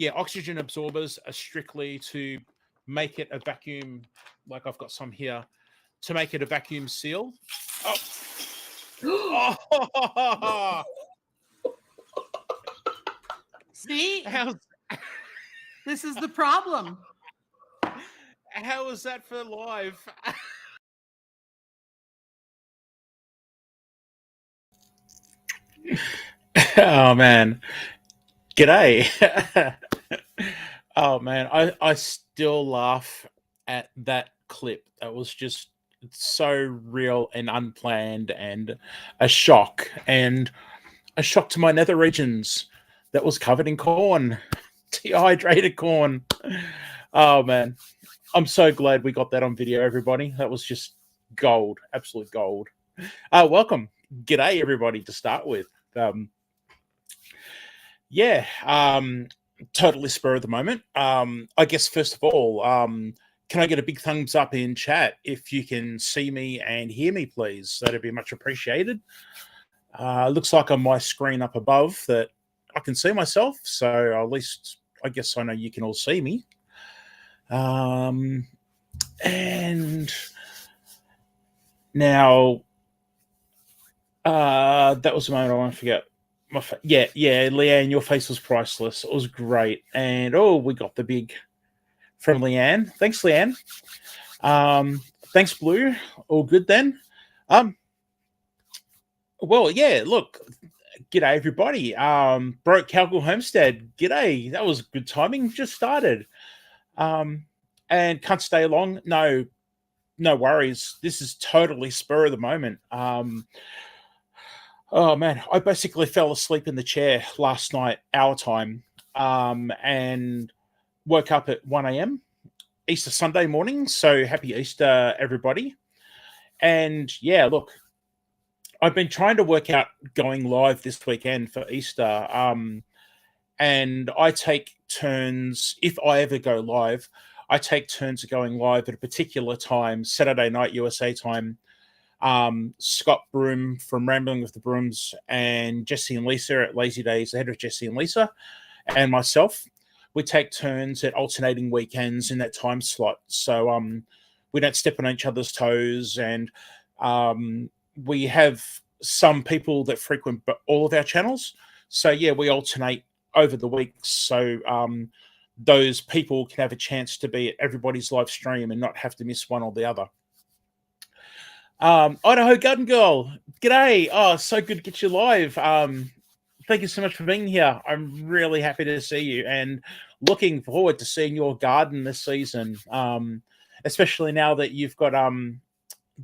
yeah, oxygen absorbers are strictly to make it a vacuum, like I've got some here, to make it a vacuum seal. Oh, See, how's, this is the problem. how was that for live? Oh man, g'day. Oh man, I still laugh at that clip. That was just so real and unplanned, and a shock, and a shock to my nether regions that was covered in corn, dehydrated corn. Oh man, I'm so glad we got that on video, everybody. That was just gold, absolute gold. Welcome, g'day, everybody. To start with, yeah, totally spur of the moment. I guess first of all, can I get a big thumbs up in chat if you can see me and hear me, please? That'd be much appreciated. Looks like on my screen up above that I can see myself, so at least I guess I know you can all see me. And now, that was the moment I want to forget. Yeah, Leanne, your face was priceless. It was great, and oh, we got the big from Leanne. Thanks, Leanne. Thanks, Blue. All good then. Well, yeah. Look, g'day everybody. Broke Calgary Homestead. G'day. That was good timing. Just started. And can't stay long. No worries. This is totally spur of the moment. Oh man, I basically fell asleep in the chair last night, our time, and woke up at 1 a.m. Easter Sunday morning. So happy Easter, everybody. And yeah, look, I've been trying to work out going live this weekend for Easter. And I take turns, if I ever go live, I take turns going live at a particular time, Saturday night USA time. Scott Broom from Rambling with the Brooms and Jesse and Lisa at Lazy Days, the head of Jesse and Lisa, and myself, we take turns at alternating weekends in that time slot. So we don't step on each other's toes, and we have some people that frequent all of our channels. So yeah, we alternate over the weeks. So those people can have a chance to be at everybody's live stream and not have to miss one or the other. Idaho Garden Girl, g'day. Oh, so good to get you live. Thank you so much for being here. I'm really happy to see you and looking forward to seeing your garden this season, especially now that you've got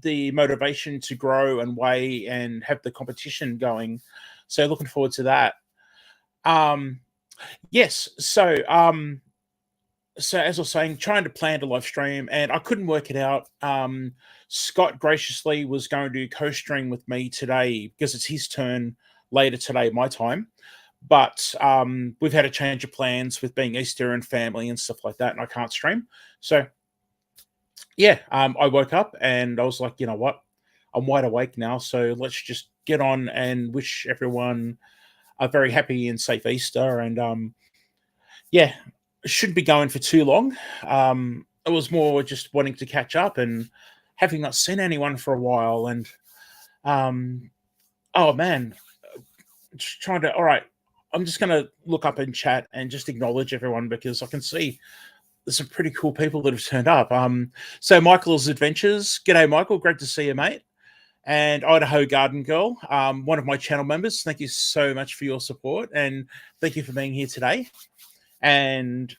the motivation to grow and weigh and have the competition going. So looking forward to that. Yes, so as I was saying, trying to plan a live stream and I couldn't work it out. Scott graciously was going to co-stream with me today because it's his turn later today, my time. But we've had a change of plans with being Easter and family and stuff like that, and I can't stream. So yeah, I woke up and I was like, you know what? I'm wide awake now, so let's just get on and wish everyone a very happy and safe Easter. And yeah, shouldn't be going for too long. It was more just wanting to catch up and having not seen anyone for a while. And oh man, just trying to. All right, I'm just going to look up in chat and just acknowledge everyone because I can see there's some pretty cool people that have turned up. So Michael's Adventures, g'day Michael, great to see you, mate. And Idaho Garden Girl, one of my channel members. Thank you so much for your support and thank you for being here today. And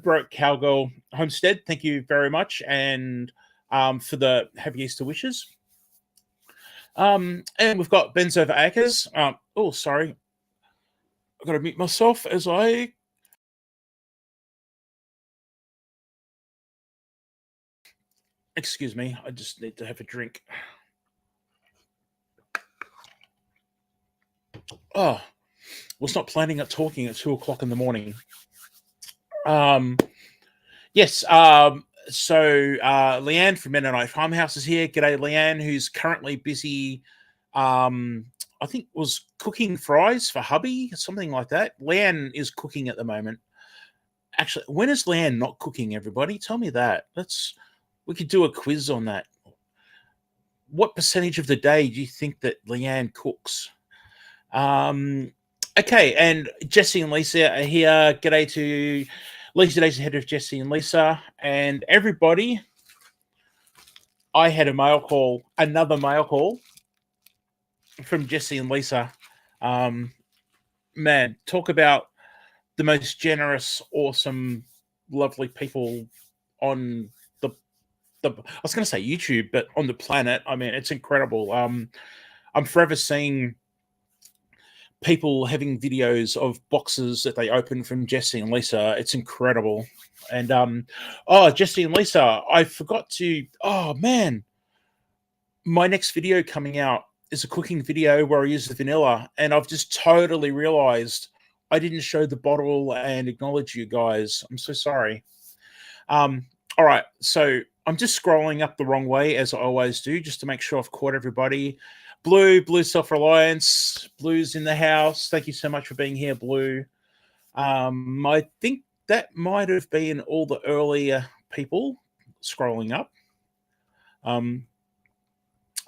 Broke Cowgirl Homestead, thank you very much, and for the happy Easter wishes. And we've got Ben's Over Acres. Oh, sorry, I've got to mute myself as I. Excuse me, I just need to have a drink. Oh, was not planning on talking at 2 o'clock in the morning. Yes. So Leanne from Mennonite Farmhouse is here. G'day, Leanne, who's currently busy. I think was cooking fries for hubby, something like that. Leanne is cooking at the moment. actually, when is Leanne not cooking? Everybody, tell me that. We could do a quiz on that. What percentage of the day do you think that Leanne cooks? Okay, and Jesse and Lisa are here. G'day to Lisa Days ahead of Jesse and Lisa, and everybody. I had another mail call from Jesse and Lisa. Man, talk about the most generous, awesome, lovely people on I was going to say YouTube, but on the planet. I mean, it's incredible. I'm forever seeing people having videos of boxes that they open from Jesse and Lisa. It's incredible. And Jesse and Lisa, I forgot to. Oh man, my next video coming out is a cooking video where I use the vanilla, and I've just totally realized I didn't show the bottle and acknowledge you guys. I'm so sorry. All right, so I'm just scrolling up the wrong way as I always do, just to make sure I've caught everybody. Blue Self-Reliance, Blue's in the house. Thank you so much for being here, Blue. I think that might have been all the earlier people scrolling up.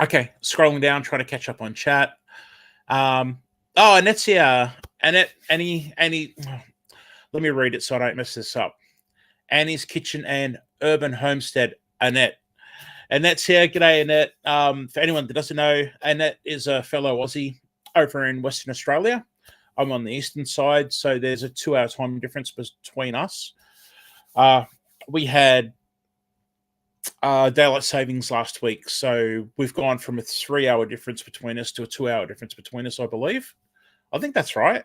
Okay, scrolling down, trying to catch up on chat. Annette's here. Annette, Annie. Let me read it so I don't mess this up. Annie's Kitchen and Urban Homestead, Annette. Annette's here. G'day, Annette. For anyone that doesn't know, Annette is a fellow Aussie over in Western Australia. I'm on the eastern side, so there's a 2-hour time difference between us. We had daylight savings last week, so we've gone from a 3-hour difference between us to a 2-hour difference between us, I believe. I think that's right.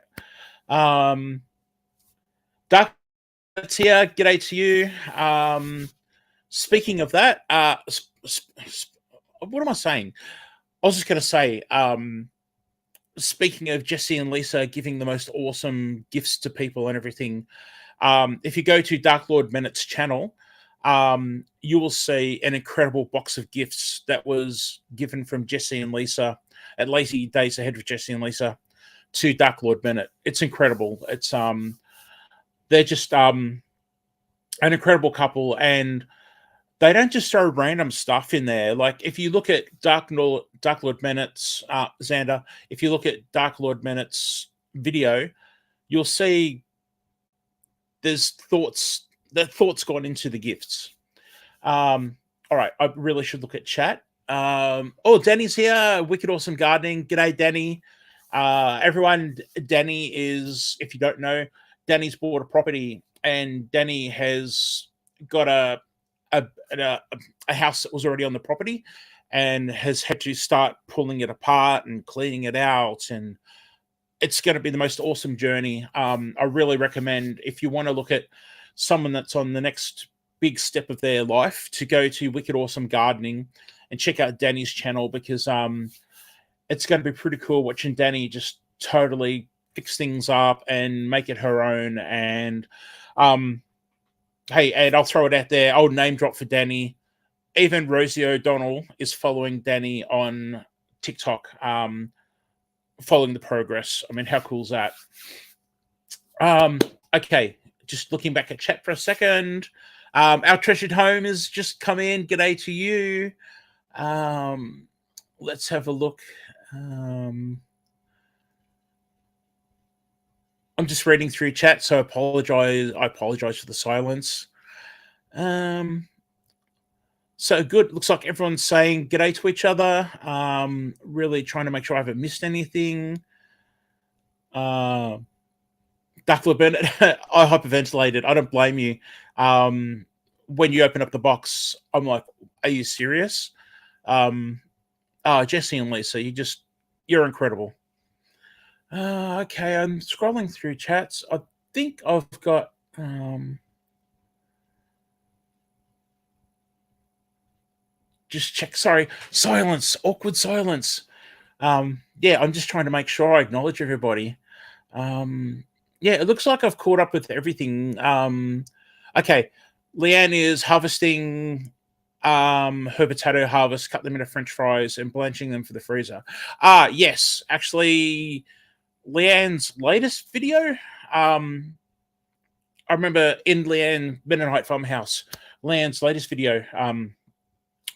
Dark here, g'day to you. Speaking of that, what am I saying? I was just going to say, speaking of Jesse and Lisa giving the most awesome gifts to people and everything, if you go to Dark Lord Bennett's channel, you will see an incredible box of gifts that was given from Jesse and Lisa at Lazy Days Ahead with Jesse and Lisa to Dark Lord Bennett. It's incredible. It's they're just an incredible couple, and they don't just throw random stuff in there. Like if you look at Dark Lord Bennett's Xander, if you look at Dark Lord Bennett's video, you'll see there's thoughts gone into the gifts. All right, I really should look at chat. Danny's here. Wicked Awesome Gardening. G'day, Danny. Everyone, Danny is, if you don't know, Danny's bought a property, and Danny has got a house that was already on the property and has had to start pulling it apart and cleaning it out, and it's going to be the most awesome journey. I really recommend, if you want to look at someone that's on the next big step of their life, to go to Wicked Awesome Gardening and check out Danny's channel, because it's going to be pretty cool watching Danny just totally fix things up and make it her own. And hey, and I'll throw it out there, I'll name drop for Danny. Even Rosie O'Donnell is following Danny on TikTok, following the progress. I mean, how cool is that? Okay, just looking back at chat for a second. Our treasured home has just come in. G'day to you. Let's have a look. I'm just reading through chat, so I apologize for the silence. So good. Looks like everyone's saying g'day to each other. Really trying to make sure I haven't missed anything. Duckler Bennett, I hyperventilated. I don't blame you. When you open up the box, I'm like, are you serious? Jesse and Lisa, you're incredible. Okay, I'm scrolling through chats. I think I've got just check. Sorry, silence, awkward silence. Yeah, I'm just trying to make sure I acknowledge everybody. Yeah, it looks like I've caught up with everything. Okay, Leanne is harvesting her potato harvest, cut them into French fries, and blanching them for the freezer. Yes, actually, Leanne's latest video, I remember in Leanne Mennonite Farmhouse, Leanne's latest video.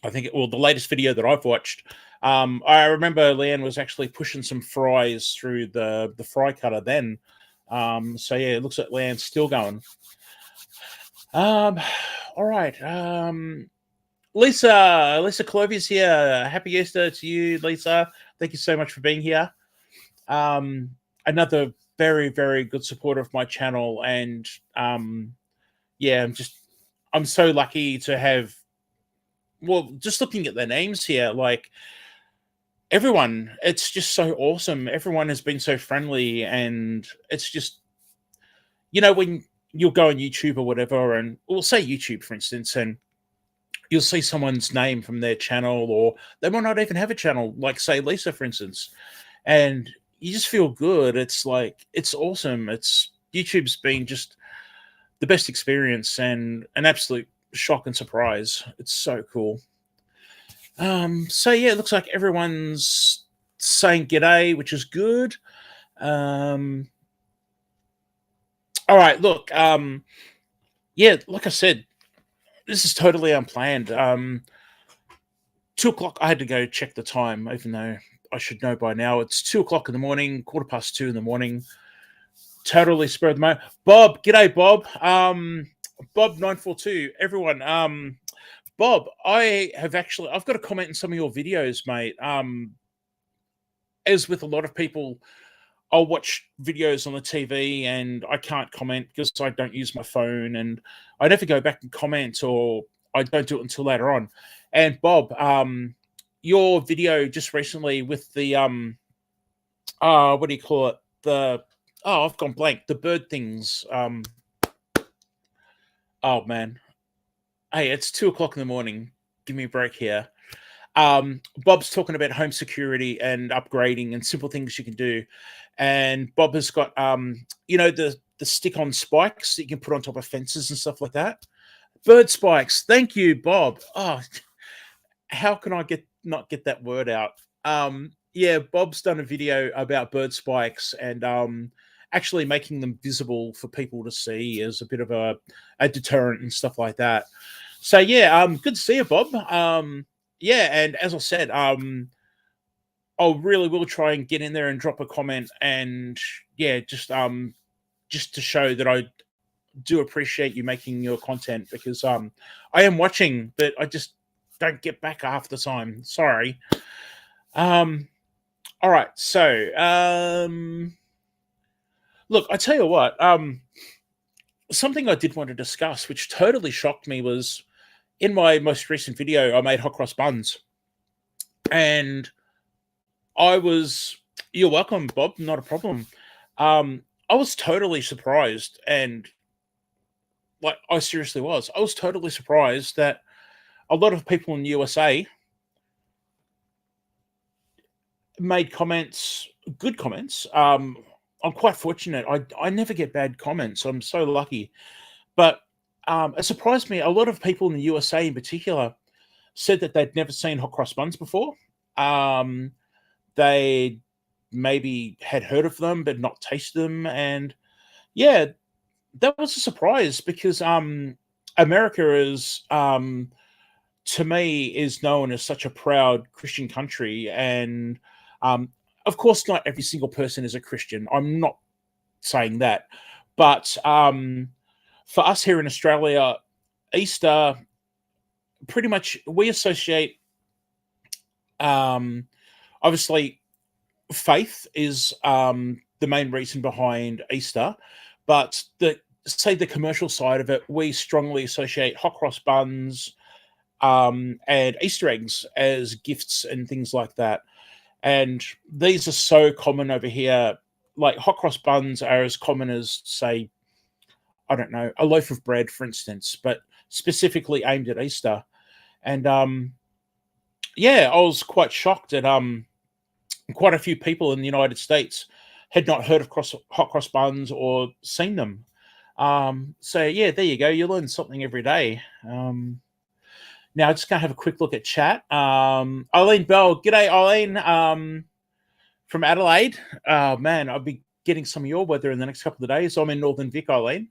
I think the latest video that I've watched. I remember Leanne was actually pushing some fries through the fry cutter then. So yeah, it looks like Leanne's still going. All right. Lisa Clovey's here. Happy Easter to you, Lisa. Thank you so much for being here. Another very, very good supporter of my channel, and yeah, I'm so lucky to have. Well, just looking at their names here, like everyone, it's just so awesome. Everyone has been so friendly, and it's just, when you'll go on YouTube or whatever, and we'll say YouTube, for instance, and you'll see someone's name from their channel, or they might not even have a channel, like say Lisa, for instance, and you just feel good. It's like, it's awesome. YouTube's been just the best experience and an absolute shock and surprise. It's so cool. So yeah, it looks like everyone's saying g'day, which is good. All right, look, yeah, like I said, this is totally unplanned. 2:00, I had to go check the time, even though I should know by now. It's 2:00 in the morning, 2:15 in the morning. Totally spur of the moment. Bob, g'day, Bob. Bob 942. Everyone, Bob, I've got a comment in some of your videos, mate. As with a lot of people, I'll watch videos on the TV and I can't comment because I don't use my phone, and I never go back and comment, or I don't do it until later on. And Bob, your video just recently with the what do you call it? I've gone blank. The bird things. Oh man. Hey, it's 2:00 in the morning. Give me a break here. Bob's talking about home security and upgrading and simple things you can do. And Bob has got the stick-on spikes that you can put on top of fences and stuff like that. Bird spikes. Thank you, Bob. Oh, how can I not get that word out? Yeah, Bob's done a video about bird spikes and actually making them visible for people to see as a bit of a deterrent and stuff like that. So yeah, good to see you, Bob. Yeah, and as I said, I really will try and get in there and drop a comment, and yeah, just to show that I do appreciate you making your content, because I am watching, but I just don't get back half the time. Sorry. All right, so look, I tell you what, something I did want to discuss, which totally shocked me, was in my most recent video, I made hot cross buns. And you're welcome, Bob, not a problem. I was totally surprised, and like, I seriously was. I was totally surprised that a lot of people in the USA made comments, good comments. I'm quite fortunate. I never get bad comments. I'm so lucky. But it surprised me. A lot of people in the USA in particular said that they'd never seen hot cross buns before. They maybe had heard of them but not tasted them. And yeah, that was a surprise, because America is, to me, is known as such a proud Christian country. And of course, not every single person is a Christian. I'm not saying that. But for us here in Australia, Easter, pretty much we associate, obviously, faith is the main reason behind Easter, but the commercial side of it, we strongly associate hot cross buns and Easter eggs as gifts and things like that. And these are so common over here. Like, hot cross buns are as common as, say, I don't know, a loaf of bread, for instance, but specifically aimed at Easter. And yeah, I was quite shocked that quite a few people in the United States had not heard of hot cross buns or seen them. So yeah, there you go. You learn something every day. Now I'm just gonna have a quick look at chat. Eileen Bell, g'day Eileen, from Adelaide. Man, I'll be getting some of your weather in the next couple of days. I'm in Northern Vic, Eileen.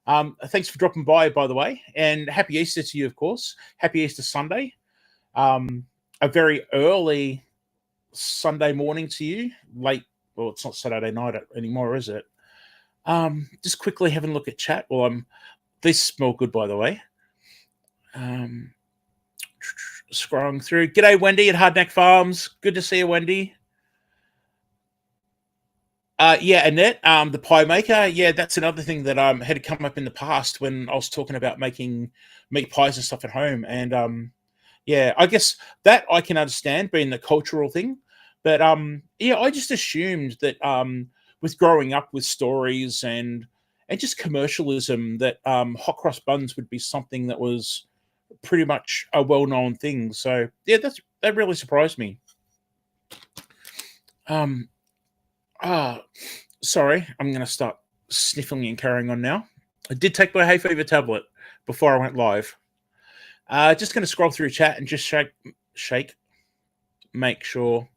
Thanks for dropping by the way, and happy Easter to you, of course. Happy Easter Sunday. A very early Sunday morning to you. Late, well, it's not Saturday night anymore, is it? Just quickly having a look at chat. Well, these smell good, by the way. Scrolling through. G'day, Wendy at Hardneck Farms. Good to see you, Wendy. Yeah, Annette, the pie maker. Yeah, that's another thing that had come up in the past when I was talking about making meat pies and stuff at home. And yeah, I guess that I can understand being the cultural thing. But yeah, I just assumed that with growing up with stories and just commercialism, that hot cross buns would be something that was pretty much a well-known thing. So yeah, that really surprised me. Sorry, I'm going to start sniffling and carrying on now. I did take my hay fever tablet before I went live. Just going to scroll through chat and just shake, make sure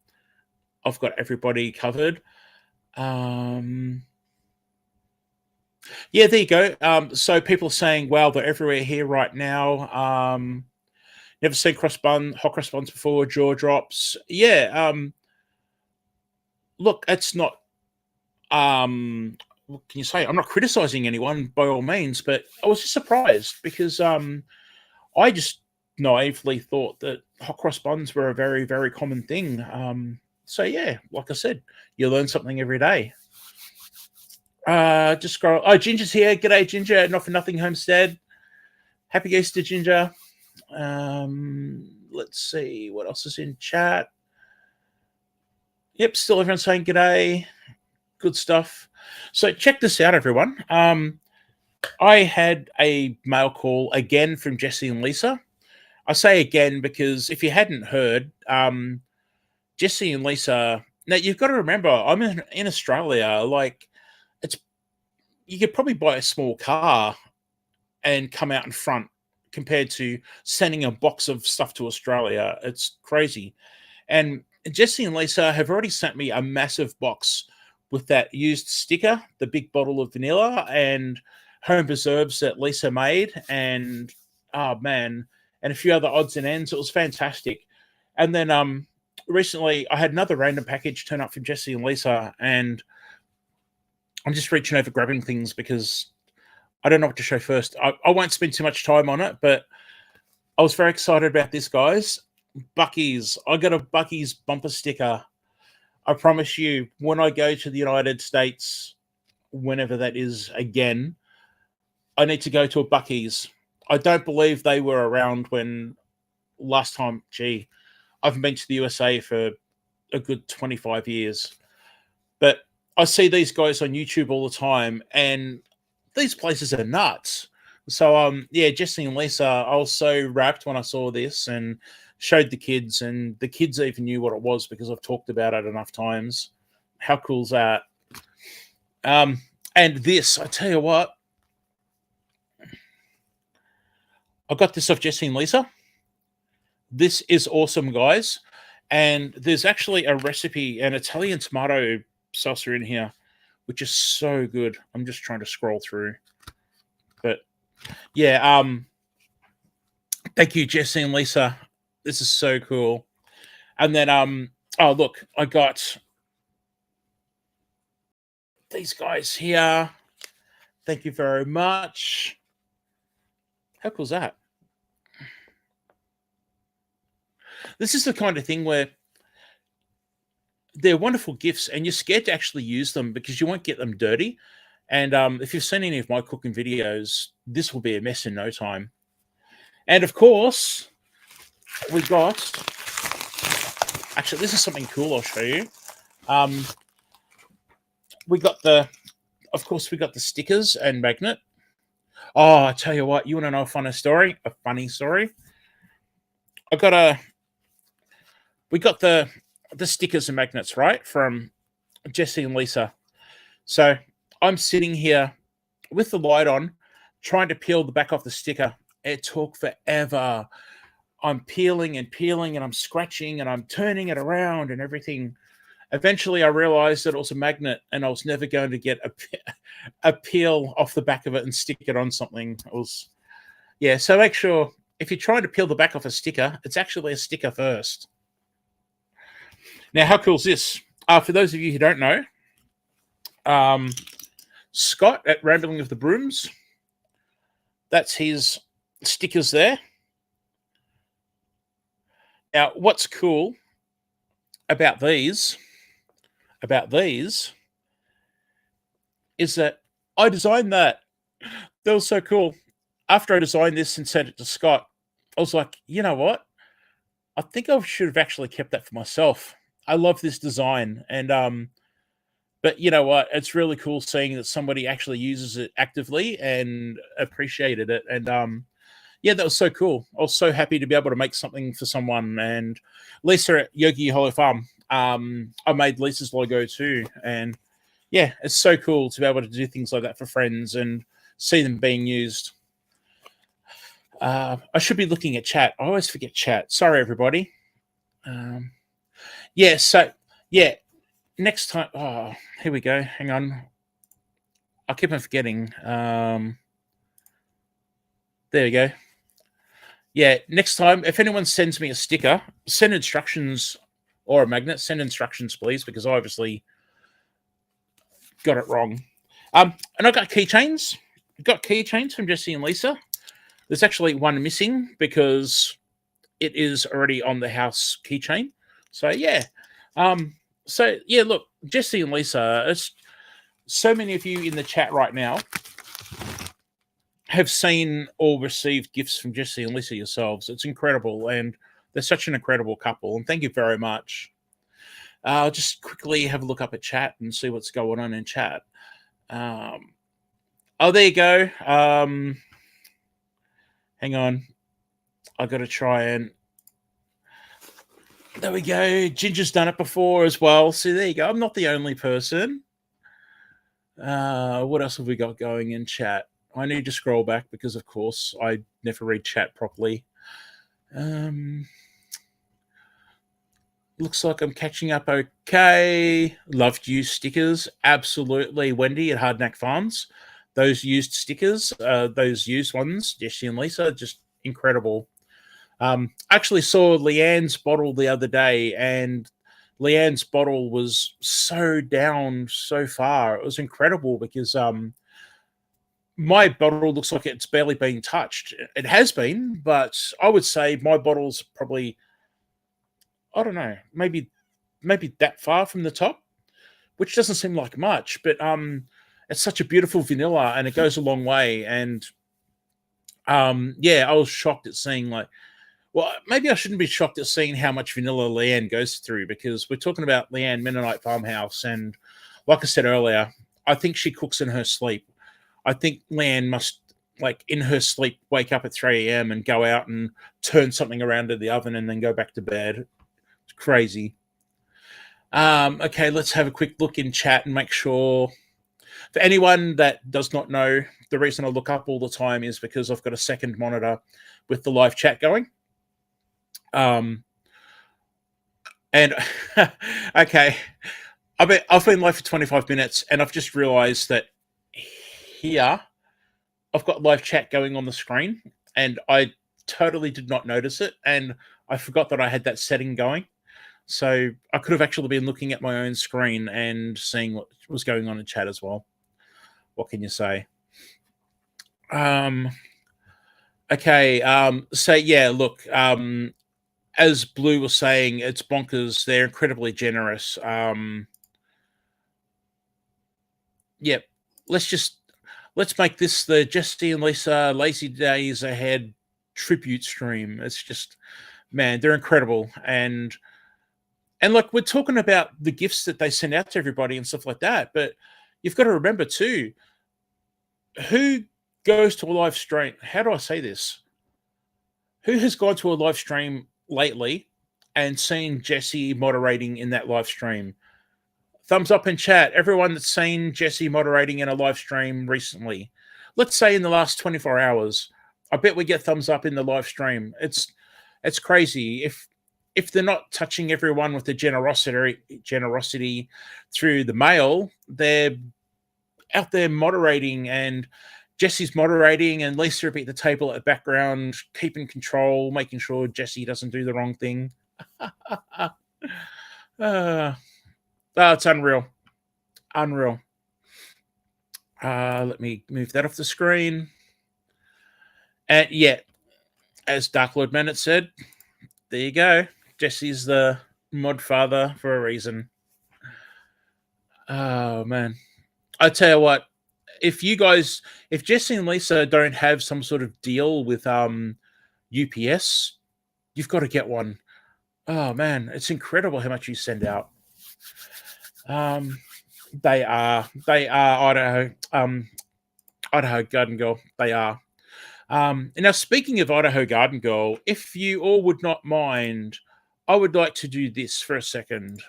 I've got everybody covered. Yeah, there you go. So people are saying, wow, they're everywhere here right now. Never seen hot cross buns before, jaw drops. Yeah. Look, it's not what can you say? I'm not criticizing anyone by all means, but I was just surprised because I just naively thought that hot cross buns were a very, very common thing. So yeah, like I said, you learn something every day. Just scroll. Oh, Ginger's here. G'day, Ginger. Not for nothing, Homestead. Happy Easter, Ginger. Let's see what else is in chat. Yep, still everyone saying g'day. Good stuff. So check this out, everyone. I had a mail call again from Jesse and Lisa. I say again because if you hadn't heard, Jesse and Lisa. Now you've got to remember, I'm in Australia. Like, you could probably buy a small car and come out in front compared to sending a box of stuff to Australia. It's crazy. And Jesse and Lisa have already sent me a massive box with that used sticker, the big bottle of vanilla, and home preserves that Lisa made, and oh man, and a few other odds and ends. It was fantastic. And then recently I had another random package turn up from Jesse and Lisa, and I'm just reaching over grabbing things because I don't know what to show first. I won't spend too much time on it, but I was very excited about this, guys. Buc-ee's. I got a Buc-ee's bumper sticker. I promise you, when I go to the United States, whenever that is again, I need to go to a Buc-ee's. I don't believe they were around when last time. Gee, I haven't been to the USA for a good 25 years. But I see these guys on YouTube all the time, and these places are nuts. So, yeah, Jesse and Lisa, I was so wrapped when I saw this and showed the kids, and the kids even knew what it was because I've talked about it enough times. How cool's that? And this, I tell you what, I got this off Jesse and Lisa. This is awesome, guys. And there's actually a recipe, an Italian tomato salsa in here, which is so good. I'm just trying to scroll through. But yeah, thank you, Jesse and Lisa. This is so cool. And then oh look, I got these guys here. Thank you very much. How cool is that? This is the kind of thing where they're wonderful gifts and you're scared to actually use them because you won't get them dirty. And if you've seen any of my cooking videos, this will be a mess in no time. And of course, we got, actually, this is something cool I'll show you. We got of course, we got the stickers and magnet. Oh, I tell you what, you want to know a funny story? A funny story? We got the stickers and magnets, right, from Jesse and Lisa. So I'm sitting here with the light on, trying to peel the back off the sticker. It took forever. I'm peeling and I'm scratching and I'm turning it around and everything. Eventually, I realized that it was a magnet, and I was never going to get a peel off the back of it and stick it on something. It was, yeah. So make sure if you're trying to peel the back off a sticker, it's actually a sticker first. Now, how cool is this? For those of you who don't know, Scott at Rambling of the Brooms, that's his stickers there. Now, what's cool about these is that I designed that. That was so cool. After I designed this and sent it to Scott, I was like, you know what? I think I should have actually kept that for myself. I love this design, and but you know what? It's really cool seeing that somebody actually uses it actively and appreciated it. And yeah, that was so cool. I was so happy to be able to make something for someone. And Lisa at Yogi Hollow Farm, I made Lisa's logo too. And yeah, it's so cool to be able to do things like that for friends and see them being used. I should be looking at chat. I always forget chat. Sorry, everybody. Yeah, so yeah, next time. Oh, here we go. Hang on. I keep on forgetting. There we go. Yeah, next time, if anyone sends me a sticker, send instructions or a magnet. Send instructions, please, because I obviously got it wrong. And I got keychains. Got keychains from Jesse and Lisa. There's actually one missing because it is already on the house keychain. So yeah. So yeah, look, Jesse and Lisa, it's so many of you in the chat right now have seen or received gifts from Jesse and Lisa yourselves. It's incredible, and they're such an incredible couple. And thank you very much. I'll just quickly have a look up at chat and see what's going on in chat. Oh, there you go. Hang on. I got to try and. There we go. Ginger's done it before as well. So there you go. I'm not the only person. What else have we got going in chat? I need to scroll back because, of course, I never read chat properly. Looks like I'm catching up okay. Loved used stickers. Absolutely. Wendy at Hardknack Farms. Those used stickers, those used ones, Jesse and Lisa, just incredible. I actually saw Leanne's bottle the other day, and Leanne's bottle was so down so far. It was incredible because my bottle looks like it's barely been touched. It has been, but I would say my bottle's probably, I don't know, maybe that far from the top, which doesn't seem like much, but it's such a beautiful vanilla and it goes a long way. And yeah, I was shocked at seeing well, maybe I shouldn't be shocked at seeing how much vanilla Leanne goes through, because we're talking about Leanne Mennonite Farmhouse. And like I said earlier, I think she cooks in her sleep. I think Leanne must, in her sleep, wake up at 3 a.m. and go out and turn something around in the oven and then go back to bed. It's crazy. Okay, let's have a quick look in chat and make sure. For anyone that does not know, the reason I look up all the time is because I've got a second monitor with the live chat going. And okay, I've been live for 25 minutes, and I've just realized that here I've got live chat going on the screen, and I totally did not notice it, and I forgot that I had that setting going. So I could have actually been looking at my own screen and seeing what was going on in chat as well. What can you say? Okay, so yeah, look, as Blue was saying, it's bonkers. They're incredibly generous. Yep. Let's make this the Jesse and Lisa Lazy Days Ahead tribute stream. It's just, man, they're incredible. And look, we're talking about the gifts that they send out to everybody and stuff like that. But you've got to remember too, who goes to a live stream? How do I say this? Who has gone to a live stream lately and seen Jesse moderating in that live stream? Thumbs up in chat. Everyone that's seen Jesse moderating in a live stream recently. Let's say in the last 24 hours. I bet we get thumbs up in the live stream. It's crazy. if they're not touching everyone with the generosity through the mail, they're out there moderating, and Jesse's moderating, and Lisa will be at the table at the background, keeping control, making sure Jesse doesn't do the wrong thing. It's unreal. Unreal. Let me move that off the screen. And yeah, as Dark Lord Manet said, there you go. Jesse's the mod father for a reason. Oh man. I tell you what, if Jesse and Lisa don't have some sort of deal with UPS, you've got to get one. Oh man, it's incredible how much you send out. They are Idaho Garden Girl. They are. And now, speaking of Idaho Garden Girl, if you all would not mind, I would like to do this for a second.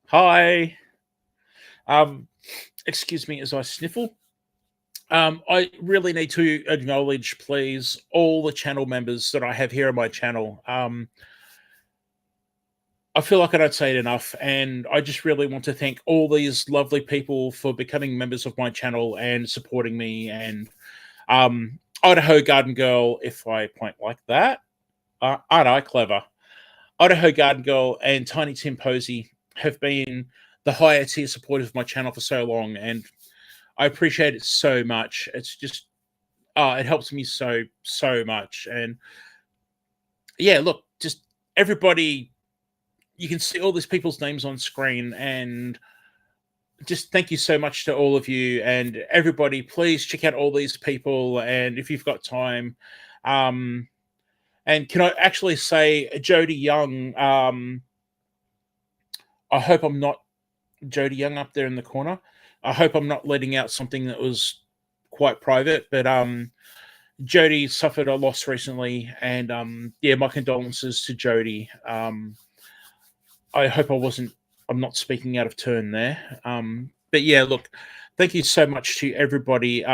Hi. Excuse me as I sniffle. I really need to acknowledge, please, all the channel members that I have here on my channel. I feel like I don't say it enough, and I just really want to thank all these lovely people for becoming members of my channel and supporting me. And Idaho Garden Girl, if I point like that, aren't I clever? Idaho Garden Girl and Tiny Tim Posey have been the higher tier supporters of my channel for so long, and I appreciate it so much. It's just, it helps me so much. And yeah, look, just everybody, you can see all these people's names on screen, and just thank you so much to all of you. And everybody, please check out all these people, and if you've got time, and can I actually say, Jody Young, I hope I'm not Jody Young up there in the corner. I hope I'm not letting out something that was quite private, but Jody suffered a loss recently, and yeah, my condolences to Jody. I hope I'm not speaking out of turn there. But yeah, look, thank you so much to everybody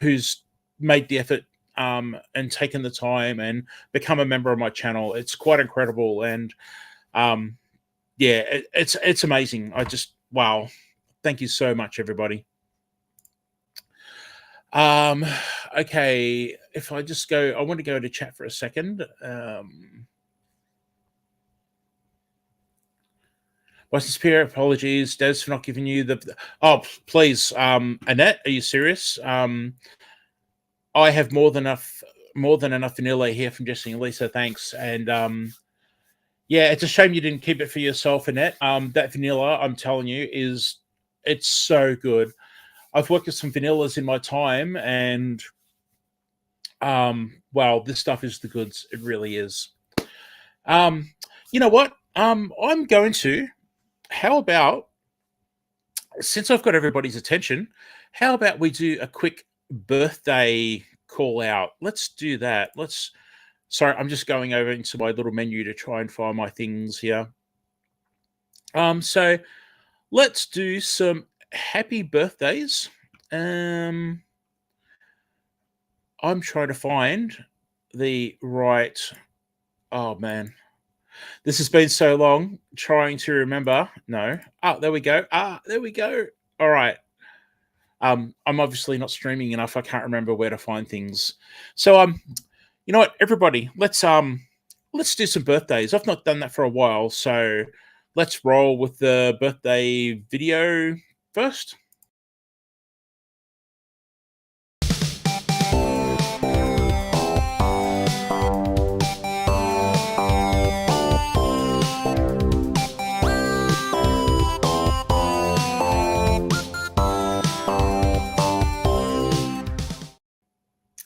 who's made the effort and taken the time and become a member of my channel. It's quite incredible, and yeah, it's amazing. Wow. Thank you so much, everybody. Okay, if I just go, I want to go to chat for a second. My sincere apologies, Des, for not giving you the. Oh, please, Annette, are you serious? I have more than enough vanilla here from Jesse and Lisa. Thanks, and yeah, it's a shame you didn't keep it for yourself, Annette. That vanilla, I'm telling you, it's so good. I've worked with some vanillas in my time, and wow, this stuff is the goods. It really is. You know what? I'm going to. How about, since I've got everybody's attention, how about we do a quick birthday call out? Let's do that. Sorry, I'm just going over into my little menu to try and find my things here. So let's do some happy birthdays. I'm trying to find the right. Oh man, this has been so long trying to remember. No. Oh, there we go. There we go. All right. I'm obviously not streaming enough. I can't remember where to find things. So you know what, everybody, let's do some birthdays. I've not done that for a while, so let's roll with the birthday video first.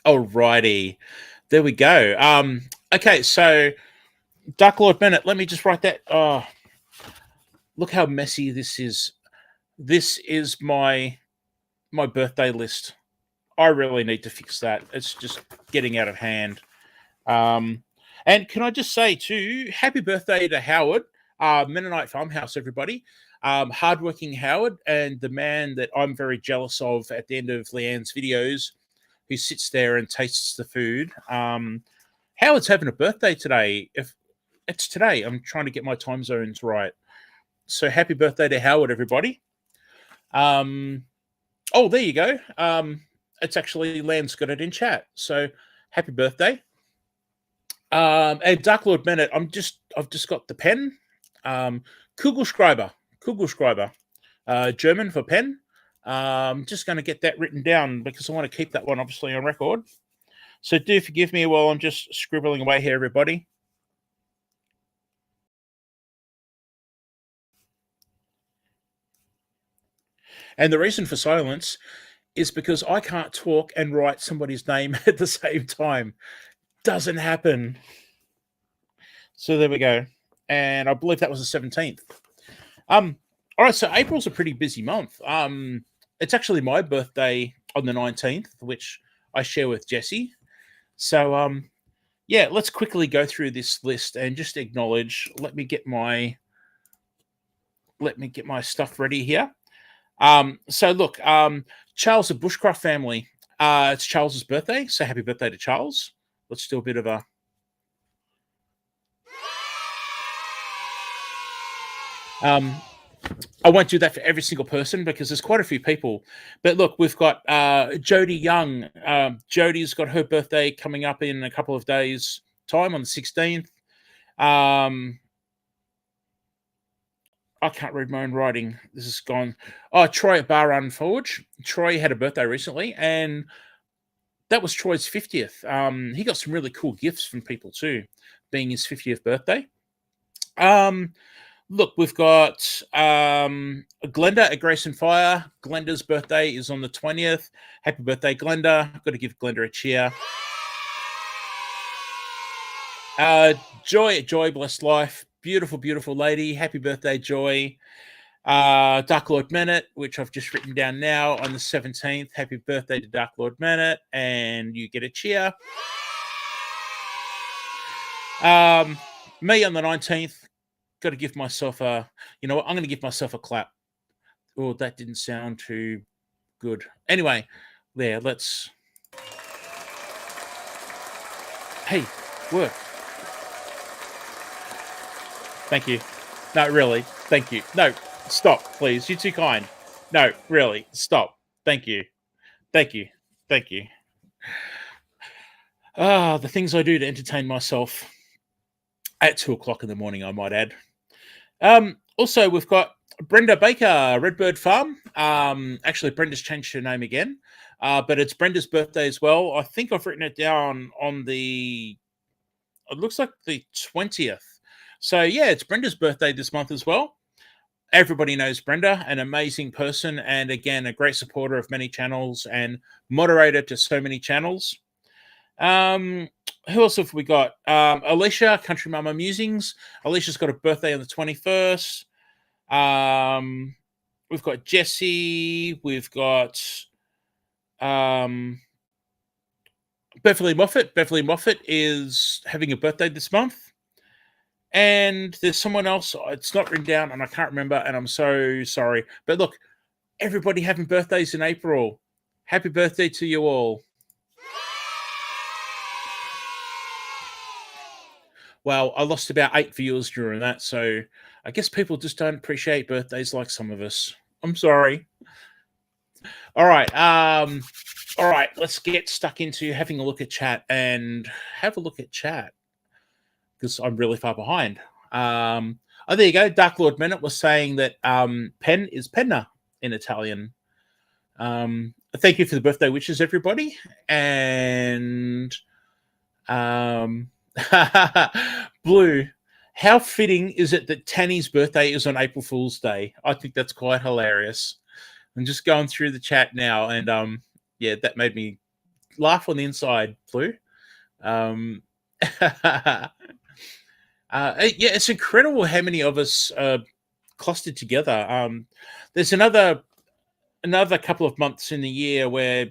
Alrighty, there we go. Okay, so Dark Lord Bennett, let me just write that. Oh, look how messy this is. This is my birthday list. I really need to fix that. It's just getting out of hand. And can I just say too, happy birthday to Howard, Mennonite Farmhouse, everybody. Hardworking Howard, and the man that I'm very jealous of at the end of Leanne's videos, who sits there and tastes the food. Howard's having a birthday today. It's today. I'm trying to get my time zones right. So happy birthday to Howard, everybody. Oh, there you go. It's actually Land's got it in chat. So happy birthday. And Dark Lord Bennett, I've just got the pen. Kugelschreiber, German for pen. Just going to get that written down because I want to keep that one obviously on record. So do forgive me while I'm just scribbling away here, everybody. And the reason for silence is because I can't talk and write somebody's name at the same time. Doesn't happen. So there we go. And I believe that was the 17th. All right, so April's a pretty busy month. It's actually my birthday on the 19th, which I share with Jesse. So yeah, let's quickly go through this list and just acknowledge. Let me get my stuff ready here. So look, Charles, the Bushcraft family. It's Charles's birthday, so happy birthday to Charles. Let's do a bit of a I won't do that for every single person because there's quite a few people. But look, we've got Jody Young. Jody's got her birthday coming up in a couple of days' time on the 16th. I can't read my own writing. This is gone. Oh, Troy at Bar Run Forge. Troy had a birthday recently, and that was Troy's 50th. He got some really cool gifts from people too, being his 50th birthday. Look, we've got Glenda at Grace and Fire. Glenda's birthday is on the 20th. Happy birthday, Glenda. I've got to give Glenda a cheer. Joy at Joy Blessed Life. Beautiful, beautiful lady. Happy birthday, Joy. Dark Lord Manet, which I've just written down now on the 17th. Happy birthday to Dark Lord Manet, and you get a cheer. Me on the 19th. Got to give myself a, you know what? I'm going to give myself a clap. Oh, that didn't sound too good. Anyway, there, let's. Hey, work. Thank you. No, really. Thank you. No, stop, please. You're too kind. No, really. Stop. Thank you. Thank you. Thank you. The things I do to entertain myself at 2:00 in the morning, I might add. Also, we've got Brenda Baker, Redbird Farm. Actually, Brenda's changed her name again, but it's Brenda's birthday as well. I think I've written it down on it looks like the 20th. So, yeah, it's Brenda's birthday this month as well. Everybody knows Brenda, an amazing person, and again, a great supporter of many channels and moderator to so many channels. Who else have we got? Alicia, Country Mama Musings. Alicia's got a birthday on the 21st. We've got Jessie. We've got Beverly Moffat. Beverly Moffat is having a birthday this month. And there's someone else. It's not written down, and I can't remember, and I'm so sorry. But look, everybody having birthdays in April. Happy birthday to you all. Well, I lost about 8 viewers during that, so I guess people just don't appreciate birthdays like some of us. I'm sorry. All right. All right, let's get stuck into having a look at chat and have a look at chat because I'm really far behind. Oh, there you go. Dark Lord Minute was saying that pen is penna in Italian. Thank you for the birthday wishes, everybody. And Blue, how fitting is it that Tanny's birthday is on April Fool's Day? I think that's quite hilarious. I'm just going through the chat now, and yeah, that made me laugh on the inside, Blue. Yeah, it's incredible how many of us clustered together. There's another couple of months in the year where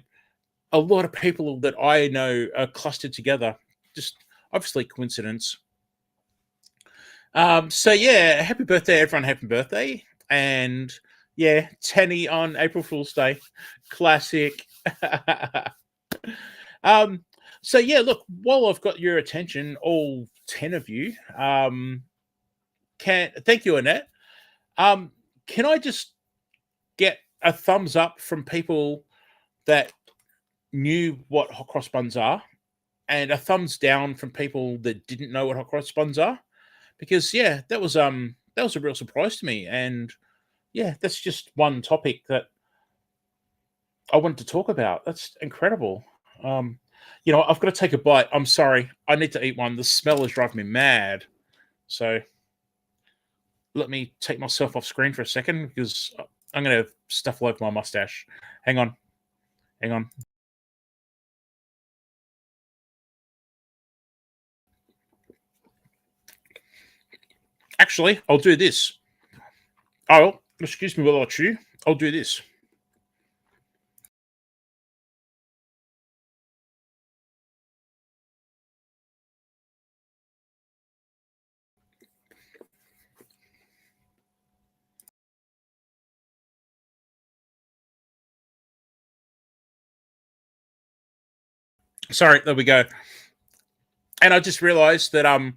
a lot of people that I know are clustered together. Just obviously coincidence. So yeah, happy birthday, everyone! Happy birthday, and yeah, Tanny on April Fool's Day, classic. So yeah, look, while I've got your attention, all 10 of you. Thank you, Annette. Can I just get a thumbs up from people that knew what hot cross buns are, and a thumbs down from people that didn't know what hot cross buns are? Because that was a real surprise to me, and that's just one topic that I wanted to talk about. That's incredible. I've got to take a bite. I'm sorry. I need to eat one. The smell is driving me mad. So let me take myself off screen for a second because I'm going to have stuff all over my mustache. Hang on. Actually, I'll do this. Oh, excuse me while I chew. I'll do this. Sorry, there we go. And I just realized that I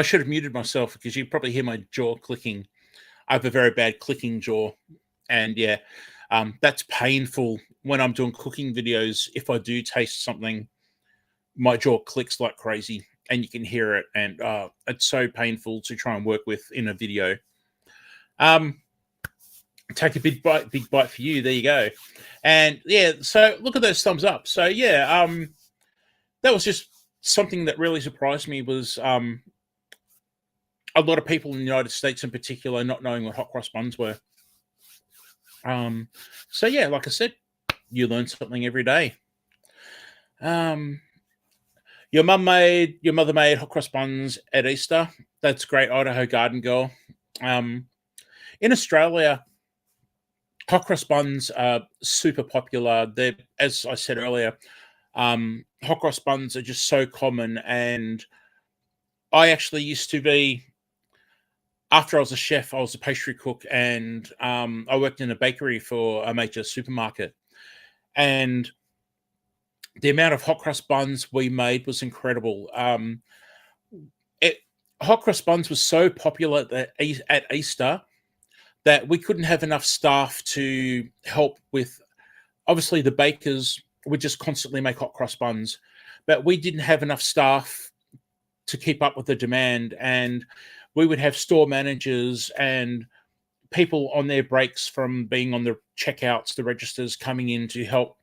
should have muted myself because you probably hear my jaw clicking. I have a very bad clicking jaw, and that's painful when I'm doing cooking videos. If I do taste something, my jaw clicks like crazy, and you can hear it, and it's so painful to try and work with in a video. Take a big bite for you. There you go. And so look at those thumbs up. So that was just something that really surprised me. Was a lot of people in the United States in particular not knowing what hot cross buns were. So like I said, you learn something every day. Your mother made hot cross buns at Easter. That's great, Idaho Garden Girl. In Australia, hot cross buns are super popular. They're, as I said earlier, hot cross buns are just so common. And I actually used to be, after I was a chef, I was a pastry cook, and I worked in a bakery for a major supermarket. And the amount of hot cross buns we made was incredible. Hot cross buns was so popular at Easter that we couldn't have enough staff to help with. Obviously, the bakers would just constantly make hot cross buns, but we didn't have enough staff to keep up with the demand. And we would have store managers and people on their breaks from being on the checkouts, the registers, coming in to help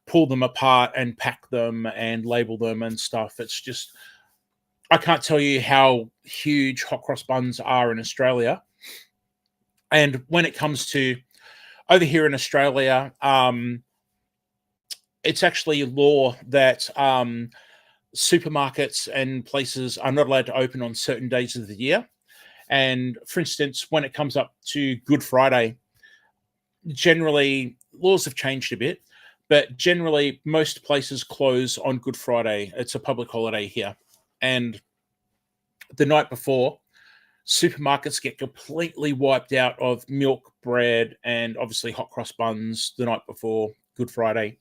pull them apart and pack them and label them and stuff. It's just, I can't tell you how huge hot cross buns are in Australia. And when it comes to over here in Australia, it's actually law that supermarkets and places are not allowed to open on certain days of the year. And for instance, when it comes up to Good Friday, generally laws have changed a bit, but generally most places close on Good Friday. It's a public holiday here. And the night before, supermarkets get completely wiped out of milk, bread, and obviously hot cross buns the night before Good Friday.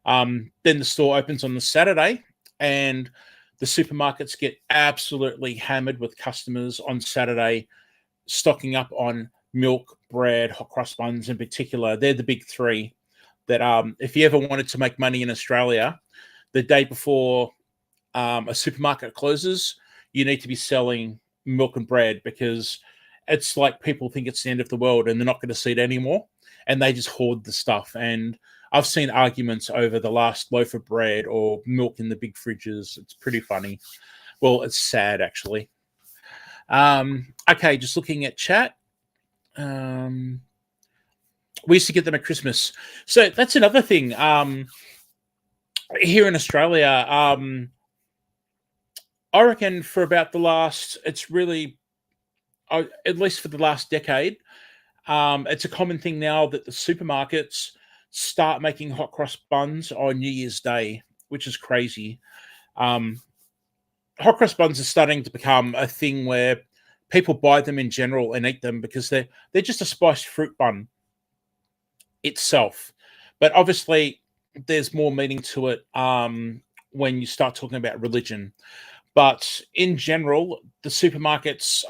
Then the store opens on the Saturday, and the supermarkets get absolutely hammered with customers on Saturday, stocking up on milk, bread, hot cross buns in particular. They're the big three that if you ever wanted to make money in Australia, the day before a supermarket closes, you need to be selling milk and bread, because it's like people think it's the end of the world and they're not going to see it anymore, and they just hoard the stuff. And I've seen arguments over the last loaf of bread or milk in the big fridges. It's pretty funny. Well, it's sad, actually. Okay, just looking at chat. We used to get them at Christmas. So that's another thing. Here in Australia, I reckon for about the last, it's really, at least for the last decade, it's a common thing now that the supermarkets start making hot cross buns on New Year's Day, which is crazy. Hot cross buns are starting to become a thing where people buy them in general and eat them because they're just a spiced fruit bun itself. But obviously, there's more meaning to it when you start talking about religion. But in general, the supermarkets,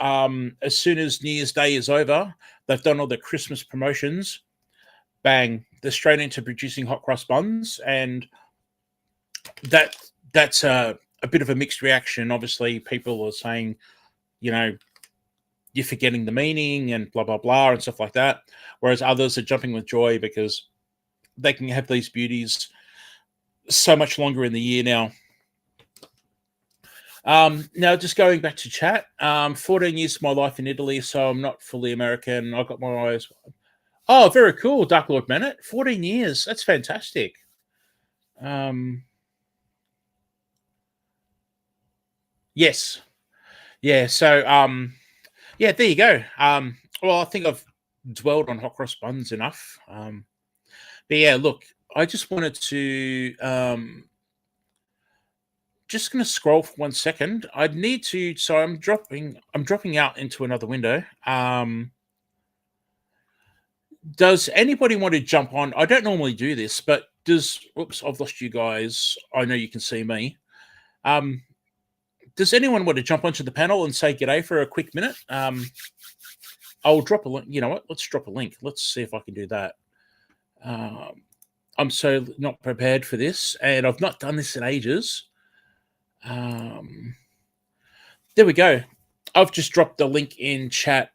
as soon as New Year's Day is over, they've done all the Christmas promotions. Bang, they're straight into producing hot cross buns, and that's a bit of a mixed reaction. Obviously, people are saying, you know, you're forgetting the meaning and blah blah blah and stuff like that. Whereas others are jumping with joy because they can have these beauties so much longer in the year now. Now, just going back to chat, 14 years of my life in Italy, so I'm not fully American. I got my eyes. Oh, very cool, Dark Lord Manet. 14 years. That's fantastic. Yes. Yeah. So, yeah, there you go. Well, I think I've dwelled on hot cross buns enough. But yeah, look, I just wanted to just going to scroll for 1 second. I'd need to. So I'm dropping out into another window. Does anybody want to jump on? I don't normally do this, but does. Oops, I've lost you guys. I know you can see me. Does anyone want to jump onto the panel and say g'day for a quick minute? I'll drop a link. You know what? Let's drop a link. Let's see if I can do that. I'm so not prepared for this, and I've not done this in ages. There we go. I've just dropped the link in chat.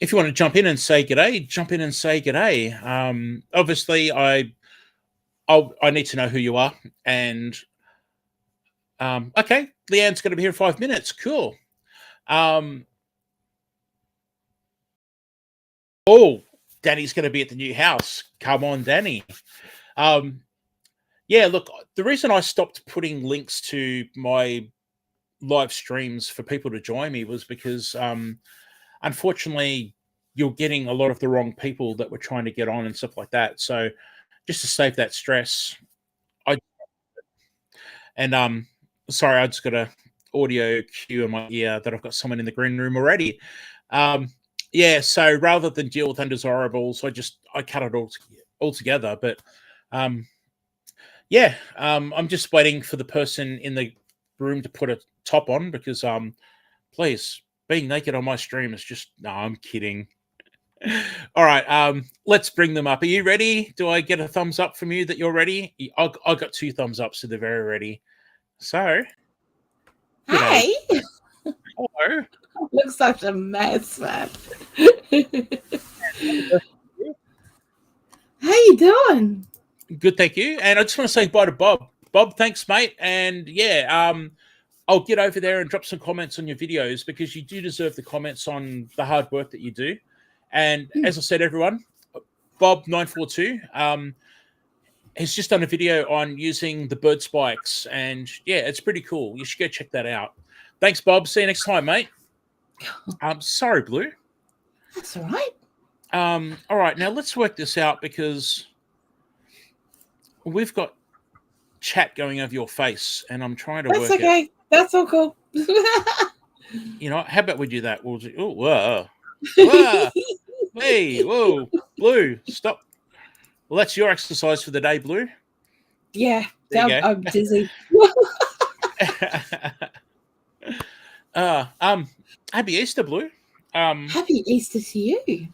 If you want to jump in and say g'day, jump in and say g'day. Obviously, I need to know who you are. And okay, Leanne's going to be here in 5 minutes. Cool. Oh, Danny's going to be at the new house. Come on, Danny. Yeah, look, the reason I stopped putting links to my live streams for people to join me was because unfortunately you're getting a lot of the wrong people that were trying to get on and stuff like that. So just to save that stress, sorry, I just got a audio cue in my ear that I've got someone in the green room already. Yeah, so rather than deal with undesirables, I cut it all together. But yeah, I'm just waiting for the person in the room to put a top on because please, being naked on my stream is just no, I'm kidding. All right, let's bring them up. Are you ready? Do I get a thumbs up from you that you're ready? I got 2 thumbs up, so they're very ready. So, hey, hello. Look such a mess, man. How you doing? Good, thank you. And I just want to say bye to Bob. Bob, thanks, mate. And yeah, I'll get over there and drop some comments on your videos because you do deserve the comments on the hard work that you do. And as I said, everyone, Bob942 has just done a video on using the bird spikes. And yeah, it's pretty cool. You should go check that out. Thanks, Bob. See you next time, mate. Sorry, Blue. That's all right. All right, now let's work this out because we've got chat going over your face, and I'm trying to work it. That's okay. That's all cool. You know, how about we do that? We'll do. Oh, whoa, whoa. Hey, whoa, Blue, stop. Well, that's your exercise for the day, Blue. Yeah, I'm dizzy. Happy Easter, Blue. Happy Easter to you.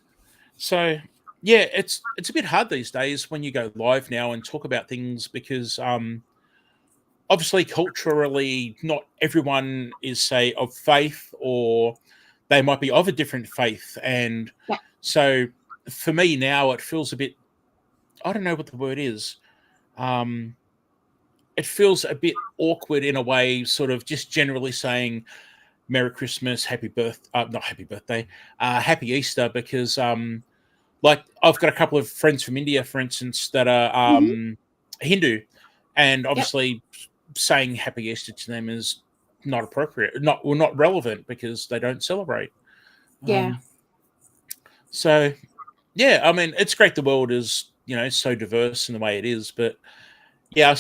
So, yeah, it's a bit hard these days when you go live now and talk about things because obviously culturally not everyone is, say, of faith or they might be of a different faith. And so for me now it feels a bit, I don't know what the word is. It feels a bit awkward in a way, sort of just generally saying Merry Christmas, Happy Birthday, Happy Easter, because like I've got a couple of friends from India, for instance, that are Hindu, and obviously saying Happy Easter to them is not appropriate, not relevant because they don't celebrate. Yeah. So, yeah, I mean, it's great the world is, you know, so diverse in the way it is, but yeah,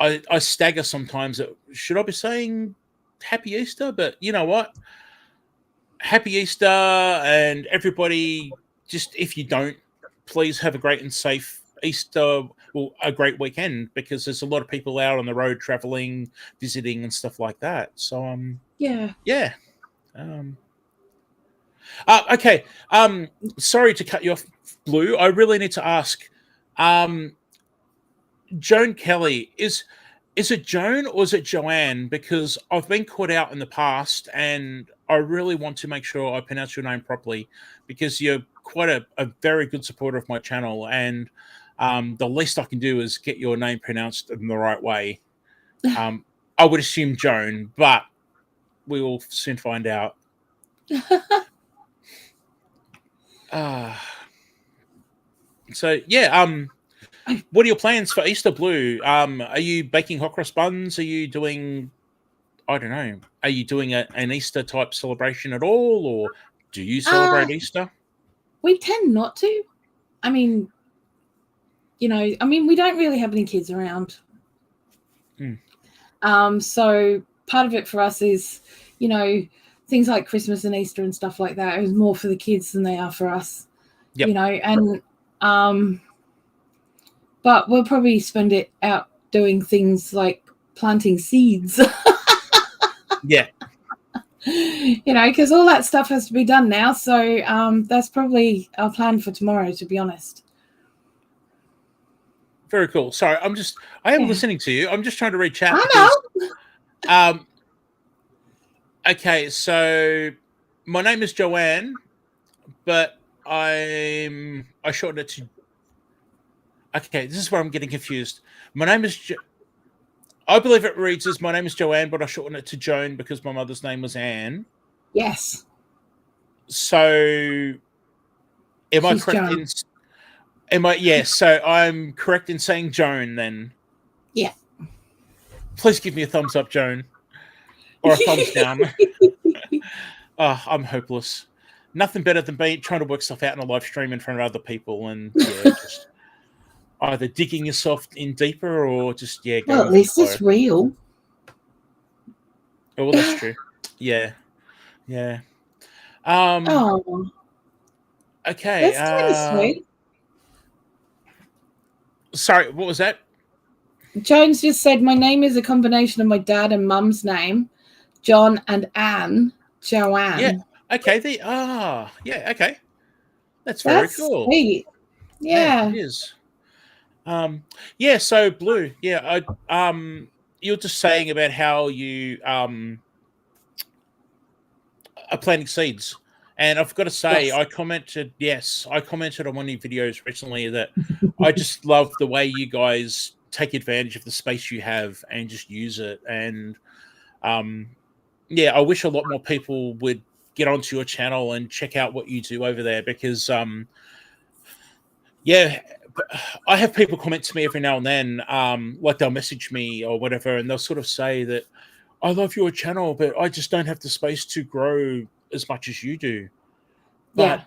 I stagger sometimes that should I be saying Happy Easter? But you know what? Happy Easter, and everybody, just if you don't, please have a great and safe Easter, well, a great weekend, because there's a lot of people out on the road traveling, visiting, and stuff like that. So Yeah. Okay. Sorry to cut you off, Blue. I really need to ask. Joan Kelly, is it Joan or is it Joanne? Because I've been caught out in the past, and I really want to make sure I pronounce your name properly, because you're quite a very good supporter of my channel, and the least I can do is get your name pronounced in the right way. I would assume Joan, but we will soon find out. So yeah, what are your plans for Easter, Blue? Are you baking hot cross buns? Are you doing, I don't know, are you doing an Easter type celebration at all, or do you celebrate Easter? We tend not to. I mean, we don't really have any kids around. So part of it for us is, things like Christmas and Easter and stuff like that is more for the kids than they are for us. Yep. And but we'll probably spend it out doing things like planting seeds. Yeah. Because all that stuff has to be done now. So that's probably our plan for tomorrow, to be honest. Very cool. Sorry, I am listening to you. I'm just trying to read chat. I know. Okay, so my name is Joanne, but I shortened it to. Okay, this is where I'm getting confused. My name is. I believe it reads as my name is Joanne, but I shortened it to Joan because my mother's name was Anne. Yes. So, am I correct in? Yes. So I'm correct in saying Joan then. Yeah. Please give me a thumbs up, Joan, or a thumbs down. I'm hopeless. Nothing better than trying to work stuff out in a live stream in front of other people, and just either digging yourself in deeper or just Well, at least it's real. Oh, well, that's true. Yeah. Oh. Okay. That's kind of sweet. Sorry, what was that? Jones just said my name is a combination of my dad and mum's name, John and Anne, Joanne. Yeah. Okay. Okay. That's very cool. Sweet. Yeah. It is. So Blue, you're just saying about how you are planting seeds. And I've got to say, yes. I commented on one of your videos recently that I just love the way you guys take advantage of the space you have and just use it. And I wish a lot more people would get onto your channel and check out what you do over there, because I have people comment to me every now and then, like they'll message me or whatever, and they'll sort of say that I love your channel, but I just don't have the space to grow as much as you do. But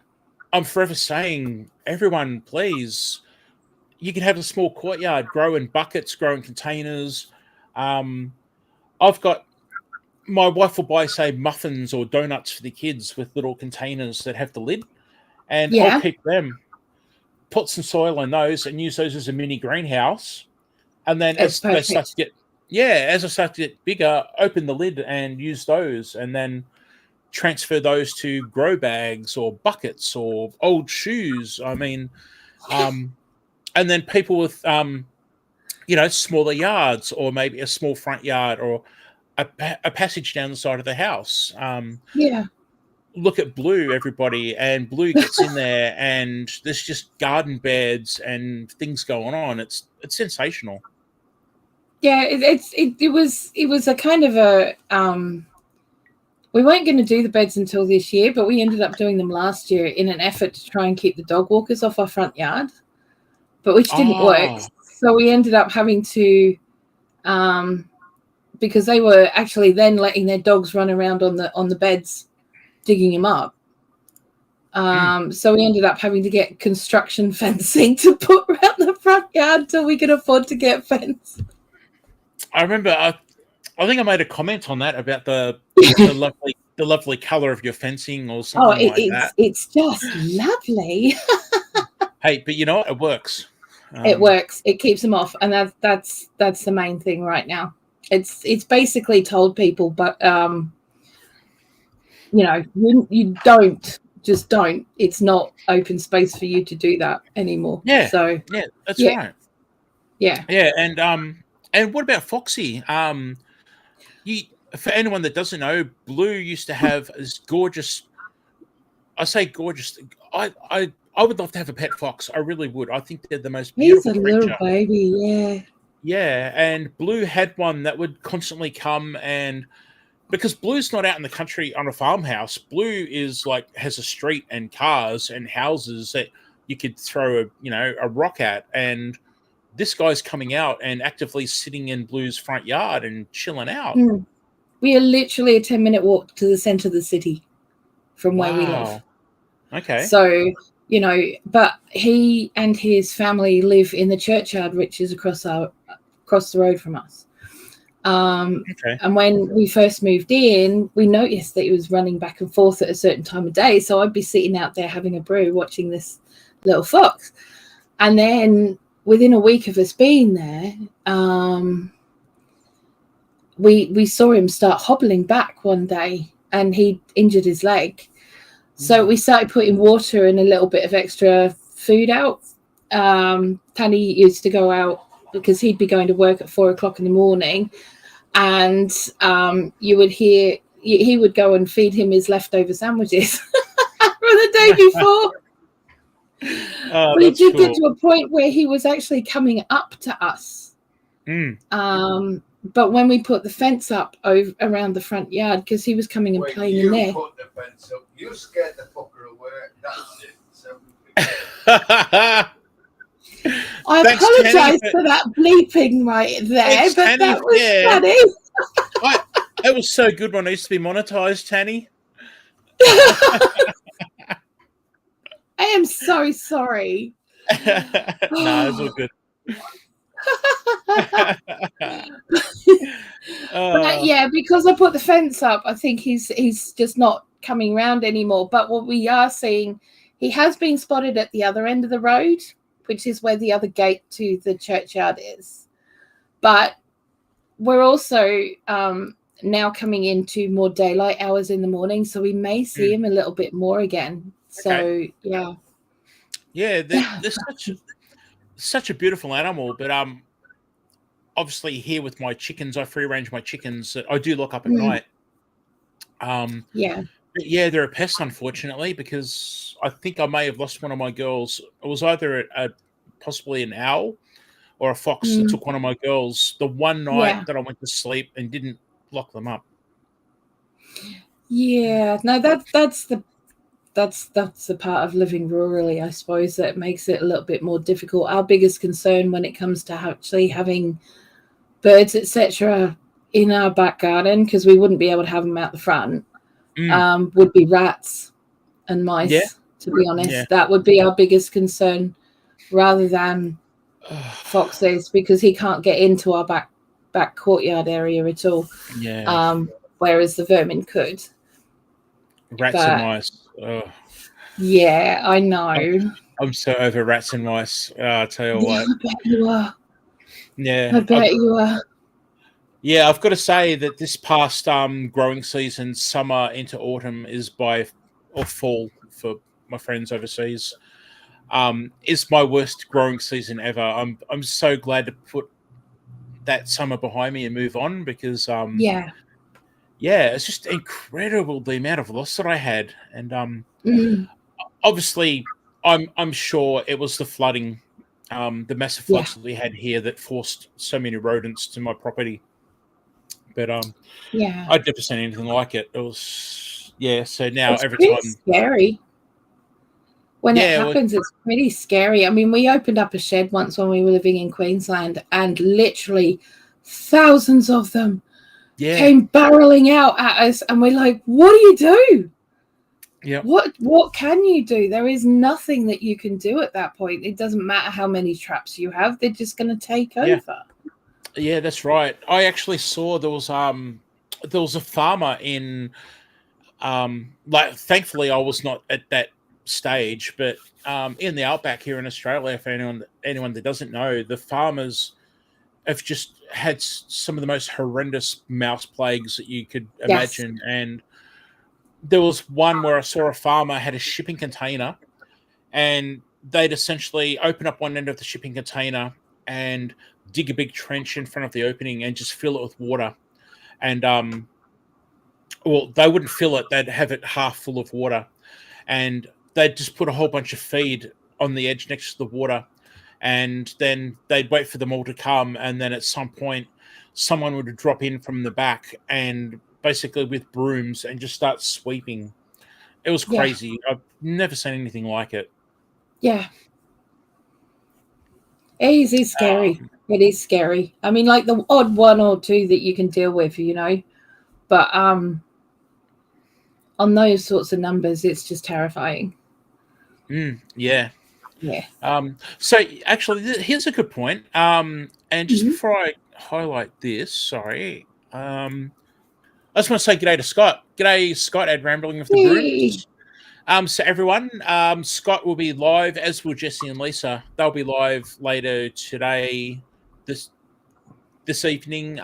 I'm forever saying, everyone, please, you can have a small courtyard, grow in buckets, grow in containers. I've got, my wife will buy, say, muffins or donuts for the kids with little containers that have the lid, and I'll keep them, put some soil in those, and use those as a mini greenhouse. And then as I start to get bigger, open the lid and use those, and then transfer those to grow bags or buckets or old shoes. I mean, and then people with, smaller yards, or maybe a small front yard, or a passage down the side of the house. Look at Blue, everybody, and Blue gets in there, and there's just garden beds and things going on. It's sensational. Yeah, it was a kind of a we weren't going to do the beds until this year, but we ended up doing them last year in an effort to try and keep the dog walkers off our front yard, but which didn't work. So we ended up having to, because they were actually then letting their dogs run around on the beds, digging them up. So we ended up having to get construction fencing to put around the front yard till we could afford to get fence. I remember, I think I made a comment on that about the lovely color of your fencing or something like that. It's just lovely. Hey, but you know what? It works. It works. It keeps them off, and that's the main thing right now. It's basically told people, but you don't. Just don't. It's not open space for you to do that anymore. Yeah. So Yeah, that's yeah. right. Yeah. Yeah, and what about Foxy? You for anyone that doesn't know, Blue used to have this gorgeous. I say gorgeous. I would love to have a pet fox. I really would. I think they're the most He's a beautiful little creature. baby, yeah. Yeah, and Blue had one that would constantly come, and because Blue's not out in the country on a farmhouse, Blue is like has a street and cars and houses that you could throw a rock at, and this guy's coming out and actively sitting in Blue's front yard and chilling out. We are literally a 10-minute walk to the center of the city from where we live. Okay. So, but he and his family live in the churchyard, which is across the road from us. Okay. And when we first moved in, we noticed that he was running back and forth at a certain time of day. So I'd be sitting out there having a brew, watching this little fox. And then within a week of us being there, we saw him start hobbling back one day, and he injured his leg. So we started putting water and a little bit of extra food out. Tanny used to go out because he'd be going to work at 4:00 in the morning, and you would hear he would go and feed him his leftover sandwiches from the day before. But it did get to a point where he was actually coming up to us. But when we put the fence up around the front yard, because he was coming and playing in there. Put the fence up. You scared the fucker away. That's it. So. I apologise for that bleeping right there, but Tanny, that was funny. That was so good when it used to be monetized, Tanny. I am so sorry. No, it's all good. But yeah, because I put the fence up, I think he's just not coming round anymore. But what we are seeing, he has been spotted at the other end of the road, which is where the other gate to the churchyard is. But we're also now coming into more daylight hours in the morning, so we may see him a little bit more again. So yeah. Yeah, they're such a beautiful animal, but obviously here with my chickens, I free range my chickens. I do lock up at night. Yeah. But yeah, they're a pest, unfortunately, because I think I may have lost one of my girls. It was either possibly an owl or a fox that took one of my girls the one night that I went to sleep and didn't lock them up. Yeah, no, that's the part of living rurally, I suppose, that makes it a little bit more difficult. Our biggest concern when it comes to actually having birds, etc., in our back garden, because we wouldn't be able to have them out the front, would be rats and mice. Yeah. To be honest, that would be our biggest concern, rather than foxes, because he can't get into our back courtyard area at all. Yeah. Whereas the vermin could. Rats and mice. Oh. Yeah, I know. I'm so over rats and mice. I'll tell you what. I bet you are. Yeah. I bet you are. Yeah, I've got to say that this past growing season, summer into autumn, or fall for my friends overseas, is my worst growing season ever. I'm so glad to put that summer behind me and move on, because it's just incredible the amount of loss that I had, and obviously I'm sure it was the flooding, the massive floods that we had here that forced so many rodents to my property. But I'd never seen anything like it. It was so now it's every pretty time scary. When it happens, it's pretty scary. I mean, we opened up a shed once when we were living in Queensland, and literally thousands of them came barreling out at us, and we're like, what do you do? Yeah. What can you do? There is nothing that you can do at that point. It doesn't matter how many traps you have; they're just going to take over. Yeah, that's right. I actually saw there was a farmer in thankfully I was not at that stage, but in the outback here in Australia, for anyone that doesn't know, the farmers have just had some of the most horrendous mouse plagues that you could imagine. And there was one where I saw a farmer had a shipping container, and they'd essentially open up one end of the shipping container and dig a big trench in front of the opening and just fill it with water. And well, they wouldn't fill it; they'd have it half full of water, and they'd just put a whole bunch of feed on the edge next to the water, and then they'd wait for them all to come, and then at some point, someone would drop in from the back and basically with brooms and just start sweeping. It was crazy. I've never seen anything like it. Yeah. It is scary. It is scary. I mean, like the odd one or two that you can deal with, but on those sorts of numbers, it's just terrifying. Yeah. So actually, here's a good point. And just before I highlight this, sorry, I just want to say g'day to Scott. G'day, Scott, at Rambling with the Brooms. So everyone, Scott will be live, as will Jesse and Lisa. They'll be live later today, this evening,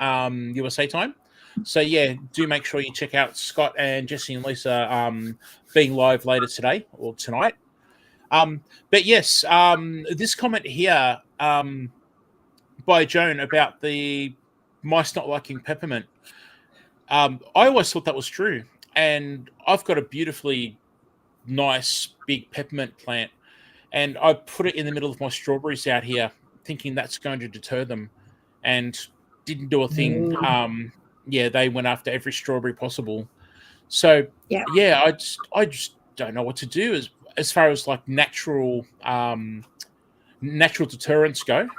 USA time. So yeah, do make sure you check out Scott and Jesse and Lisa being live later today or tonight. But yes, this comment here by Joan about the mice not liking peppermint. I always thought that was true, and I've got a beautifully nice big peppermint plant, and I put it in the middle of my strawberries out here, thinking that's going to deter them, and didn't do a thing. They went after every strawberry possible. So I just don't know what to do as far as like natural deterrents go.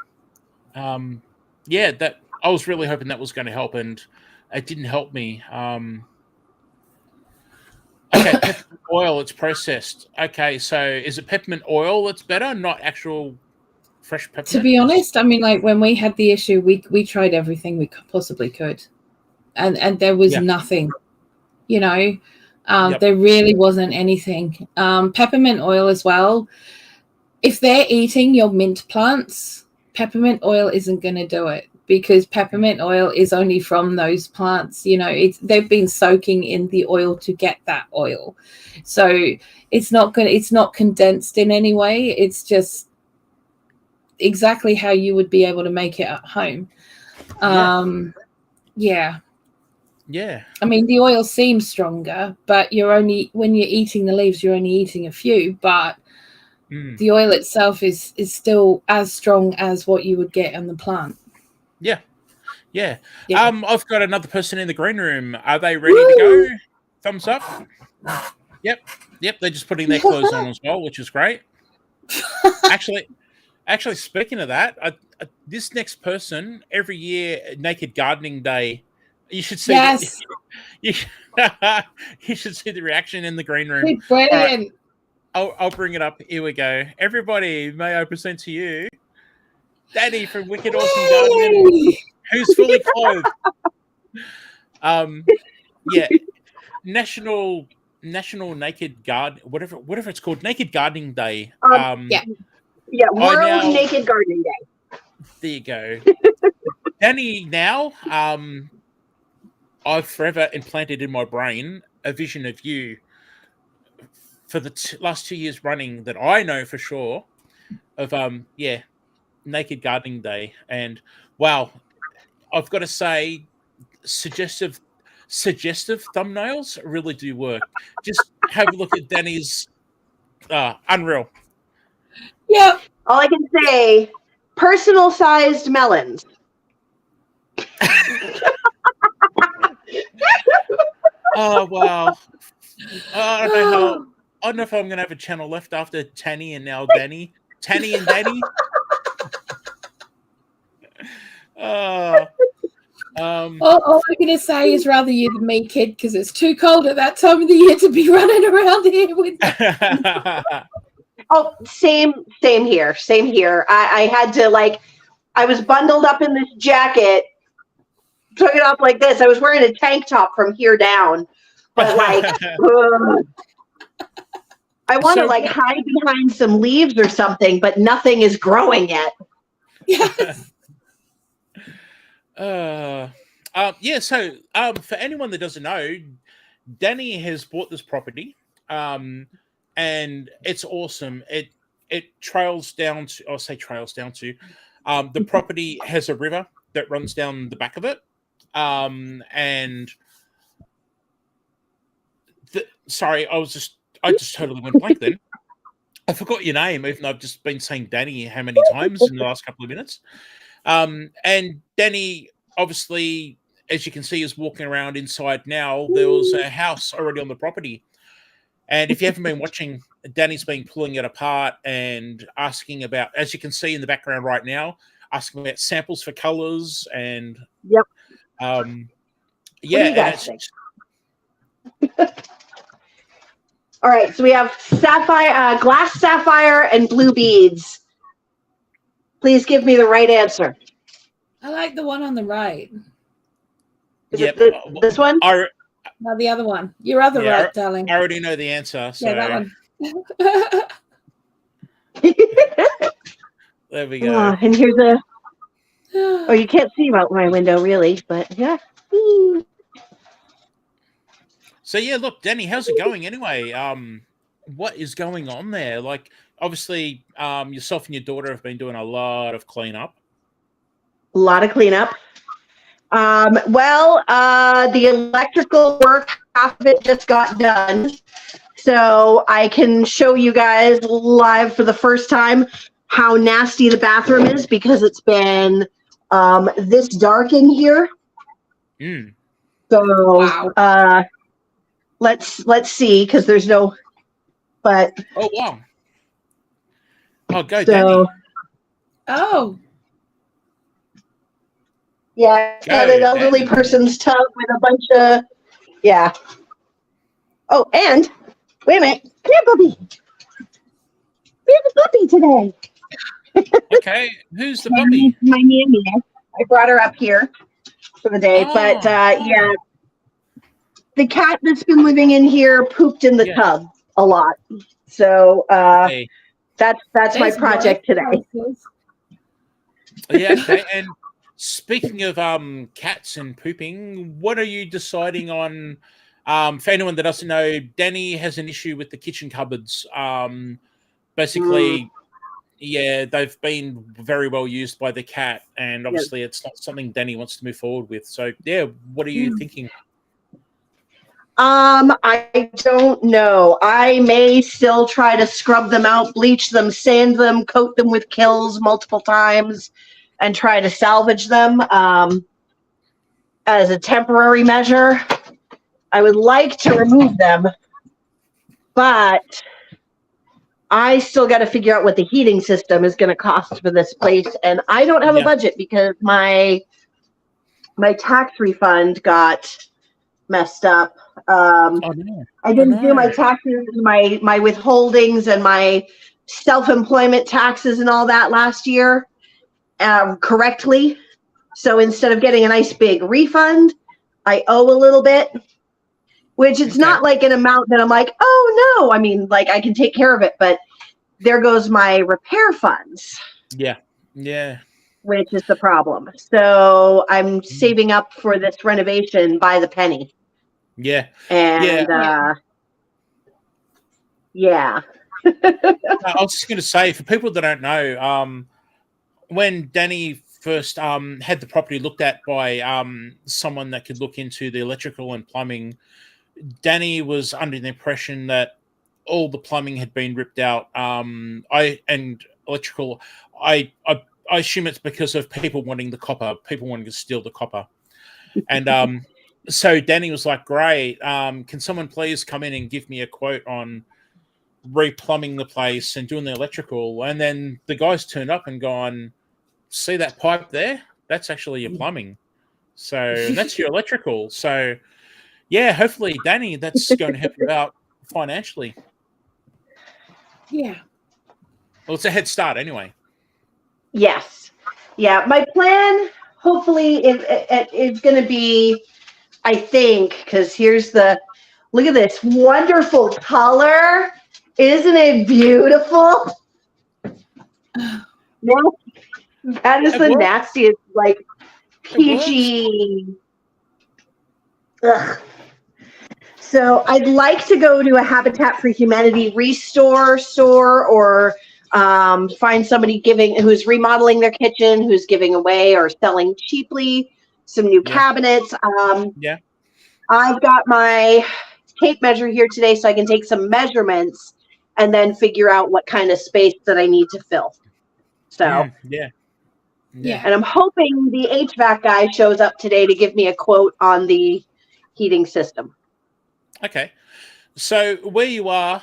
That I was really hoping that was going to help, and it didn't help me. Okay, peppermint oil, it's processed. Okay, so is it peppermint oil that's better, not actual fresh peppermint? To be honest, I mean, like when we had the issue, we tried everything we possibly could, and there was nothing. There really wasn't anything. Peppermint oil as well. If they're eating your mint plants, peppermint oil isn't going to do it, because peppermint oil is only from those plants. They've been soaking in the oil to get that oil, so it's not condensed in any way. It's just exactly how you would be able to make it at home. I mean, the oil seems stronger, but when you're eating the leaves, you're only eating a few, but the oil itself is still as strong as what you would get on the plant. Yeah. I've got another person in the green room. Are they ready to go? Thumbs up. Yep. They're just putting their clothes on as well, which is great. Actually, speaking of that, this next person, every year, Naked Gardening Day, you should see. Yes. You should see the reaction in the green room. It's brilliant. Right, I'll bring it up. Here we go. Everybody, may I present to you Danny from Wicked Awesome Gardening, who's fully clothed. National Naked Garden, whatever it's called, Naked Gardening Day. World Naked Gardening Day. There you go. Danny, now, I've forever implanted in my brain a vision of you for the last 2 years running that I know for sure of, Naked Gardening Day. And wow, I've got to say, suggestive thumbnails really do work. Just have a look at Danny's unreal. Yeah. All I can say, personal sized melons. Oh wow. I don't know if I'm gonna have a channel left after Tanny and now Danny. Tanny and Danny. All I'm going to say is rather you than me, kid, because it's too cold at that time of the year to be running around here with Oh, same here. I had to, I was bundled up in this jacket, took it off like this. I was wearing a tank top from here down, but I want to So like what- hide behind some leaves or something, but nothing is growing yet. Yeah. So for anyone that doesn't know, Danny has bought this property, and it's awesome. It trails down to, I'll say trails down to, the property has a river that runs down the back of it, and sorry, I just totally went blank then. I forgot your name, even though I've just been saying Danny how many times in the last couple of minutes. And Danny, obviously, as you can see, is walking around inside now. There was a house already on the property. And if you haven't been watching, Danny's been pulling it apart and asking about, as you can see in the background right now, asking about samples for colors and Yep. yeah, What do you and guys it's think? All right, so we have sapphire, glass sapphire, and blue beads. Please give me the right answer. I like the one on the right. Is Yep. it this one? No, the other one. Your other Yeah, right, darling. I already know the answer. So Yeah, that one. there we go. Oh, and here's a. Oh, you can't see out my window really, but yeah. So yeah, look, Danny, how's it going anyway? What is going on there? Like, obviously, yourself and your daughter have been doing a lot of cleanup. A lot of cleanup. The electrical work, half of it just got done. So I can show you guys live for the first time how nasty the bathroom is because it's been this dark in here. Mm. So Wow. let's see because there's no. But Oh wow! Oh, go, so Danny. Oh, yeah, it's got Go, an elderly Danny. person's tub with a bunch of Oh, and wait a minute, come here, puppy. We have a puppy today. Okay, who's the puppy? My nanny. I brought her up here for the day, Oh, but yeah, the cat that's been living in here pooped in the Yeah. tub a lot. So Okay. that's my there's project one. today. Yeah, okay. And speaking of cats and pooping, what are you deciding on? For anyone that doesn't know, Danny has an issue with the kitchen cupboards. Basically, yeah, they've been very well used by the cat, and obviously it's not something Danny wants to move forward with. So yeah, what are you thinking? I don't know. I may still try to scrub them out, bleach them, sand them, coat them with Kills multiple times, and try to salvage them as a temporary measure. I would like to remove them, but I still got to figure out what the heating system is going to cost for this place, and I don't have a budget because my tax refund got messed up. Oh, no. I didn't do my taxes, my withholdings, and my self-employment taxes and all that last year correctly. So instead of getting a nice big refund, I owe a little bit, which it's not like an amount that I'm like, oh no. I mean, like I can take care of it, but there goes my repair funds. Yeah. Which is the problem. So I'm saving up for this renovation by the penny. Yeah. And yeah. I was just going to say, for people that don't know, when Danny first had the property looked at by someone that could look into the electrical and plumbing, Danny was under the impression that all the plumbing had been ripped out. I assume it's because of people wanting the copper, people wanting to steal the copper. And so Danny was like, great, can someone please come in and give me a quote on replumbing the place and doing the electrical? And then the guys turned up and gone, see that pipe there? That's actually your plumbing. So that's your electrical. So yeah, hopefully, Danny, that's going to help you out financially. Yeah. Well, it's a head start anyway. Yes. Yeah. My plan, hopefully, is going to be, I think, because look at this wonderful color. Isn't it beautiful? No, that is It the works. nastiest, like, It works. peachy. Ugh. So I'd like to go to a Habitat for Humanity restore store, or find somebody who's remodeling their kitchen, who's giving away or selling cheaply some new Yeah. cabinets. Yeah. I've got my tape measure here today, so I can take some measurements and then figure out what kind of space that I need to fill. So, Yeah. and I'm hoping the HVAC guy shows up today to give me a quote on the heating system. Okay. So where you are,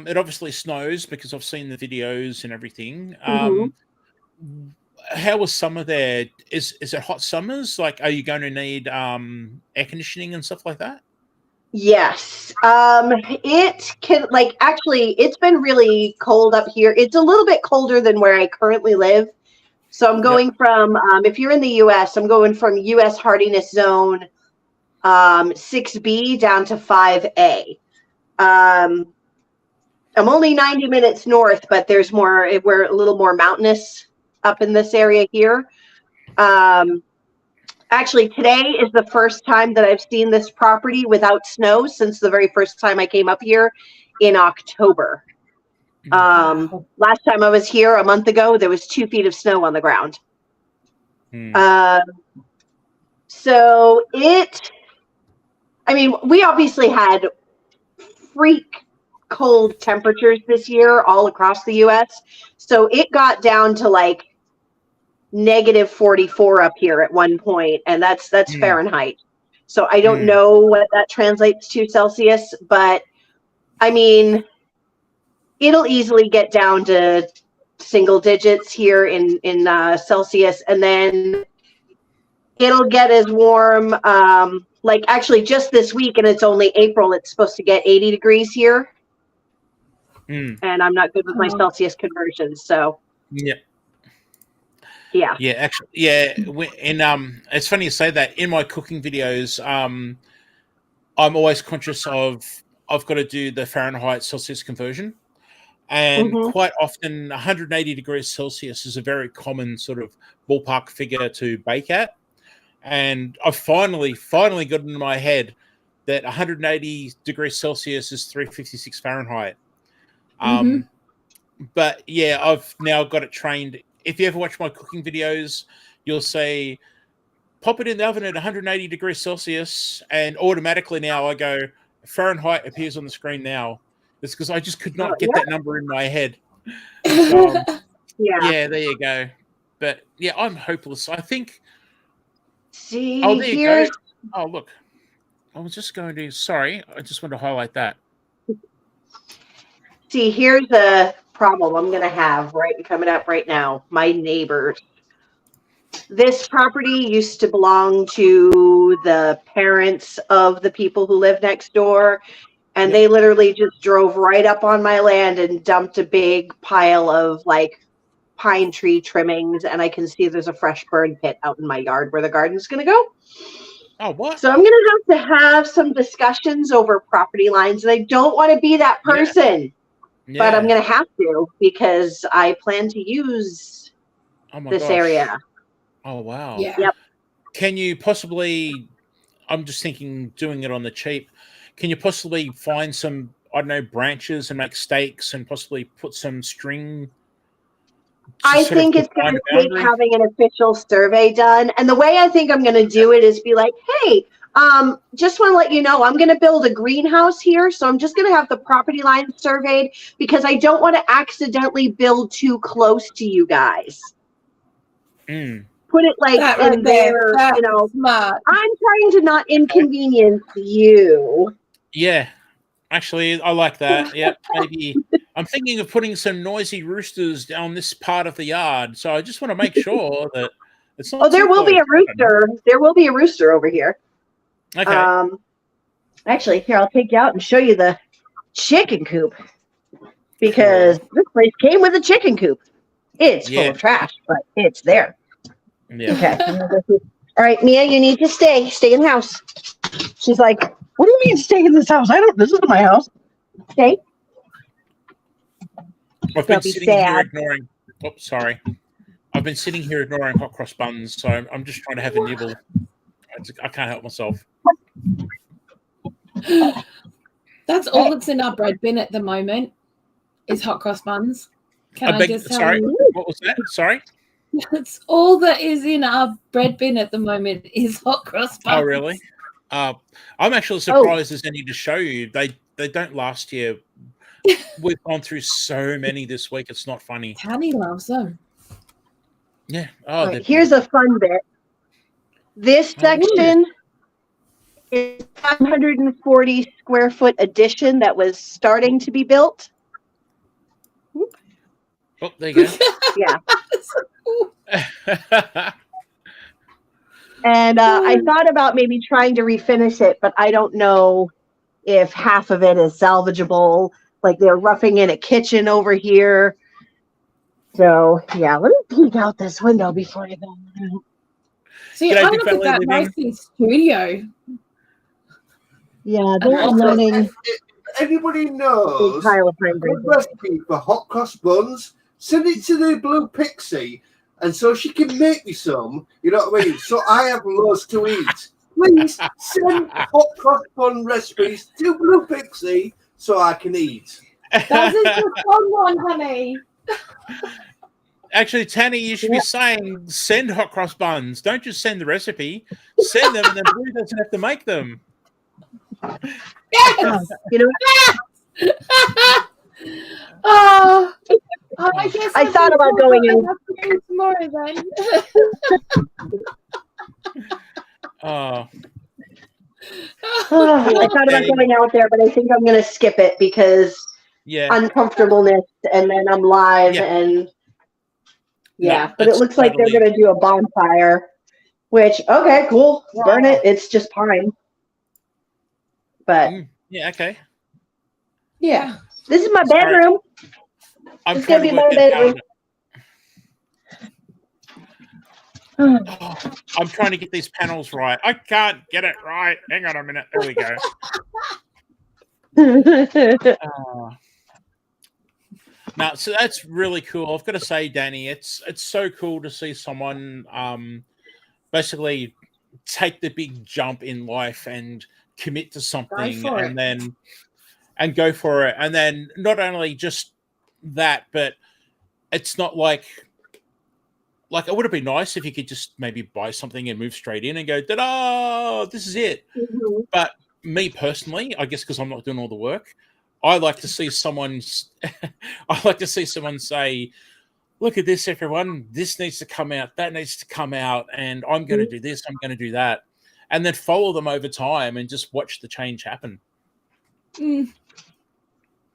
it obviously snows because I've seen the videos and everything. How was summer there? Is it hot summers? Like, are you going to need air conditioning and stuff like that? Yes. It can, like, actually, it's been really cold up here. It's a little bit colder than where I currently live. So I'm going from, if you're in the US, I'm going from US hardiness zone 6B down to 5A. I'm only 90 minutes north, but we're a little more mountainous up in this area here. Actually, today is the first time that I've seen this property without snow since the very first time I came up here in October. Last time I was here a month ago, there was 2 feet of snow on the ground. So we obviously had freak cold temperatures this year all across the US. So it got down to like negative 44 up here at one point, and that's Fahrenheit. So I don't know what that translates to Celsius, but I mean, it'll easily get down to single digits here in Celsius, and then it'll get as warm. Like actually, just this week, and it's only April. It's supposed to get 80 degrees here, and I'm not good with my Celsius conversions, so yeah. Actually, it's funny you say that. In my cooking videos, I'm always conscious of I've got to do the Fahrenheit Celsius conversion, and quite often 180 degrees Celsius is a very common sort of ballpark figure to bake at. And I've finally got into my head that 180 degrees Celsius is 356 Fahrenheit. But yeah, I've now got it trained. If you ever watch my cooking videos, you'll say, pop it in the oven at 180 degrees Celsius, and automatically now I go, Fahrenheit appears on the screen now. It's because I just could not get that number in my head. So, yeah, there you go. But yeah, I'm hopeless. I think. See, there you go. Oh, look. I was just going to. Sorry, I just want to highlight that. See, here's the problem I'm going to have coming up right now. My neighbors. This property used to belong to the parents of the people who live next door, and they literally just drove right up on my land and dumped a big pile of like pine tree trimmings, and I can see there's a fresh burn pit out in my yard where the garden's going to go. Oh, what? So I'm going to have some discussions over property lines, and I don't want to be that person, but I'm going to have to because I plan to use this area. Oh, wow. Yeah. Yep. Can you possibly, I'm just thinking doing it on the cheap, can you possibly find some, I don't know, branches and make stakes and possibly put some string? I think it's going to take having an official survey done. And the way I think I'm going to do it is be like, hey, just want to let you know, I'm going to build a greenhouse here. So I'm just going to have the property line surveyed because I don't want to accidentally build too close to you guys. Put it like in there, you know, smart. I'm trying to not inconvenience you. Yeah, actually, I like that. Yeah, maybe I'm thinking of putting some noisy roosters down this part of the yard. So I just want to make sure that it's not. Oh, there will be a rooster. There will be a rooster over here. Okay. Actually, here, I'll take you out and show you the chicken coop because this place came with a chicken coop. It's full of trash, but it's there. Yeah. Okay. All right, Mia, you need to stay. Stay in the house. She's like, what do you mean stay in this house? This isn't my house. Stay. I've They'll been be sitting here sad. ignoring. Oh, sorry. I've been sitting here ignoring hot cross buns, so I'm just trying to have a nibble. I can't help myself. That's all that's in our bread bin at the moment is hot cross buns. Can I just tell sorry, you? what was that? Sorry. That's all that is in our bread bin at the moment is hot cross buns. Oh, really? I'm actually surprised there's any to show you. They don't last here. We've gone through so many this week. It's not funny. Tanny loves them. Yeah. All Oh, right, here's a fun bit. This section is 540 square foot addition that was starting to be built. Oh, there you Yeah. go. And I thought about maybe trying to refinish it, but I don't know if half of it is salvageable. Like they're roughing in a kitchen over here. So yeah, let me peek out this window before I go. See, G'day, I big look at fella that living. nice studio. Yeah, they're Also, running anybody big knows pile of a fine good recipe for hot cross buns, send it to the Blue Pixie, and so she can make me some. You know what I mean? So I have loads to eat. Please send hot cross bun recipes to Blue Pixie so I can eat. That is the fun one, honey. Actually, Tanny, you should be saying send hot cross buns. Don't just send the recipe. Send them, and then Blue doesn't have to make them. Yes. You know, Oh, I guess I thought about going in. tomorrow then. Oh, I thought about going out there, but I think I'm going to skip it because yeah. uncomfortableness, and then I'm live, Yeah. and No, but it that's looks like they're totally- going to do a bonfire, which, okay, cool, burn it, it's just pine. But Yeah, okay. Yeah. this is my Sorry. bedroom. I'm It's trying gonna to be work my out bedroom. Oh, I'm trying to get these panels right. I can't get it right. Hang on a minute. There we go. No, so that's really cool. I've got to say, Danny, it's so cool to see someone basically take the big jump in life and commit to something for and it. then go for it. And then not only just that, but it's not like it would have been nice if you could just maybe buy something and move straight in and go, ta-da, this is it. Mhm. But me personally, I guess because I'm not doing all the work, I like to see someone say, look at this, everyone. This needs to come out. That needs to come out. And I'm going to do this. I'm going to do that. And then follow them over time and just watch the change happen.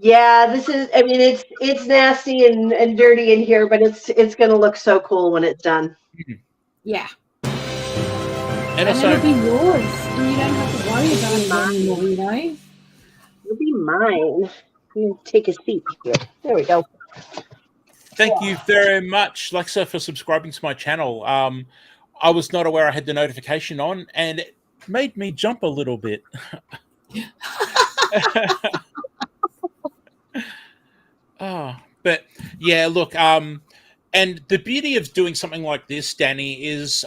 Yeah, this is. I mean, it's nasty and dirty in here, but it's going to look so cool when it's done. Yeah. And And also, it'll be yours. And you don't have to worry about it anymore, you know? It'll be mine. You take a seat here. There we go. thank you very much, Lexa, for subscribing to my channel. I was not aware I had the notification on, and it made me jump a little bit. But yeah, look, and the beauty of doing something like this, Danny, is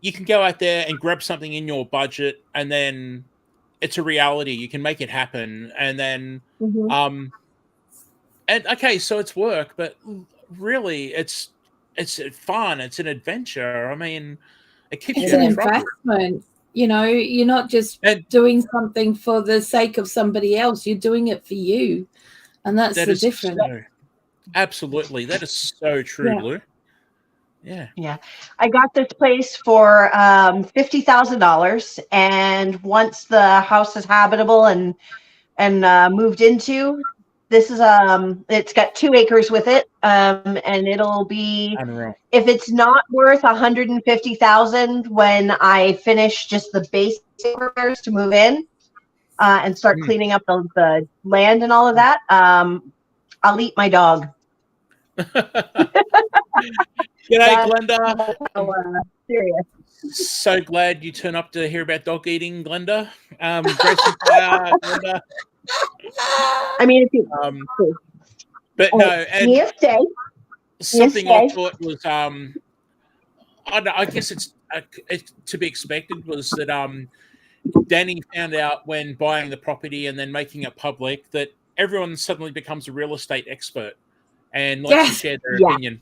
you can go out there and grab something in your budget, and then it's a reality. You can make it happen, and then and okay, so it's work, but really, it's fun. It's an adventure. I mean, it keeps It's you an in trouble. investment. You know, you're not just And doing something for the sake of somebody else. You're doing it for you. And that's that the is difference. absolutely, that is so true, Yeah. Blue. Yeah. Yeah, I got this place for $50,000, and once the house is habitable and moved into, this is it's got 2 acres with it, and it'll be, Unreal. if it's not worth $150,000 when I finish just the basic repairs to move in, and start cleaning up the land and all of that, I'll eat my dog. G'day, Glenda. Serious. So glad you turned up to hear about dog eating, Glenda. Gracie Flower, Glenda. I mean, if you, But no, and Yes, Dave. something I Dave. thought was I guess it's to be expected was that Danny found out when buying the property and then making it public that everyone suddenly becomes a real estate expert and likes to Yes. share their Yeah. opinion.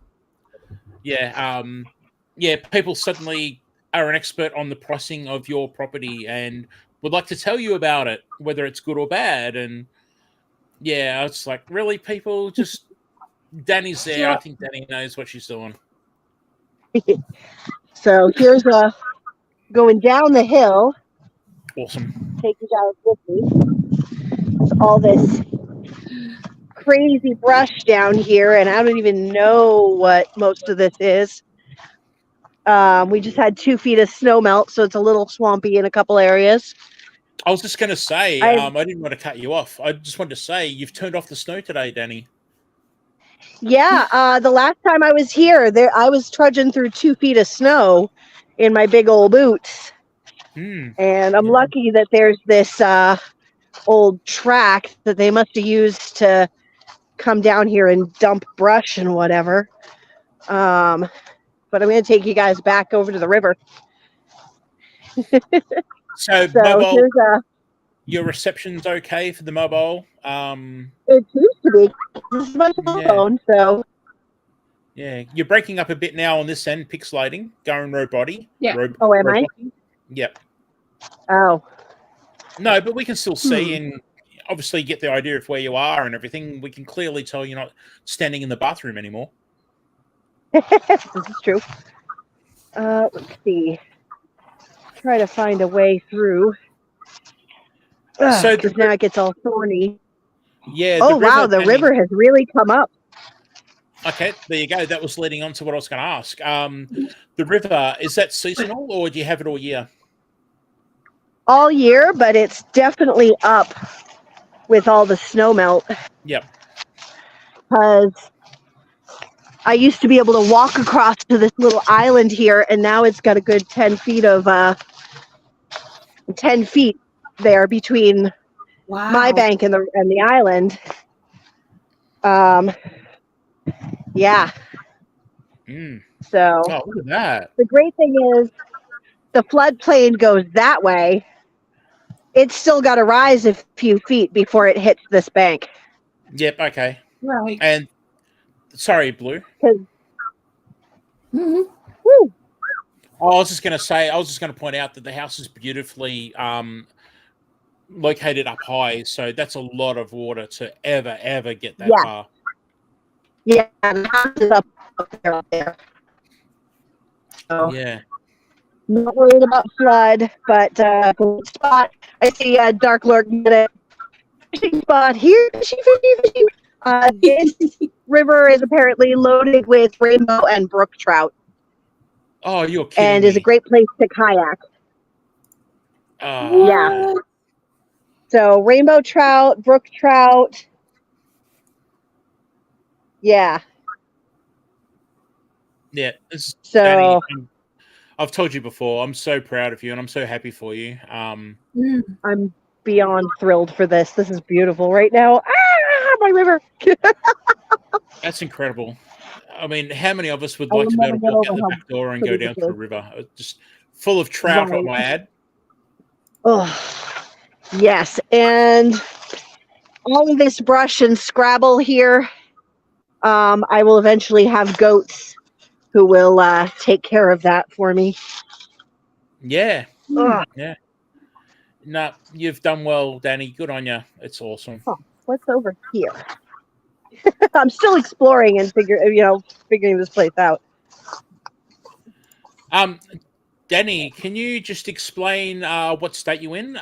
Yeah, people suddenly are an expert on the pricing of your property and would like to tell you about it, whether it's good or bad. And yeah, it's like, really, people just Danny's there. Yeah. I think Danny knows what she's doing. So here's going down the hill. Awesome. Take you guys with me. It's all this crazy brush down here, and I don't even know what most of this is. We just had 2 feet of snow melt, so it's a little swampy in a couple areas. I was just going to say, I didn't want to cut you off. I just wanted to say you've turned off the snow today, Danny. Yeah, the last time I was here, I was trudging through 2 feet of snow in my big old boots. And I'm lucky that there's this old track that they must have used to come down here and dump brush and whatever. But I'm going to take you guys back over to the river. So mobile, here's your reception's okay for the mobile? it seems to be. This is my phone, so. Yeah, you're breaking up a bit now on this end, pixelating, going roboty. Yeah. Oh, am I? Yep. Oh. No, but we can still see and obviously get the idea of where you are and everything. We can clearly tell you're not standing in the bathroom anymore. This is true. Let's see. Try to find a way through. So Because now it gets all thorny. Yeah. Oh, wow, the river has really come up. Okay, there you go. That was leading on to what I was going to ask. The river, is that seasonal or do you have it all year? All year, but it's definitely up with all the snow melt. Yep. Because I used to be able to walk across to this little island here, and now it's got a good 10 feet of 10 feet there between my bank and the island. Yeah. So look at that. The great thing is the floodplain goes that way. It's still got to rise a few feet before it hits this bank. Yep. Okay. Right. And sorry, Blue. Woo. I was just going to point out that the house is beautifully located up high, so that's a lot of water to ever get that far. Yeah, the house is up there. So, yeah. Not worried about flood, but spot. I see a dark lurk minute fishing spot here. Fishing. This river is apparently loaded with rainbow and brook trout. Oh, you're kidding and me. is a great place to kayak. Yeah. So rainbow trout, brook trout. Yeah. Yeah. So Danny, I've told you before, I'm so proud of you and I'm so happy for you. I'm beyond thrilled for this. This is beautiful right now. Ah, my river. That's incredible. I mean, how many of us would like to be able to walk out the back door and go down to a river? Just full of trout, I might add. Oh, yes. And all of this brush and scrabble here, I will eventually have goats who will take care of that for me. Yeah. Yeah. No, you've done well, Danny. Good on you. It's awesome. Oh, what's over here? I'm still exploring and figuring this place out. Danny, can you just explain what state you're in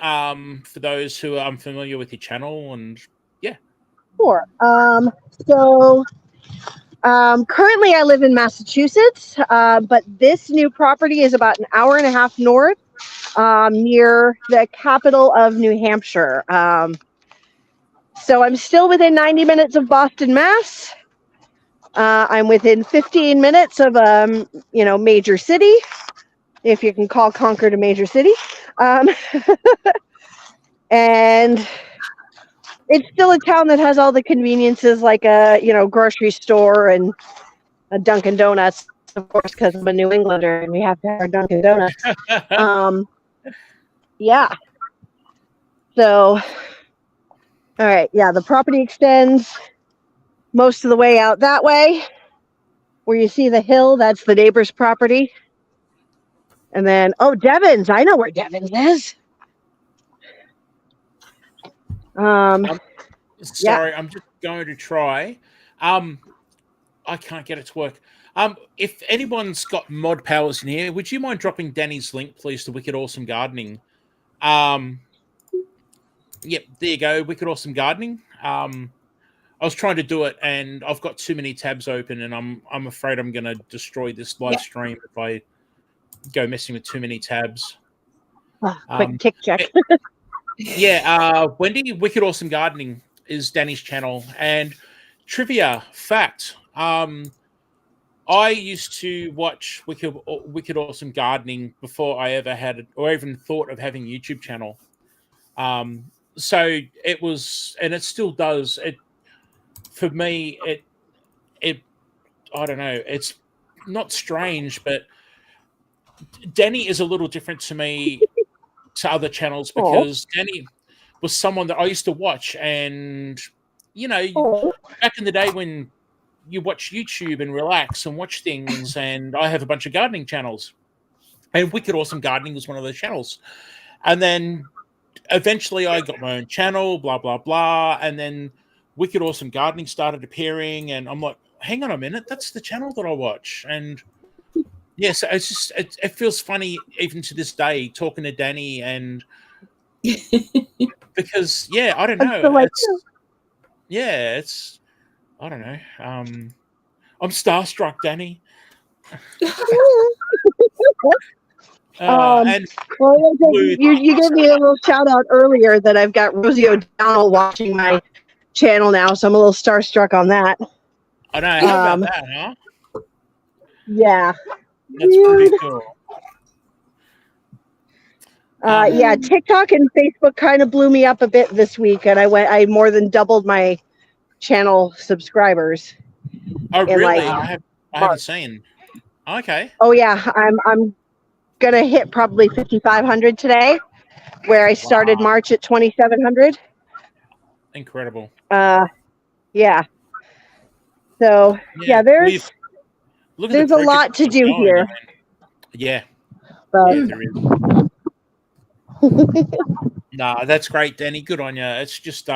for those who are unfamiliar with your channel? And yeah. Sure. Currently I live in Massachusetts, but this new property is about an hour and a half north, near the capital of New Hampshire. So I'm still within 90 minutes of Boston, Mass. I'm within 15 minutes of major city, if you can call Concord a major city. And it's still a town that has all the conveniences like a grocery store and a Dunkin' Donuts, of course, because I'm a New Englander and we have to have our Dunkin' Donuts. Yeah. So, all right. Yeah, the property extends most of the way out that way. Where you see the hill, that's the neighbor's property. And then, Devon's. I know where Devon's is. Sorry, I'm just going to try. I can't get it to work. If anyone's got mod powers in here, would you mind dropping Danny's link, please, to Wicked Awesome Gardening? Yep, there you go, Wicked Awesome Gardening. I was trying to do it, and I've got too many tabs open, and I'm afraid I'm going to destroy this live stream if I go messing with too many tabs. Quick tick check. Wendy, Wicked Awesome Gardening is Danny's channel. And trivia fact, I used to watch Wicked Awesome Gardening before I ever had or even thought of having a YouTube channel. So it was, and it still does. It for me, it I don't know. It's not strange, but Danny is a little different to me to other channels because Danny was someone that I used to watch, and back in the day when you watch YouTube and relax and watch things, and I have a bunch of gardening channels, and Wicked Awesome Gardening was one of those channels, and then eventually I got my own channel, blah blah blah, and then Wicked Awesome Gardening started appearing, and I'm like, hang on a minute, that's the channel that I watch. And yes, it's just it feels funny even to this day talking to Danny, and because I don't know, it's I don't know. I'm starstruck, Danny. And you gave me a little shout out earlier that I've got Rosie O'Donnell watching my channel now, so I'm a little starstruck on that. I know. How about that, huh? Yeah. That's pretty cool. TikTok and Facebook kind of blew me up a bit this week, and I more than doubled my channel subscribers. Oh, really? I haven't seen. Okay. Oh yeah, I'm gonna hit probably 5,500 today, where I started March at 2,700. Incredible. Yeah. So there's a lot to do here. Yeah. But there is. Nah, that's great, Danny. Good on you. It's just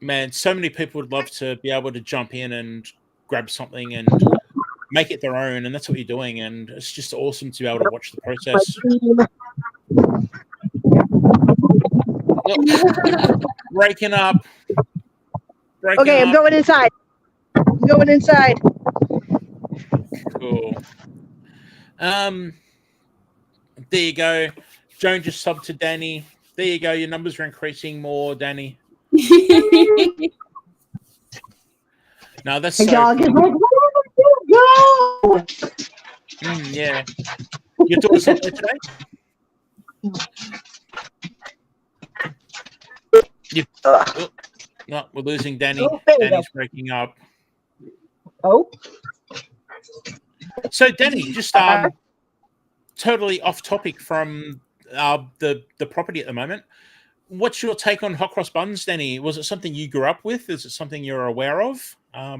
man, so many people would love to be able to jump in and grab something and make it their own, and that's what you're doing, and it's just awesome to be able to watch the process. Breaking up. I'm going inside. Cool. There you go. Joan just subbed to Danny. There you go. Your numbers are increasing more, Danny. No, that's the so dog cool. is like, where did you go? Yeah. Your daughter's up there today? No, we're losing Danny. Danny's breaking up. Oh. So, Danny, just totally off topic from the property at the moment. What's your take on hot cross buns, Danny? Was it something you grew up with? Is it something you're aware of? I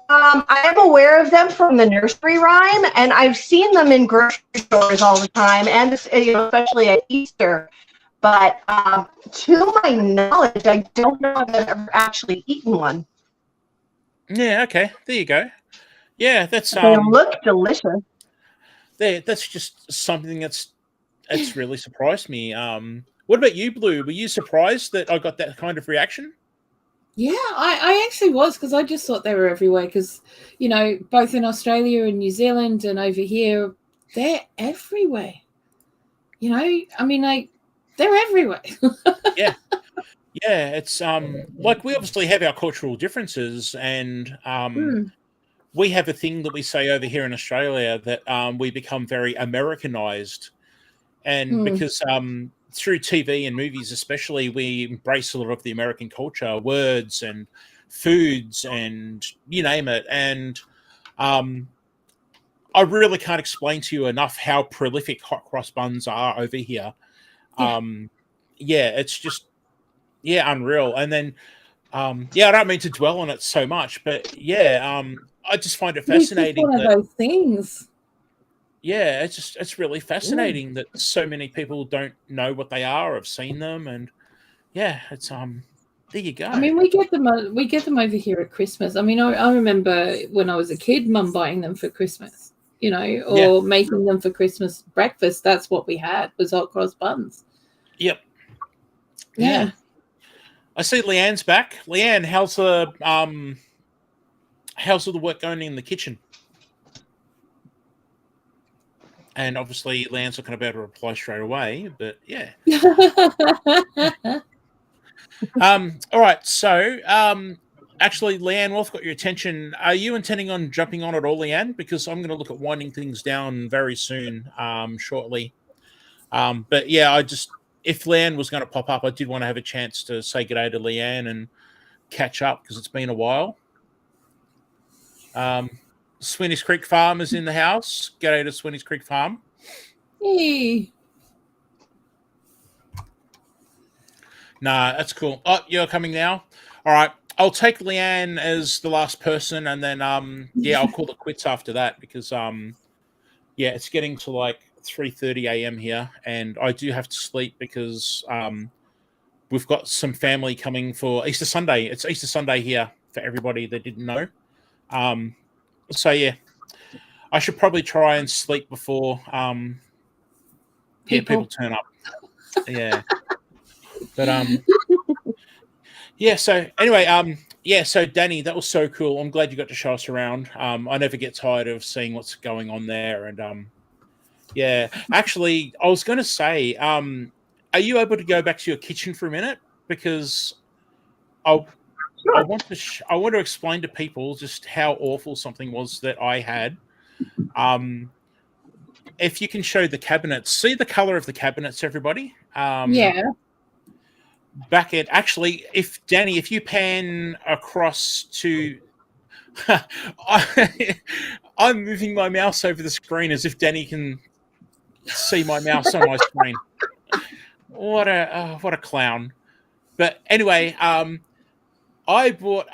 am aware of them from the nursery rhyme, and I've seen them in grocery stores all the time, and especially at Easter. But to my knowledge, I don't know if I've ever actually eaten one. Yeah, okay. There you go. Yeah, that's they look delicious. That's just something that's really surprised me. What about you, Blue? Were you surprised that I got that kind of reaction? Yeah, I actually was, because I just thought they were everywhere, because, both in Australia and New Zealand and over here, they're everywhere. They're everywhere. Yeah. Yeah, it's like we obviously have our cultural differences, and we have a thing that we say over here in Australia that we become very Americanized. And because through TV and movies, especially, we embrace a lot of the American culture, words and foods, and you name it. And I really can't explain to you enough how prolific hot cross buns are over here. It's just unreal. And then I don't mean to dwell on it so much, but I just find it fascinating. It's one of those things. Yeah, it's really fascinating that so many people don't know what they are, have seen them, and it's there you go. I mean, we get them over here at Christmas. I mean, I remember when I was a kid, Mum buying them for Christmas, or making them for Christmas breakfast. That's what we had, was hot cross buns. Yep. Yeah. I see Leanne's back. Leanne, how's the work going in the kitchen? And obviously, Leanne's not going to be able to reply straight away, but yeah. All right. So, actually, Leanne, while I've got your attention, are you intending on jumping on at all, Leanne? Because I'm going to look at winding things down very soon, shortly. But yeah, if Leanne was going to pop up, I did want to have a chance to say good day to Leanne and catch up because it's been a while. Sweeney's Creek Farm is in the house. Go to Sweeney's Creek Farm. Hey. Nah, that's cool. Oh, you're coming now? All right. I'll take Leanne as the last person, and then I'll call it quits after that because it's getting to like 3:30 a.m. here, and I do have to sleep because we've got some family coming for Easter Sunday. It's Easter Sunday here for everybody that didn't know. So yeah, I should probably try and sleep before people turn up. Yeah. But so anyway, so Danny, that was so cool. I'm glad you got to show us around. I never get tired of seeing what's going on there. And actually, I was going to say, are you able to go back to your kitchen for a minute? Because I want to explain to people just how awful something was that I had. If you can show the cabinets, see the color of the cabinets, everybody. Back at actually, if you pan across to, I'm moving my mouse over the screen as if Danny can see my mouse on my screen. What a clown! But anyway, I bought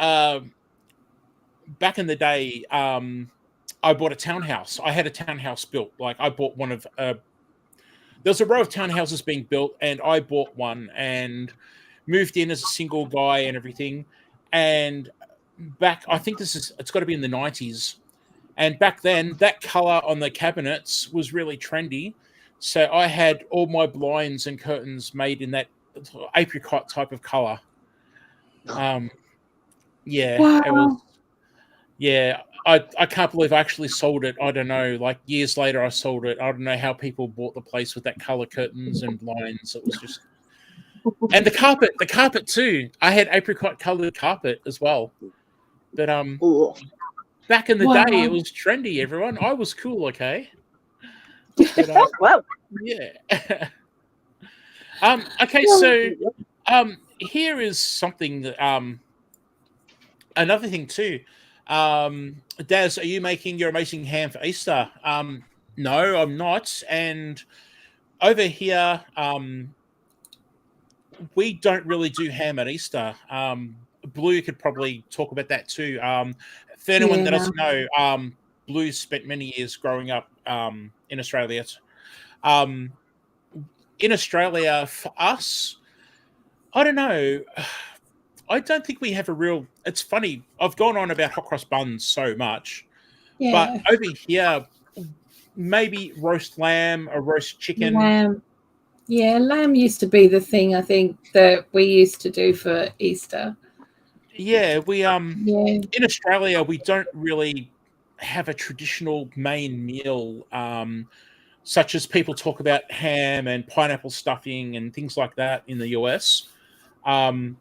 back in the day. I bought a townhouse. I had a townhouse built. Like I bought one of. There's a row of townhouses being built, and I bought one and moved in as a single guy and everything. And I think it's got to be in the 90s. And back then, that color on the cabinets was really trendy. So I had all my blinds and curtains made in that apricot type of color. Wow. It was. Yeah, I can't believe I actually sold it. I don't know, like years later I sold it. I don't know how people bought the place with that color curtains and blinds. It was just, and the carpet too. I had apricot colored carpet as well. But back in the day, it was trendy. Everyone, I was cool. Okay. But, Wow. Yeah. Okay, so here is something that another thing too. Daz, are you making your amazing ham for Easter? No, I'm not. And over here, we don't really do ham at Easter. Blue could probably talk about that too. For anyone that doesn't know, Blue spent many years growing up in Australia. In Australia, for us, I don't know. I don't think we have a real. It's funny. I've gone on about hot cross buns so much, but over here, maybe roast lamb or roast chicken. Lamb. Yeah, lamb used to be the thing I think that we used to do for Easter. Yeah, we in Australia we don't really have a traditional main meal, such as people talk about ham and pineapple stuffing and things like that in the US. We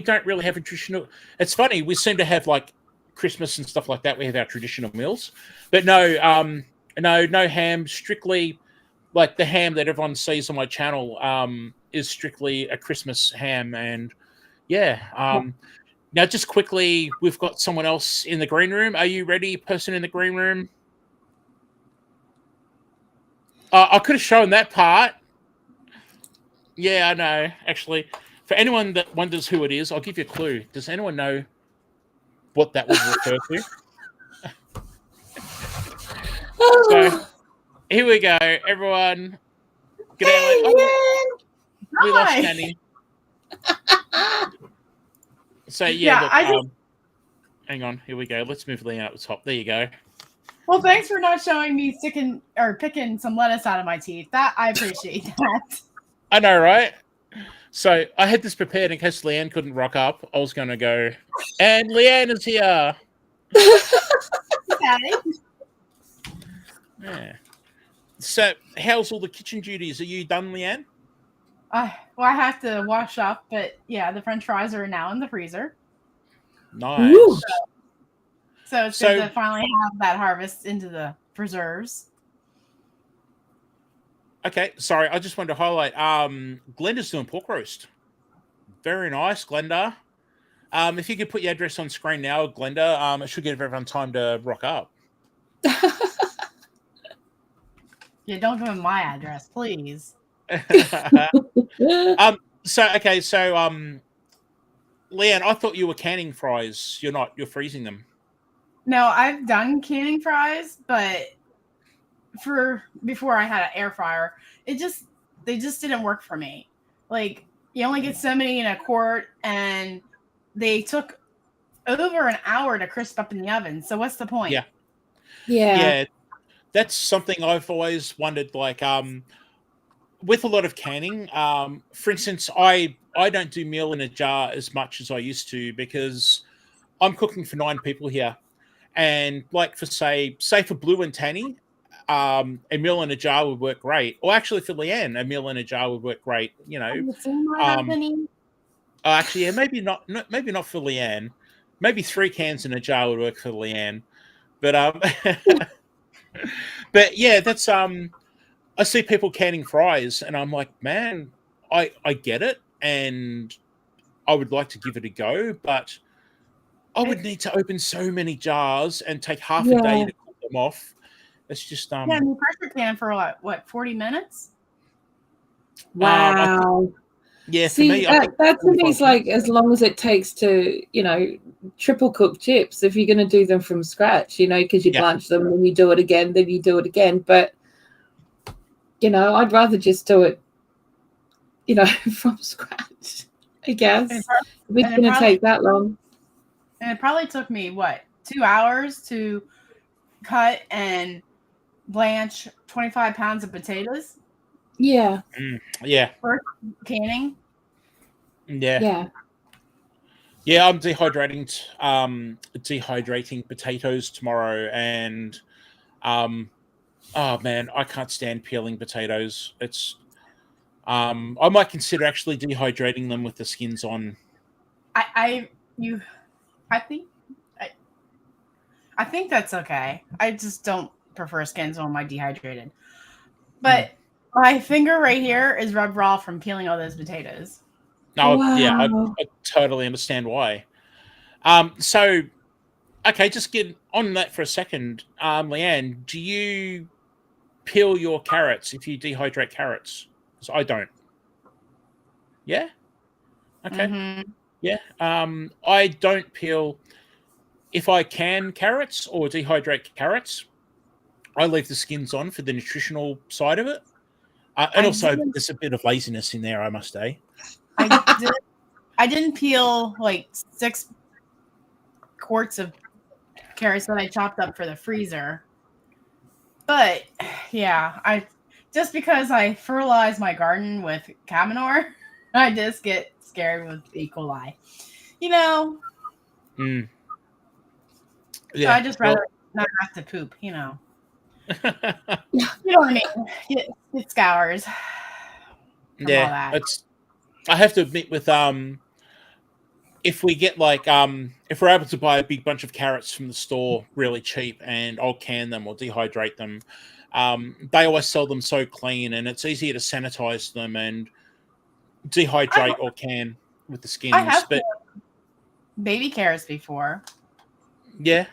don't really have a traditional. It's funny, we seem to have like Christmas and stuff like that. We have our traditional meals, but no ham. Strictly, like the ham that everyone sees on my channel is strictly a Christmas ham. And yeah, now just quickly, we've got someone else in the green room. Are you ready, person in the green room? I could have shown that part. Yeah, I know. Actually, for anyone that wonders who it is, I'll give you a clue. Does anyone know what that would refer to? So here we go, everyone. Get Hey, out. Oh, we lost Hi. Danny. So Yeah, look, I just- hang on. Here we go. Let's move Leanne up the top. There you go. Well, thanks for not showing me sticking or picking some lettuce out of my teeth. That I appreciate that. I know, right? So I had this prepared in case Leanne couldn't rock up. I was going to go, and Leanne is here. Okay. Yeah. So how's all the kitchen duties? Are you done, Leanne? Well, I have to wash up, but yeah, the French fries are now in the freezer, Nice. Ooh. so it's good to finally have that harvest into the preserves. Okay, sorry. I just wanted to highlight. Glenda's doing pork roast. Very nice, Glenda. If you could put your address on screen now, Glenda, it should give everyone time to rock up. Yeah, don't give them my address, please. So Leanne, I thought you were canning fries. You're not. You're freezing them. No, I've done canning fries, but before I had an air fryer, they just didn't work for me. Like, you only get so many in a quart, and they took over an hour to crisp up in the oven. So what's the point? Yeah. Yeah. That's something I've always wondered. Like, with a lot of canning, for instance, I don't do meal in a jar as much as I used to because I'm cooking for 9 people here, and like for say for Blue and Tanny, a meal in a jar would work great. Or actually, for Leanne, a meal in a jar would work great. You know, Have you seen my happening? actually, yeah, maybe not for Leanne. Maybe 3 cans in a jar would work for Leanne, but but yeah, that's I see people canning fries, and I'm like, man, I get it, and I would like to give it a go, but I would need to open so many jars and take half a day to cook them off. It's just Yeah, and you pressure can for what 40 minutes? Wow. Yeah, See, for me, that to me is like as long as it takes to, triple cook chips if you're going to do them from scratch, because you blanch them and you do it again, then you do it again. But, I'd rather just do it, from scratch, I guess. If it's going to take that long. And it probably took me, 2 hours to cut and blanch 25 pounds of potatoes? Yeah. Yeah. For canning? Yeah. Yeah, I'm dehydrating potatoes tomorrow, and oh man, I can't stand peeling potatoes. It's I might consider actually dehydrating them with the skins on. I think that's okay. I just don't prefer skins on my dehydrated. But my finger right here is rubbed raw from peeling all those potatoes. Yeah, I totally understand why. So, okay, just get on that for a second. Leanne, do you peel your carrots if you dehydrate carrots? Because I don't. Yeah? Okay. Mm-hmm. Yeah. I don't peel. If I can carrots or dehydrate carrots, I leave the skins on for the nutritional side of it. And also, there's a bit of laziness in there, I must say. I didn't peel like 6 quarts of carrots that I chopped up for the freezer. But yeah, just because I fertilize my garden with cow manure, I just get scared with E. coli. Yeah. So I just rather not have to poop, You know what I mean? It scours. Yeah, I have to admit, with if we get if we're able to buy a big bunch of carrots from the store really cheap, and I'll can them or dehydrate them, They always sell them so clean, and it's easier to sanitize them and dehydrate or can with the skins. I have But baby carrots before. yeah.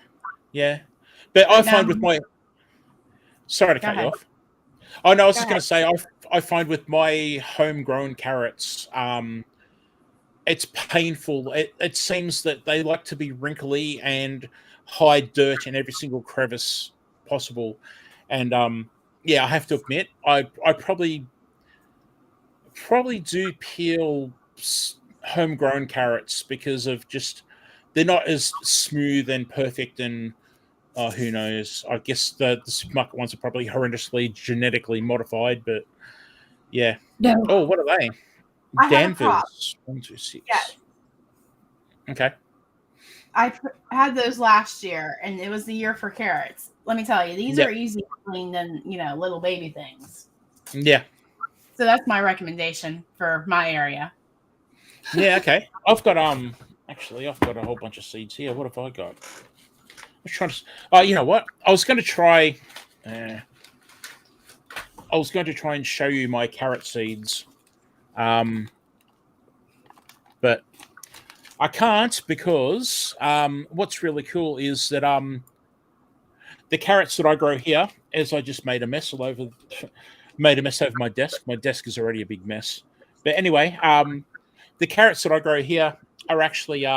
But I find with my sorry to Go cut you ahead. off. Oh no, I was Go just going to say I find with my homegrown carrots, it's painful. It seems that they like to be wrinkly and hide dirt in every single crevice possible. And yeah, I have to admit, I probably do peel homegrown carrots because of just they're not as smooth and perfect and who knows? I guess the supermarket ones are probably horrendously genetically modified, but yeah. No. Oh, what are they? I have a crop. Danvers 126. Yes. Okay. Had those last year, and it was the year for carrots. Let me tell you, these Yep. are easier to clean than little baby things. Yeah. So that's my recommendation for my area. Yeah. Okay. I've got actually I've got a whole bunch of seeds here. What have I got? I was trying to. Oh, you know what? I was going to try. I was going to try and show you my carrot seeds, but I can't because what's really cool is that the carrots that I grow here, as I just made a mess over my desk. My desk is already a big mess. But anyway, the carrots that I grow here are actually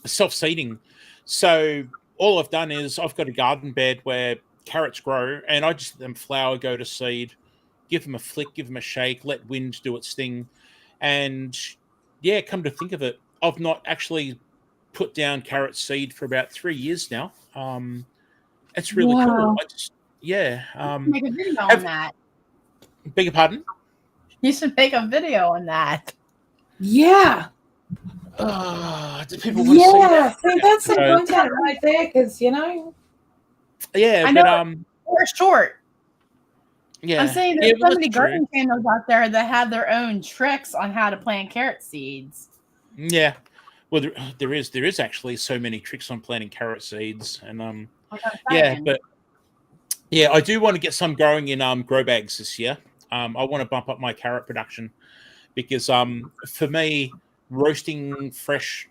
self-seeding. So all I've done is I've got a garden bed where carrots grow, and I just let them flower, go to seed, give them a flick, give them a shake, let wind do its thing. And yeah, come to think of it, I've not actually put down carrot seed for about 3 years now. It's really cool. Wow. I just, yeah. Make a video on that. Beg your pardon? You should make a video on that. Yeah. Do people want to see Yeah. that? See, that's the So- content right there, because Yeah, I but know. We're short. yeah. I'm saying Yeah, there's well, so many that's true. gardening channels out there that have their own tricks on how to plant carrot seeds. Yeah. Well, there is actually so many tricks on planting carrot seeds, and Like I'm yeah, saying. but yeah, I do want to get some growing in grow bags this year. I want to bump up my carrot production because for me, roasting fresh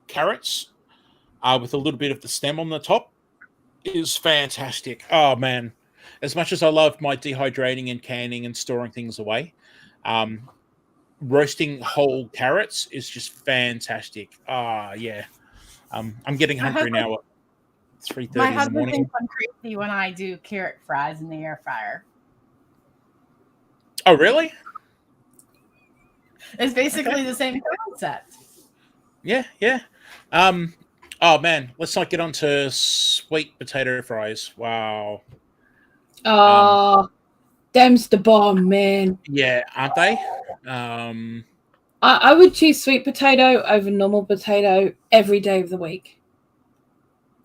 carrots with a little bit of the stem on the top is fantastic. Oh man, as much as I love my dehydrating and canning and storing things away, roasting whole carrots is just fantastic. Yeah. I'm getting My hungry husband- now at 3:30 My in the husband morning. thinks I'm crazy when I do carrot fries in the air fryer. Oh, really? It's basically the same concept. Yeah. Oh man, let's not get on to sweet potato fries. Wow. them's the bomb, man. Yeah, aren't they? I would choose sweet potato over normal potato every day of the week.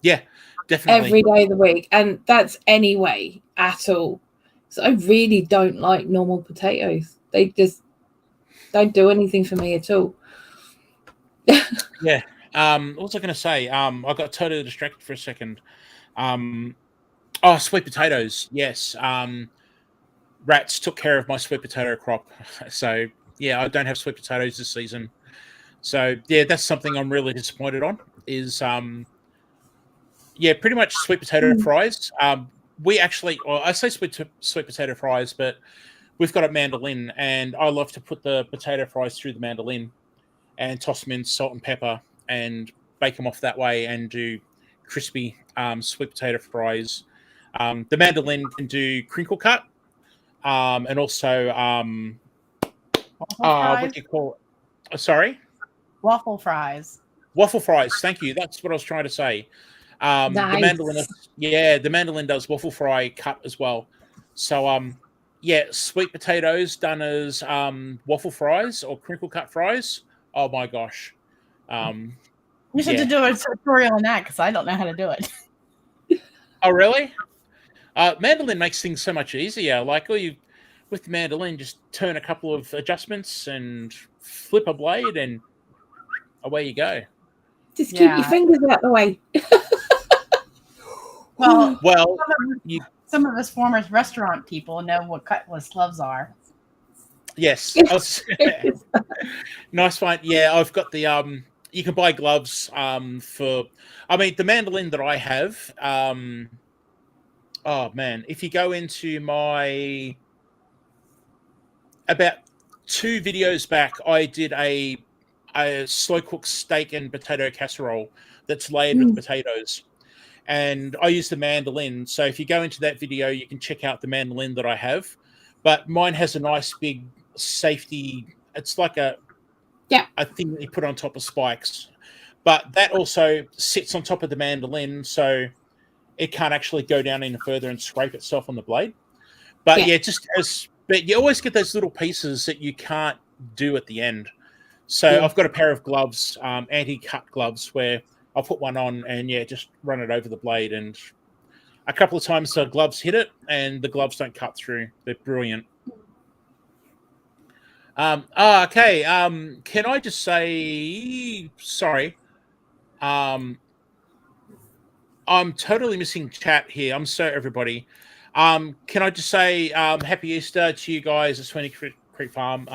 Yeah, definitely. Every day of the week. And that's any way at all. So I really don't like normal potatoes. They just don't do anything for me at all. Yeah. What was I going to say? I got totally distracted for a second. Sweet potatoes. Yes. Rats took care of my sweet potato crop. So, yeah, I don't have sweet potatoes this season. So, yeah, that's something I'm really disappointed on is, pretty much sweet potato fries. We actually, well, I say sweet potato fries, but we've got a mandolin, and I love to put the potato fries through the mandolin and toss them in salt and pepper and bake them off that way and do crispy sweet potato fries. The mandolin can do crinkle cut and also what do you call it? Sorry? Waffle fries. Waffle fries. Thank you. That's what I was trying to say. The mandolin does waffle fry cut as well. So sweet potatoes done as waffle fries or crinkle cut fries. Oh my gosh. You should do a tutorial on that because I don't know how to do it. Oh really? Mandolin makes things so much easier. Like with the mandolin, just turn a couple of adjustments and flip a blade and away you go. Just keep your fingers out the way. Well, Well, some of us former restaurant people know what cutless gloves are. Yes. Nice one. Yeah, I've got the you can buy gloves for, I mean, the mandolin that I have, oh man, if you go into my, about 2 videos back, I did a slow cooked steak and potato casserole that's layered with potatoes. And I use the mandolin. So if you go into that video, you can check out the mandolin that I have. But mine has a nice big safety. It's like a thing that you put on top of spikes. But that also sits on top of the mandolin, so it can't actually go down any further and scrape itself on the blade. But but you always get those little pieces that you can't do at the end. So I've got a pair of gloves, anti-cut gloves, where I'll put one on and just run it over the blade. And a couple of times the gloves hit it and the gloves don't cut through. They're brilliant. Okay. Can I just say, sorry, I'm totally missing chat here. I'm sorry, everybody. Can I just say Happy Easter to you guys at Sweeney Creek Farm.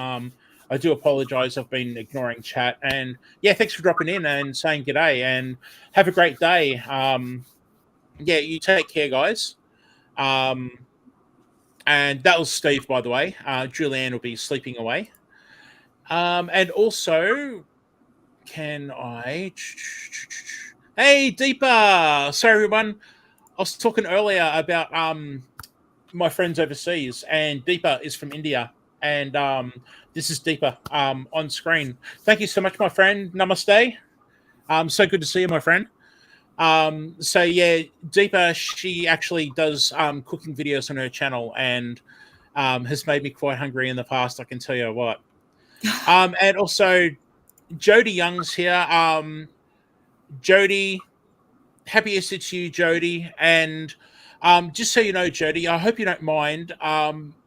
I do apologize. I've been ignoring chat. And thanks for dropping in and saying g'day and have a great day. You take care, guys. And that was Steve, by the way. Julianne will be sleeping away. And also, can I... Hey, Deepa! Sorry, everyone. I was talking earlier about my friends overseas, and Deepa is from India. And this is Deepa on screen. Thank you so much, my friend. Namaste. So good to see you, my friend. Deepa, she actually does cooking videos on her channel and has made me quite hungry in the past, I can tell you what. And also, Jody Young's here. Jody, happy Easter to you, Jody. And just so you know, Jody, I hope you don't mind.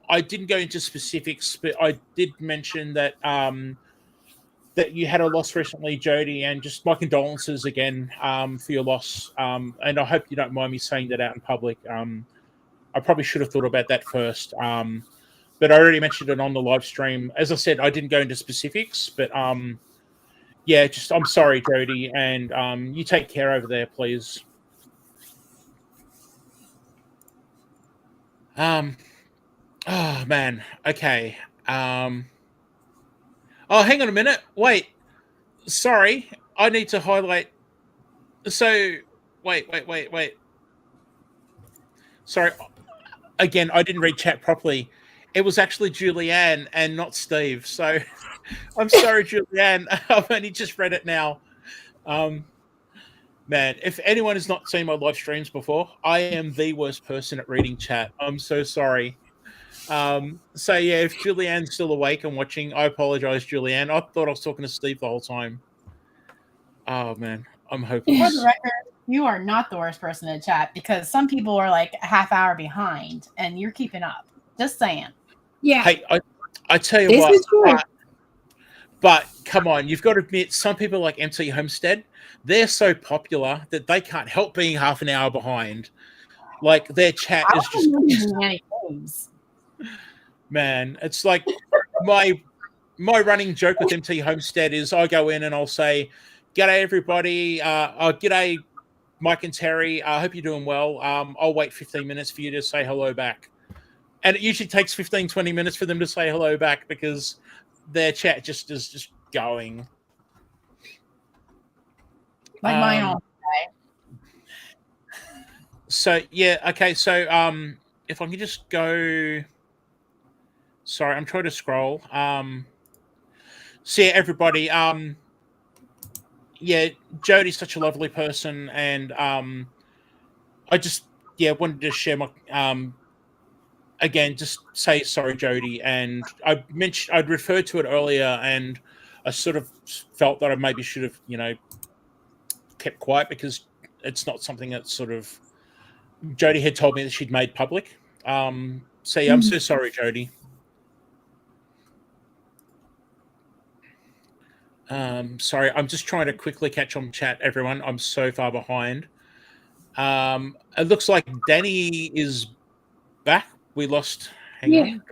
I didn't go into specifics, but I did mention that that you had a loss recently, Jody, and just my condolences again for your loss. And I hope you don't mind me saying that out in public. I probably should have thought about that first. But I already mentioned it on the live stream. As I said, I didn't go into specifics, but I'm sorry, Jody, and you take care over there, please. Oh man. Okay. Oh, hang on a minute. Wait. Sorry. I need to highlight. So, wait. Sorry. Again, I didn't read chat properly. It was actually Julianne and not Steve. So, I'm sorry, Julianne. I've only just read it now. Man, if anyone has not seen my live streams before, I am the worst person at reading chat. I'm so sorry. If Julianne's still awake and watching, I apologize, Julianne. I thought I was talking to Steve the whole time. Oh man, I'm hopeless. For the record, you are not the worst person in chat because some people are like a half hour behind and you're keeping up. Just saying. Yeah. Hey, I tell you what. But come on, you've got to admit, some people like MC Homestead, they're so popular that they can't help being half an hour behind. Like their chat is just. Man, it's like my running joke with MT Homestead is I go in and I'll say, "G'day everybody, g'day Mike and Terry. I hope you're doing well. I'll wait 15 minutes for you to say hello back." And it usually takes 15, 20 minutes for them to say hello back because their chat just is just going. Like mine all day. So okay. So if I can just go. Sorry, I'm trying to scroll. Everybody. Jody's such a lovely person, and I just wanted to share my again, just say sorry, Jody. And I'd referred to it earlier, and I sort of felt that I maybe should have, kept quiet because it's not something that sort of Jody had told me that she'd made public. I'm so sorry, Jody. Sorry, I'm just trying to quickly catch on chat, everyone. I'm so far behind. It looks like Danny is back. We lost. Hang on.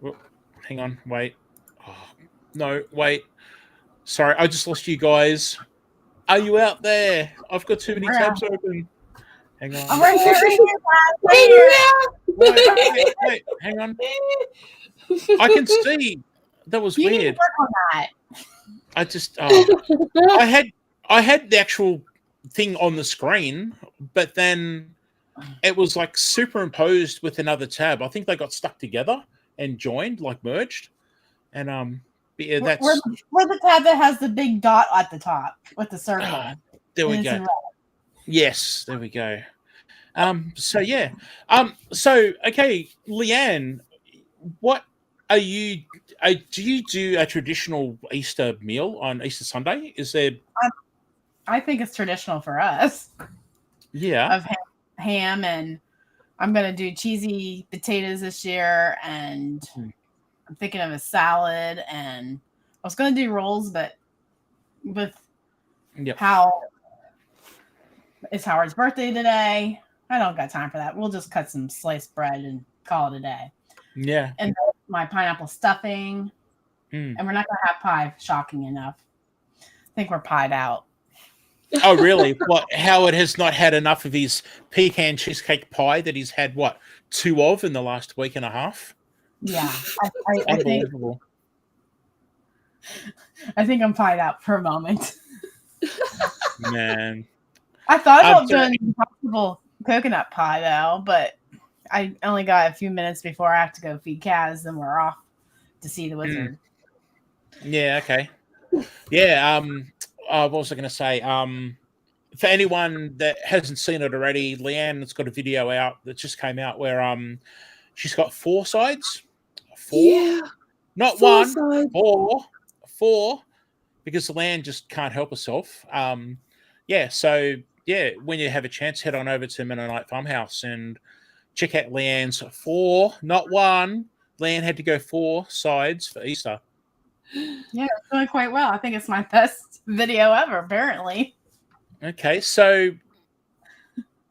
Whoop, hang on. Wait. Oh, no, wait. Sorry, I just lost you guys. Are you out there? I've got too many We're out. tabs open. Hang on. Oh, right here, right here. Wait. Hang on. I can see. That was You need to weird. work on that. I just. I had the actual thing on the screen, but then it was like superimposed with another tab. I think they got stuck together and joined, like merged. And but yeah, that's We're the tab that has the big dot at the top with the circle. there we And it's in go. red. Yes, there we go. So yeah. So okay, Leanne, what are you? Do you do a traditional Easter meal on Easter Sunday? Is there? I think it's traditional for us Yeah. of ham, and I'm gonna do cheesy potatoes this year, and I'm thinking of a salad, and I was gonna do rolls, but with Yep. how it's Howard's birthday today, I don't got time for that. We'll just cut some sliced bread and call it a day. Yeah. And my pineapple stuffing, and we're not gonna have pie. Shocking enough, I think we're pied out. Oh, really? What? Howard has not had enough of his pecan cheesecake pie that he's had, what, 2 of in the last week and a half? Yeah, I think Unbelievable. I'm pied out for a moment. Man. I thought about so- doing impossible coconut pie though, but I only got a few minutes before I have to go feed Kaz, then we're off to see the wizard. Yeah, okay. Yeah, what was I going to say? For anyone that hasn't seen it already, Leanne's got a video out that just came out where she's got 4 sides. 4? Yeah. Not 4 one, sides. 4, because Leanne just can't help herself. Yeah, so yeah, when you have a chance, head on over to Mennonite Farmhouse and check out Leanne's 4, not 1. Leanne had to go 4 sides for Easter. Yeah, it's doing quite well. I think it's my best video ever, apparently. Okay, so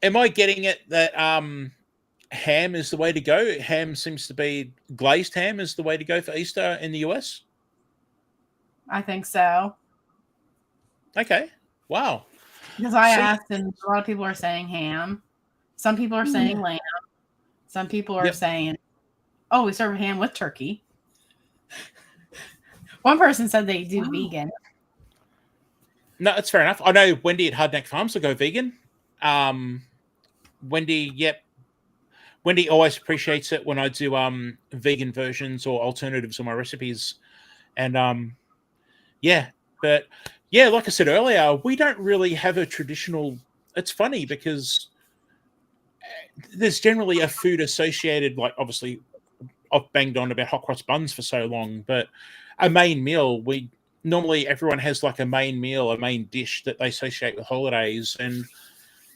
am I getting it that ham is the way to go? Ham seems to be glazed ham is the way to go for Easter in the US? I think so. Okay. Wow. Because I So- asked, and a lot of people are saying ham. Some people are saying lamb. Some people are Yep. saying, oh, we serve ham with turkey. One person said they do vegan. No, that's fair enough. I know Wendy at Hardneck Farms will go vegan. Wendy, yep. Wendy always appreciates it when I do vegan versions or alternatives on my recipes. And yeah, but yeah, like I said earlier, we don't really have a traditional. It's funny because there's generally a food associated, like obviously I've banged on about hot cross buns for so long, but a main meal, we normally everyone has like a main meal, a main dish that they associate with holidays. And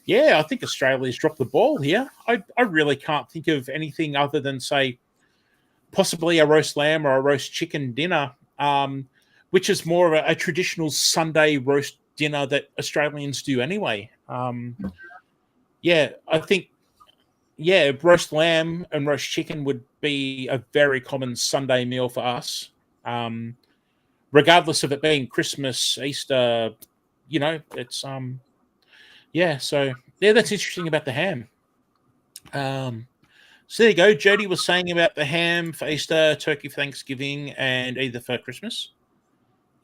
yeah, I think Australia's dropped the ball here. I really can't think of anything other than, say, possibly a roast lamb or a roast chicken dinner, which is more of a traditional Sunday roast dinner that Australians do anyway. Yeah, I think, yeah, roast lamb and roast chicken would be a very common Sunday meal for us. Regardless of it being Christmas, Easter, you know, it's yeah, so yeah, that's interesting about the ham. So there you go. Jody was saying about the ham for Easter, turkey for Thanksgiving, and either for Christmas.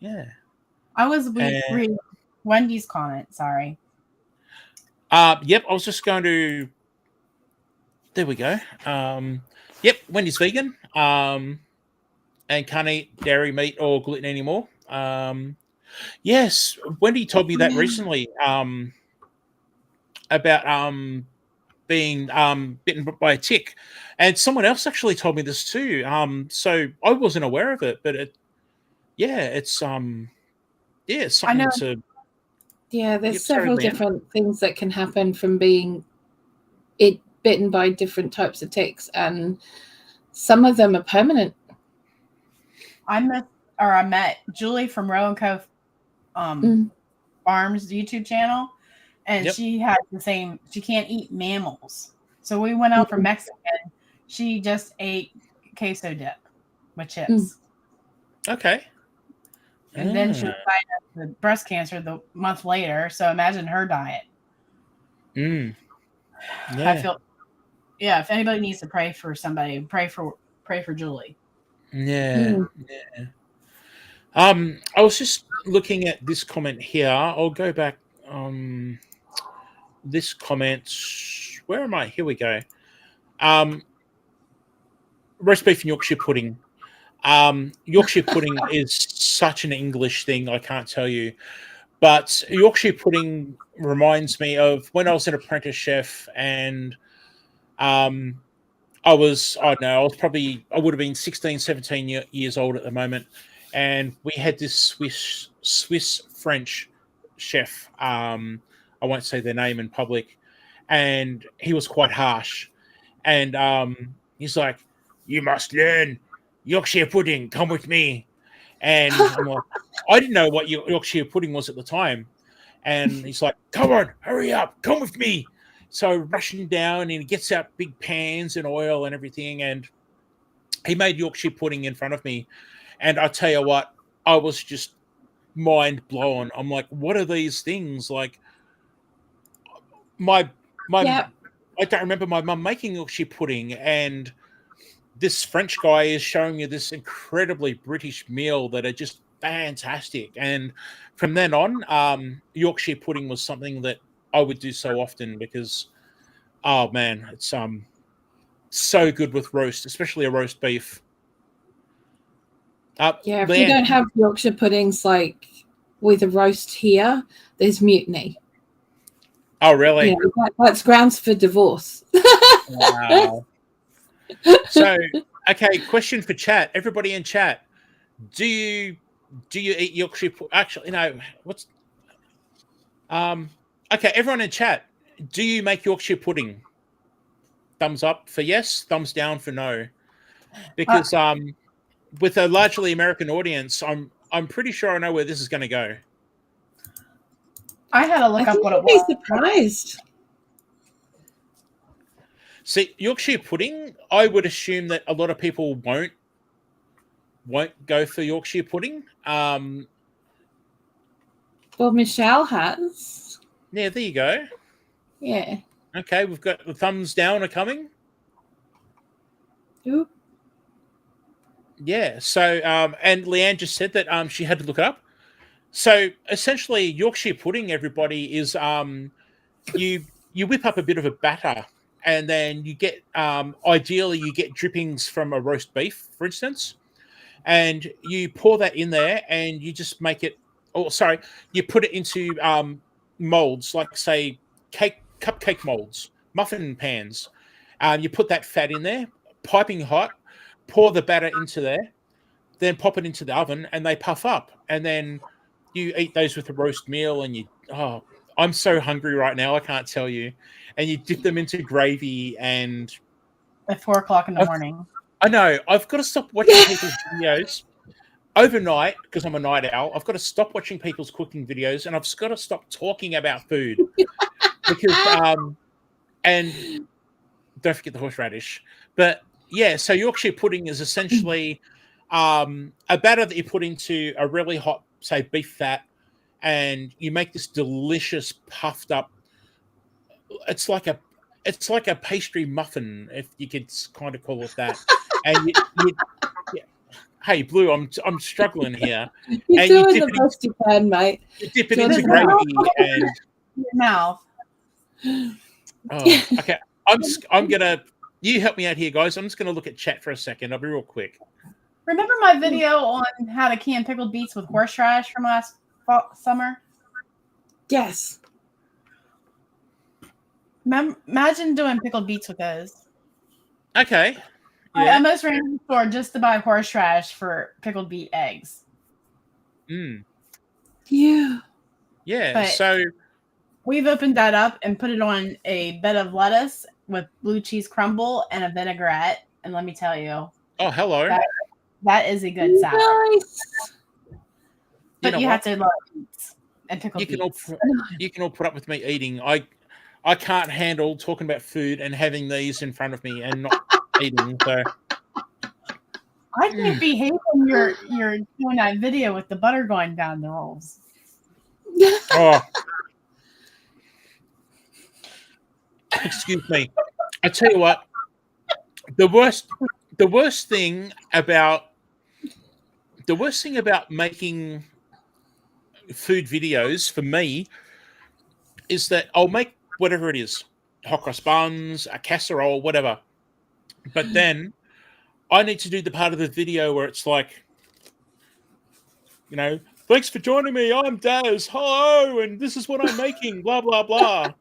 Yeah. I was reading Wendy's comment. Sorry. Yep, I was just going to. There we go. Yep, Wendy's vegan. And can't eat dairy, meat, or gluten anymore. Yes, Wendy told me that recently. About being bitten by a tick, and someone else actually told me this too. So I wasn't aware of it, but it's something I know. to. Yeah, there's Yep, sorry, several Leanne. different things that can happen from being bitten by different types of ticks, and some of them are permanent. I met Julie from Row and Co. Farms YouTube channel, and Yep. she has the same. She can't eat mammals, So we went out for Mexican. She just ate queso dip with chips. Okay. And then she was diagnosed with breast cancer the month later. So imagine her diet. Yeah. I feel, if anybody needs to pray for somebody, pray for Julie. Yeah. I was just looking at this comment here. I'll go back. This comment. Where am I? Here we go. Roast beef and Yorkshire pudding. Yorkshire pudding is such an English thing, I can't tell you. But Yorkshire pudding reminds me of when I was an apprentice chef, and I was probably, I would have been 16, 17 years old at the moment. And we had this Swiss French chef. I won't say their name in public. And he was quite harsh. And he's like, "You must learn Yorkshire pudding. Come with me." And I'm like, I didn't know what Yorkshire pudding was at the time. And he's like, "Come on, hurry up, come with me." So rushing down, and he gets out big pans and oil and everything. And he made Yorkshire pudding in front of me. And I tell you what, I was just mind blown. I'm like, what are these things? Like, my I don't remember my mum making Yorkshire pudding, and this French guy is showing you this incredibly British meal that are just fantastic. And from then on, Yorkshire pudding was something that I would do so often because, oh man, it's so good with roast, especially a roast beef. If we don't have Yorkshire puddings like with a roast here, there's mutiny. Oh, really? Yeah, that's grounds for divorce. Wow. So, okay, question for chat. Everybody in chat, do you eat Yorkshire? Actually, no. What's okay, everyone in chat, do you make Yorkshire pudding? Thumbs up for yes, thumbs down for no. Because with a largely American audience, I'm pretty sure I know where this is going to go. I had to look up what it was. I'd be surprised. See, Yorkshire pudding, I would assume that a lot of people won't go for Yorkshire pudding. Well, Michelle has. Yeah, there you go. Yeah. Okay, we've got the thumbs down are coming. Oop. Yeah, so and Leanne just said that she had to look it up. So essentially, Yorkshire pudding, everybody, is you whip up a bit of a batter, and then you get ideally you get drippings from a roast beef, for instance, and you pour that in there, and you just make it. Oh, sorry, you put it into molds, like say cupcake molds, muffin pans. You put that fat in there, piping hot. Pour the batter into there, then pop it into the oven, and they puff up. And then you eat those with a roast meal, and I'm so hungry right now, I can't tell you. And you dip them into gravy, and at 4:00 in the morning. I know. I've got to stop watching people's videos overnight because I'm a night owl. I've got to stop watching people's cooking videos, and I've got to stop talking about food because and don't forget the horseradish, but. Yeah, so Yorkshire pudding is essentially a batter that you put into a really hot, say, beef fat, and you make this delicious puffed up. It's like a pastry muffin, if you could kind of call it that. And hey, Blue, I'm struggling here. You're doing the best you can, mate. You dip it into gravy and your mouth. Oh, okay. I'm gonna. You help me out here, guys. I'm just going to look at chat for a second. I'll be real quick. Remember my video on how to can pickled beets with horseradish from last summer? Yes. Imagine doing pickled beets with those. Okay. Yeah. I almost ran to the store just to buy horseradish for pickled beet eggs. Yeah. Yeah. But so we've opened that up and put it on a bed of lettuce with blue cheese crumble and a vinaigrette, and let me tell you, hello, that is a good salad. Nice. But you have to love beets and pickled beets. You can all put up with me eating. I can't handle talking about food and having these in front of me and not eating. So I can't behave when you're doing that video with the butter going down the rolls. oh, excuse me. I tell you what, the worst thing about making food videos for me is that I'll make whatever it is, hot cross buns, a casserole, whatever. But then I need to do the part of the video where it's like, you know, thanks for joining me. I'm Daz. Hello. And this is what I'm making, blah, blah, blah.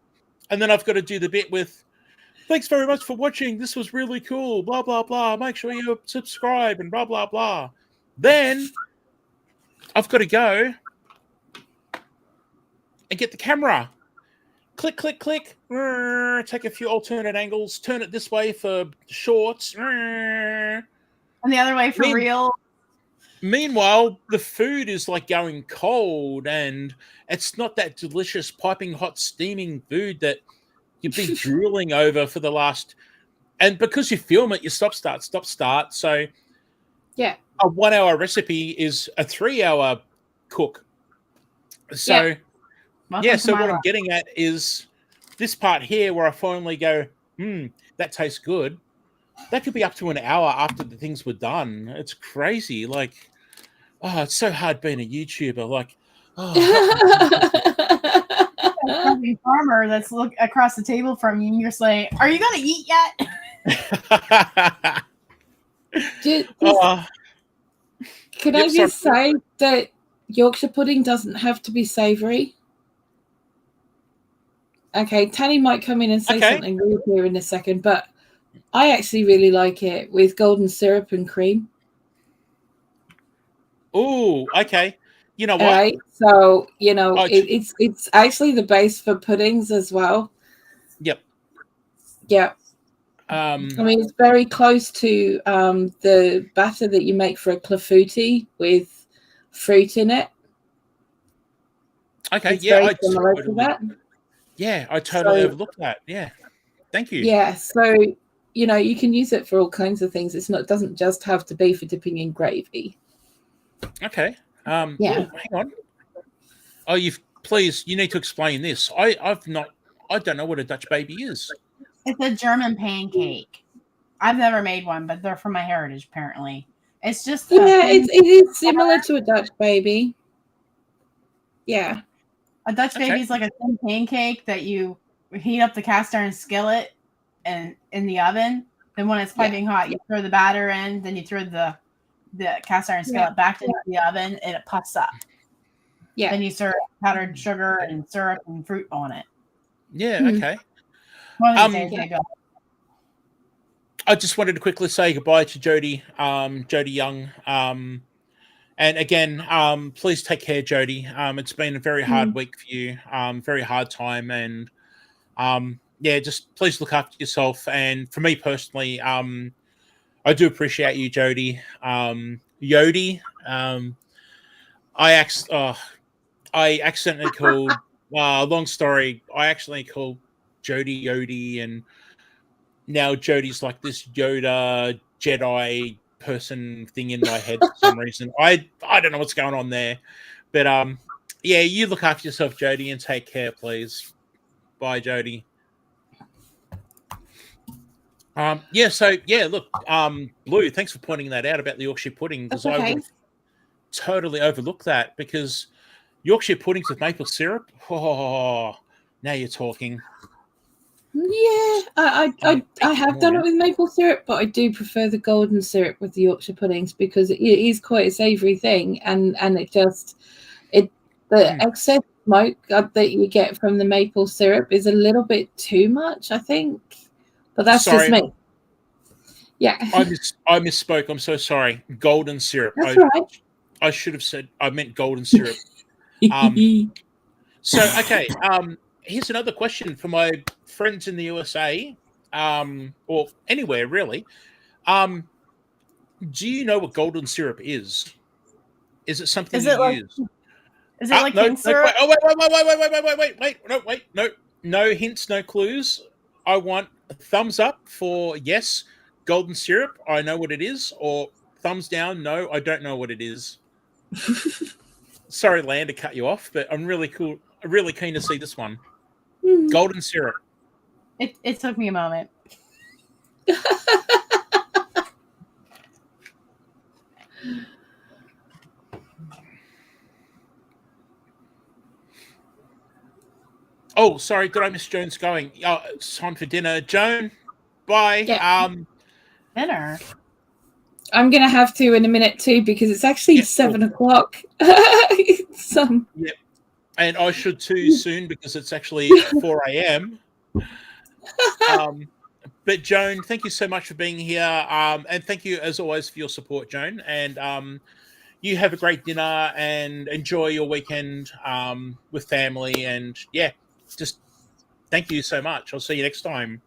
And then I've got to do the bit with, thanks very much for watching. This was really cool, blah, blah, blah. Make sure you subscribe and blah, blah, blah. Then I've got to go and get the camera. Click, click, click. Take a few alternate angles. Turn it this way for shorts. And the other way for real. Meanwhile, the food is like going cold, and it's not that delicious, piping hot, steaming food that you've been drooling over for the last. And because you film it, you stop, start. So, yeah, a 1 hour recipe is a 3 hour cook. So, so what I'm getting at is this part here where I finally go, that tastes good. That could be up to an hour after the things were done. It's crazy. Like, it's so hard being a YouTuber. Like, farmer that's look across the table from you and you're saying, are you going to eat yet? Can I just say that Yorkshire pudding doesn't have to be savoury? Okay, Tanny might come in and say something weird here in a second, but I actually really like it with golden syrup and cream. Oh, okay. You know what? Right. So, it's actually the base for puddings as well. Yep. Yep. I mean, it's very close to the batter that you make for a clafouti with fruit in it. Okay. It's very similar to that. Yeah, I totally overlooked that. Yeah. Thank you. Yeah. So, you can use it for all kinds of things. It doesn't just have to be for dipping in gravy. Okay. Yeah. Hang on. Oh, you need to explain this. I don't know what a Dutch baby is. It's a German pancake. I've never made one, but they're from my heritage, apparently. It's just it is similar to a Dutch baby. Yeah. A Dutch baby is like a thin pancake that you heat up the cast iron skillet and in the oven. Then when it's piping hot, you throw the batter in. Then you throw the cast iron skillet back into the oven, and it puffs up. Yeah. Then you serve powdered sugar and syrup and fruit on it. Yeah. Okay. One of these days they go. I just wanted to quickly say goodbye to Jody, Jody Young. And again, please take care, Jody. It's been a very hard week for you, very hard time. And just please look after yourself. And for me personally, I do appreciate you, Jody. Yodi, I accidentally called, long story, I accidentally called Jody Yodi, and now Jody's like this Yoda Jedi person thing in my head for some reason. I don't know what's going on there, but you look after yourself, Jody, and take care, please. Bye, Jody. Look, Blue, thanks for pointing that out about the Yorkshire pudding, because I would totally overlook that, because Yorkshire puddings with maple syrup, now you're talking. Yeah, I have done it with maple syrup, but I do prefer the golden syrup with the Yorkshire puddings because it is quite a savoury thing, and the excess smoke that you get from the maple syrup is a little bit too much, I think. But that's just me. Yeah, I misspoke. I'm so sorry. Golden syrup. That's right. I should have said I meant golden syrup. Here's another question for my friends in the USA, or anywhere really. Do you know what golden syrup is? Is it something you use? Is it like cane syrup? Wait, no. no hints, no clues. I want a thumbs up for yes, golden syrup. I know what it is, or thumbs down. No, I don't know what it is. Sorry, Land, to cut you off, but I'm really keen to see this one. Golden syrup. It took me a moment. Oh, sorry, did I miss Joan's going? Oh, it's time for dinner. Joan, bye. Yeah. Dinner. I'm gonna have to in a minute too because it's actually 7 o'clock. Yep. And I should too soon because it's actually 4 a.m. But Joan, thank you so much for being here. And thank you as always for your support, Joan. And you have a great dinner and enjoy your weekend with family. And yeah, just thank you so much. I'll see you next time.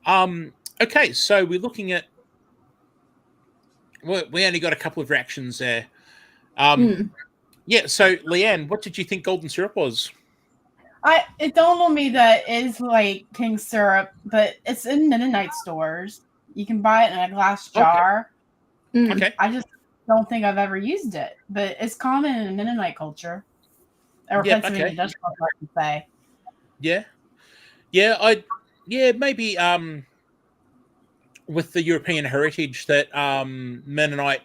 Okay, so we're looking at. We only got a couple of reactions there. Yeah, so Leanne, what did you think golden syrup was? It dawned on me that it is like king syrup, but it's in Mennonite stores. You can buy it in a glass jar. Okay. I just don't think I've ever used it, but it's common in Mennonite culture. Or Pennsylvania Dutch culture, I can say. Yeah, maybe with the European heritage that Mennonite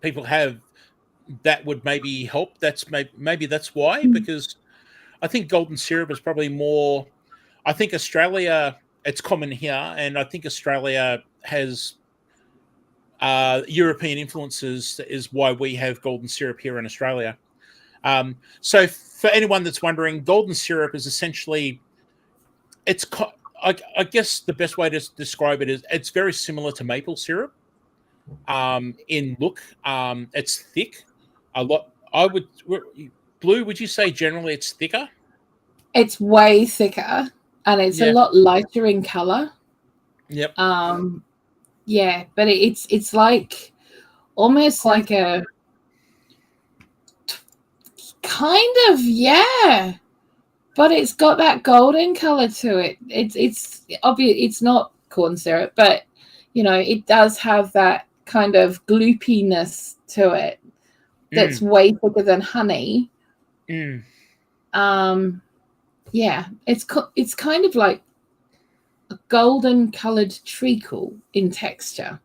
people have, that would maybe help. Maybe that's why, because I think golden syrup is probably more. I think Australia, it's common here, and I think Australia has European influences. Is why we have golden syrup here in Australia. So for anyone that's wondering, golden syrup is essentially, I guess the best way to describe it is it's very similar to maple syrup in look. It's thick. A lot. Blue, would you say generally it's thicker? It's way thicker and it's a lot lighter in color. Yep. Yeah, but it's like almost like a kind of, yeah, but it's got that golden color to it. It's obvious it's not corn syrup, but it does have that kind of gloopiness to it that's way thicker than honey. Yeah, it's kind of like a golden colored treacle in texture.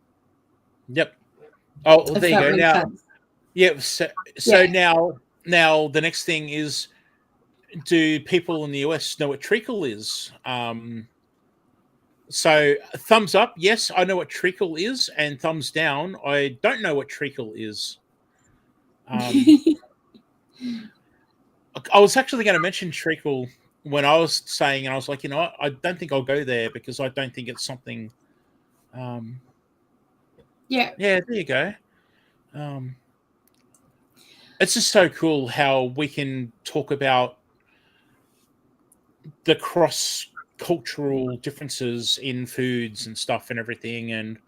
Yep. Oh, well, there you go. Now, now the next thing is, do people in the US know what treacle is? So thumbs up, yes, I know what treacle is, and thumbs down, I don't know what treacle is. I was actually going to mention treacle when I was saying, and I was like, I don't think I'll go there because I don't think it's something. Yeah, there you go. It's just so cool how we can talk about the cross-cultural differences in foods and stuff and everything, and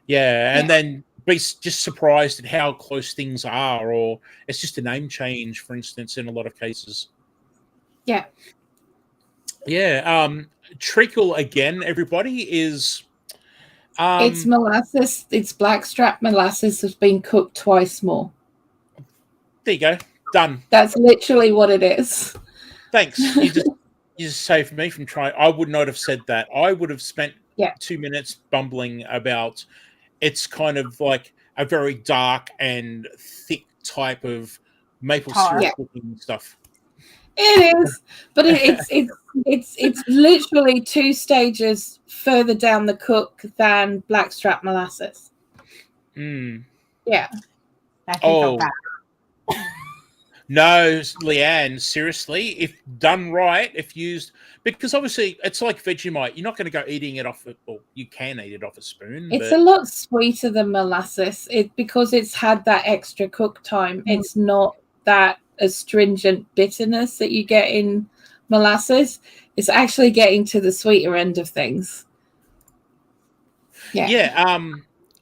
then be just surprised at how close things are, or it's just a name change, for instance, in a lot of cases. Treacle, again, everybody, is it's molasses. It's blackstrap molasses has been cooked twice more. There you go. Done. That's literally what it is. Thanks. You just saved me from trying. I would not have said that. I would have spent 2 minutes bumbling about. It's kind of like a very dark and thick type of maple syrup looking stuff. It is, but it's literally 2 stages further down the cook than blackstrap molasses. Yeah. No, Leanne, seriously, if done right, if used, because obviously it's like Vegemite. You're not going to go eating it off, or you can eat it off a spoon. It's a lot sweeter than molasses. Because it's had that extra cook time. It's not that astringent bitterness that you get in molasses. It's actually getting to the sweeter end of things.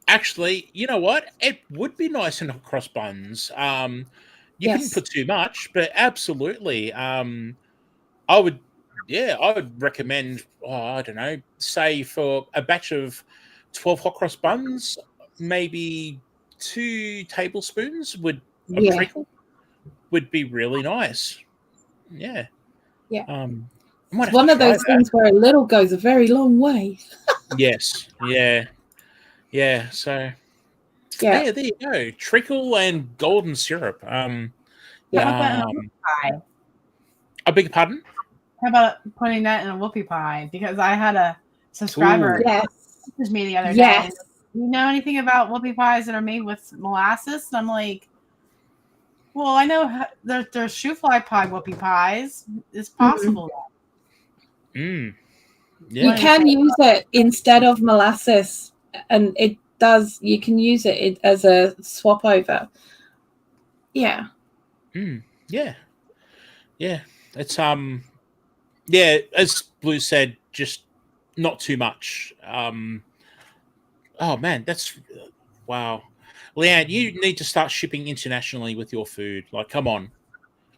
Actually, you know what? It would be nice in cross buns. You couldn't Yes. put too much, but absolutely. I would recommend, I don't know, say for a batch of 12 hot cross buns, maybe 2 tablespoons of Yeah. treacle would be really nice. Yeah. Yeah. I It's might have one to of try those that. things where a little goes a very long way. Yes. Yeah. Yeah. So Yeah. there you go. Treacle and golden syrup. How about that in a whoopie pie? I beg your pardon? How about putting that in a whoopie pie? Because I had a subscriber Ooh. Yes. message me the other day. Yes. Do you know anything about whoopie pies that are made with molasses? And I'm like, well, I know there's shoe fly pie whoopie pies. It's possible. Mm. You Yeah. can use it instead of molasses, and it does. You can use it as a swap over. Yeah. Yeah. Yeah. It's yeah, as Blue said, just not too much. Oh man, that's wow. Leanne, you need to start shipping internationally with your food. Like, come on.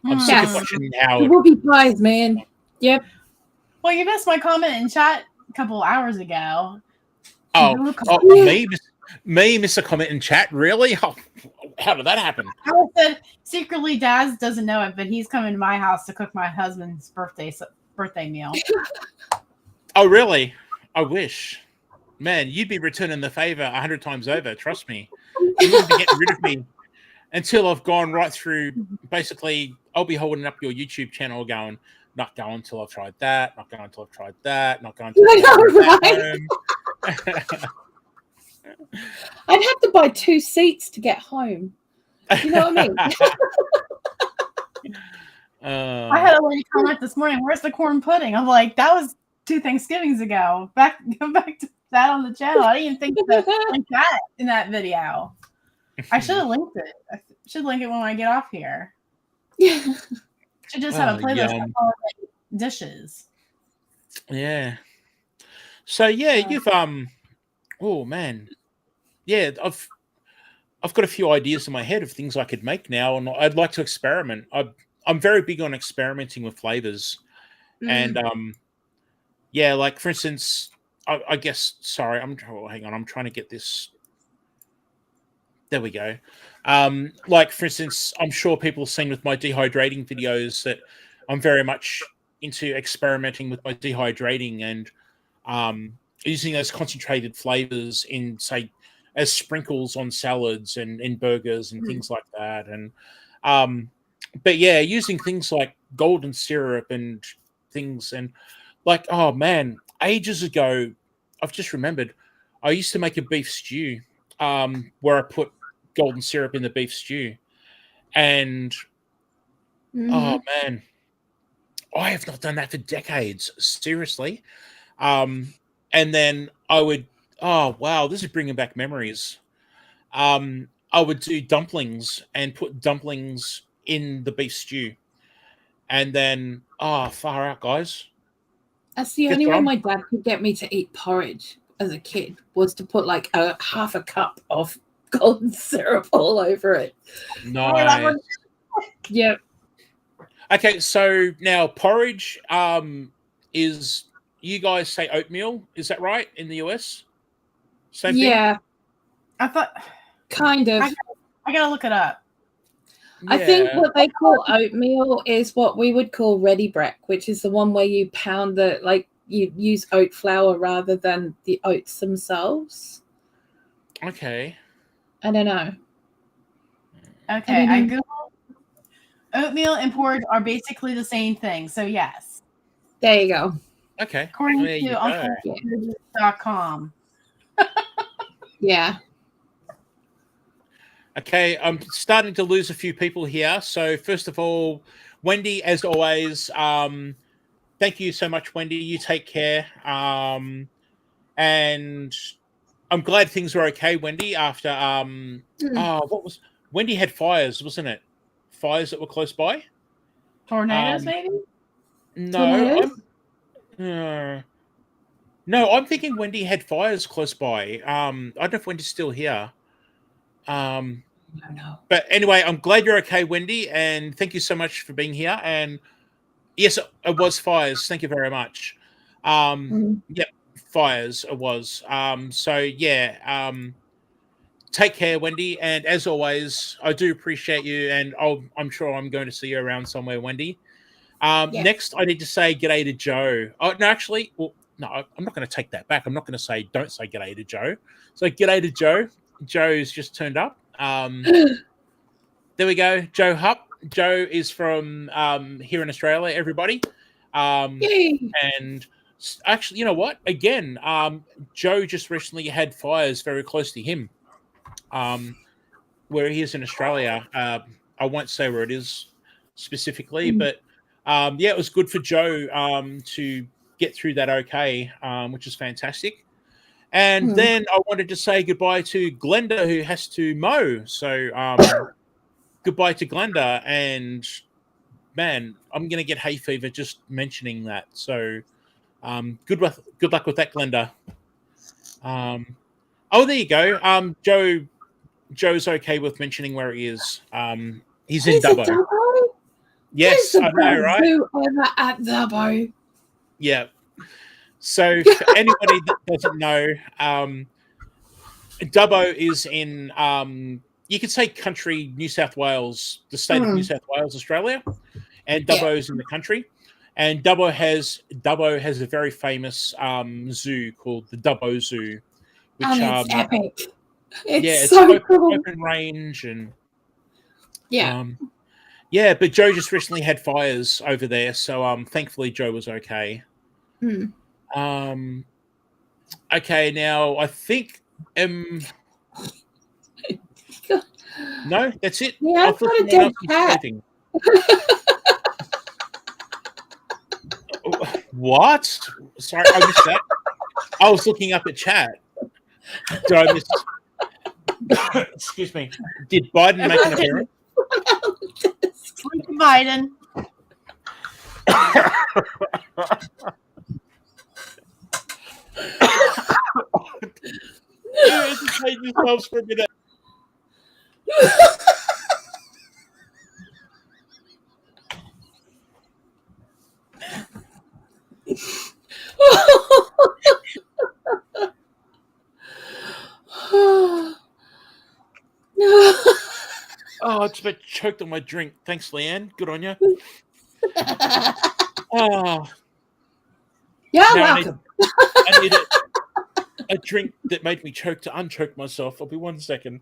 I'm sick of Yes. watching The Howard. whoopie pies, man. Yep. Well, you missed my comment in chat a couple hours ago. Me miss a comment in chat? Really? How did that happen? I said secretly Daz doesn't know it, but he's coming to my house to cook my husband's birthday meal. Oh, really? I wish. Man, you'd be returning the favor 100 times over. Trust me. You wouldn't be getting rid of me until I've gone right through. Basically, I'll be holding up your YouTube channel going, not going until I've tried that, not going until I've tried that, not going until I've tried that. I'd have to buy 2 seats to get home. You know what I mean? I had a lady comment this morning, where's the corn pudding? I'm like, that was 2 Thanksgivings ago. Go back to that on the channel. I didn't even think to link that in that video. I should have linked it. I should link it when I get off here. Should just have a playlist of all the dishes. Yeah. So yeah, you've oh man. Yeah, I've got a few ideas in my head of things I could make now, and I'd like to experiment. I'm very big on experimenting with flavors, and yeah, like for instance, I guess. Sorry, hang on. I'm trying to get this. There we go. Like for instance, I'm sure people have seen with my dehydrating videos that I'm very much into experimenting with my dehydrating and using those concentrated flavors in, say, as sprinkles on salads and in burgers and things like that. And but yeah, using things like golden syrup and things, and like, oh man, ages ago, I've just remembered I used to make a beef stew where I put golden syrup in the beef stew, and oh man, I have not done that for decades, seriously. And then I would, oh wow, this is bringing back memories. I would do dumplings and put dumplings in the beef stew, and then far out, guys. That's the only way my dad could get me to eat porridge as a kid, was to put like a half a cup of golden syrup all over it. Nice. Yep. Okay, so now porridge is, you guys say oatmeal, is that right, in the US? Same yeah. thing? I thought kind of. I gotta look it up. Yeah. I think what they call oatmeal is what we would call ready break, which is the one where you pound you use oat flour rather than the oats themselves. Okay. I don't know. Okay, I googled oatmeal and porridge are basically the same thing. So yes. There you go. Okay. According to UncleFood.com. Yeah. Okay, I'm starting to lose a few people here. So first of all, Wendy, as always, thank you so much, Wendy. You take care. And I'm glad things were okay, Wendy, after Wendy had fires, wasn't it? Fires that were close by? Tornadoes, maybe? No. No, I'm thinking Wendy had fires close by. I don't know if Wendy's still here. No. But anyway, I'm glad you're okay, Wendy, and thank you so much for being here. And yes, it was fires. Thank you very much. Yep, fires. It was. So yeah. Take care, Wendy. And as always, I do appreciate you. And I'm sure I'm going to see you around somewhere, Wendy. Yeah. Next, I need to say g'day to Joe. Oh no, actually, well, no, I'm not going to take that back. I'm not going to say don't say g'day to Joe. So g'day to Joe. Joe's just turned up. There we go. Joe Hupp. Joe is from here in Australia, everybody. Yay. And actually, you know what? Again, Joe just recently had fires very close to him, where he is in Australia. I won't say where it is specifically, but yeah, it was good for Joe to get through that okay, which is fantastic. And then I wanted to say goodbye to Glenda, who has to mow. So goodbye to Glenda. And man, I'm going to get hay fever just mentioning that. So good luck with that, Glenda. Oh, there you go. Joe's okay with mentioning where he is. He's in Dubbo. Yes, There's I know, right? Who ever at Dubbo? Yeah. So for anybody that doesn't know, Dubbo is in you could say country New South Wales, the state of New South Wales, Australia, and Dubbo is in the country. And Dubbo has a very famous zoo called the Dubbo Zoo, which it's epic. it's so cool. open range and Yeah. yeah, but Joe just recently had fires over there, so thankfully Joe was okay. Okay, now I think no, that's it. Yeah, I've got a dead cat. What? Sorry, I missed that. I was looking up at chat. Did I miss? Excuse me. Did Biden make an appearance? Biden. Just made yourselves for a minute. Oh, I just about choked on my drink. Thanks, Leanne. Good on you. Oh, Yeah, now welcome. I need a drink that made me choke to unchoke myself. I'll be 1 second.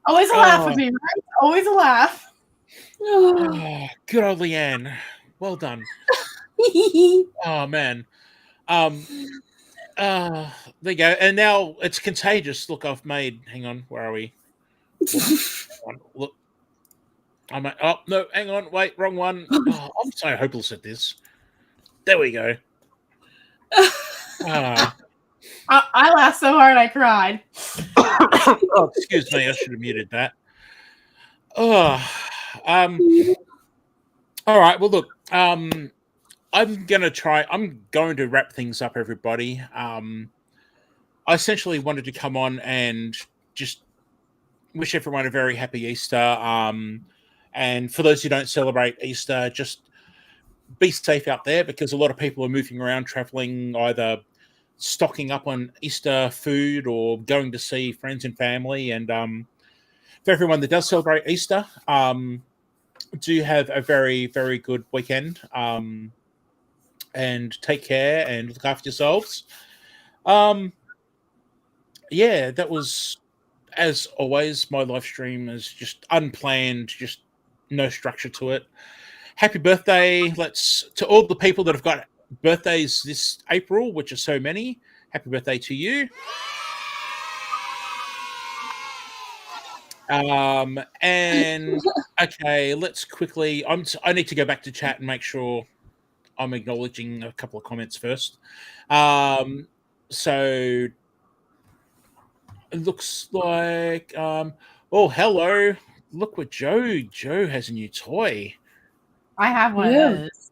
Always a laugh with me, right? Always a laugh. Oh, good old Leanne. Well done. Oh man. There you go. And now it's contagious. Look, I've made. Hang on. Where are we? Look. Oh no! Hang on. Wait. Wrong one. Oh, I'm so hopeless at this. There we go. I laughed so hard I cried. Oh, excuse me. I should have muted that. Oh. All right. Well, look. I'm going to wrap things up, everybody. I essentially wanted to come on and just wish everyone a very happy Easter. And for those who don't celebrate Easter, just be safe out there because a lot of people are moving around, traveling, either stocking up on Easter food or going to see friends and family. And for everyone that does celebrate Easter, do have a very, very good weekend. And take care and look after yourselves. Yeah, that was, as always, my live stream is just unplanned, just no structure to it. Happy birthday. To all the people that have got birthdays this April, which are so many, happy birthday to you. And okay, let's quickly, I need to go back to chat and make sure I'm acknowledging a couple of comments first. So it looks like oh, hello. Look what Joe has a new toy. I have one of those.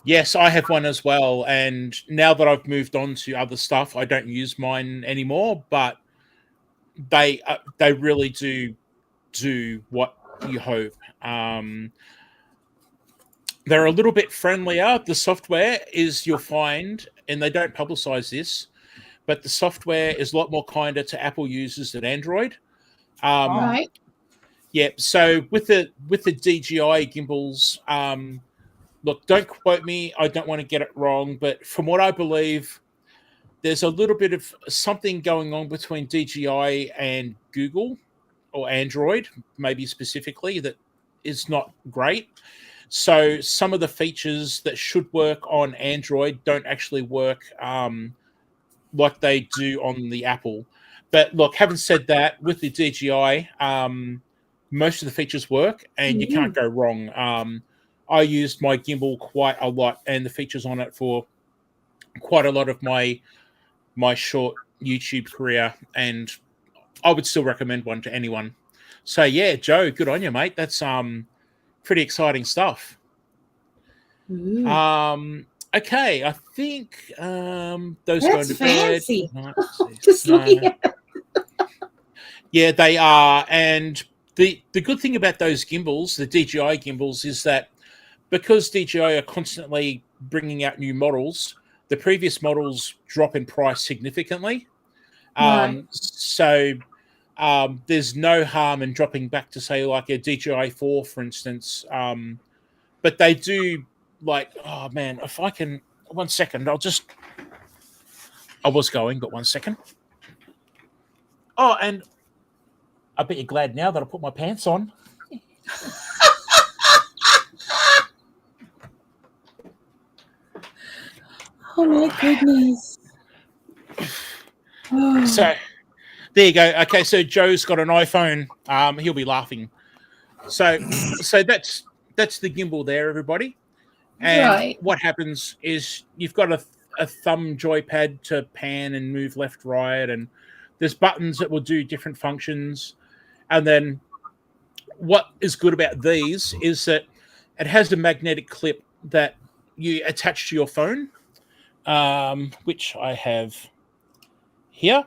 Yes, I have one as well. And now that I've moved on to other stuff, I don't use mine anymore. But they really do what you hope. They're a little bit friendlier. The software is, you'll find, and they don't publicize this, but the software is a lot more kinder to Apple users than Android. Right. Yeah. So with the DJI gimbals, look, don't quote me. I don't want to get it wrong, but from what I believe, there's a little bit of something going on between DJI and Google or Android, maybe specifically, that is not great. So some of the features that should work on Android don't actually work like they do on the Apple. But look, having said that, with the DJI, most of the features work, and you can't go wrong. I used my gimbal quite a lot, and the features on it for quite a lot of my short YouTube career, and I would still recommend one to anyone. So yeah, Joe, good on you, mate. That's pretty exciting stuff. Okay, I think those going That's to bed. fancy. No, Just looking at it. Yeah, they are. And the good thing about those gimbals, the DJI gimbals, is that because DJI are constantly bringing out new models, the previous models drop in price significantly. Right. So there's no harm in dropping back to, say, like a DJI 4, for instance. But they do, like, oh man, if I can, 1 second, I was going, but 1 second. Oh, and I bet you're glad now that I put my pants on. Oh my goodness. Oh. So there you go. Okay, so Joe's got an iPhone. He'll be laughing. So that's the gimbal there, everybody. And Right. what happens is you've got a thumb joypad to pan and move left, right, and there's buttons that will do different functions. And then what is good about these is that it has a magnetic clip that you attach to your phone, which I have here.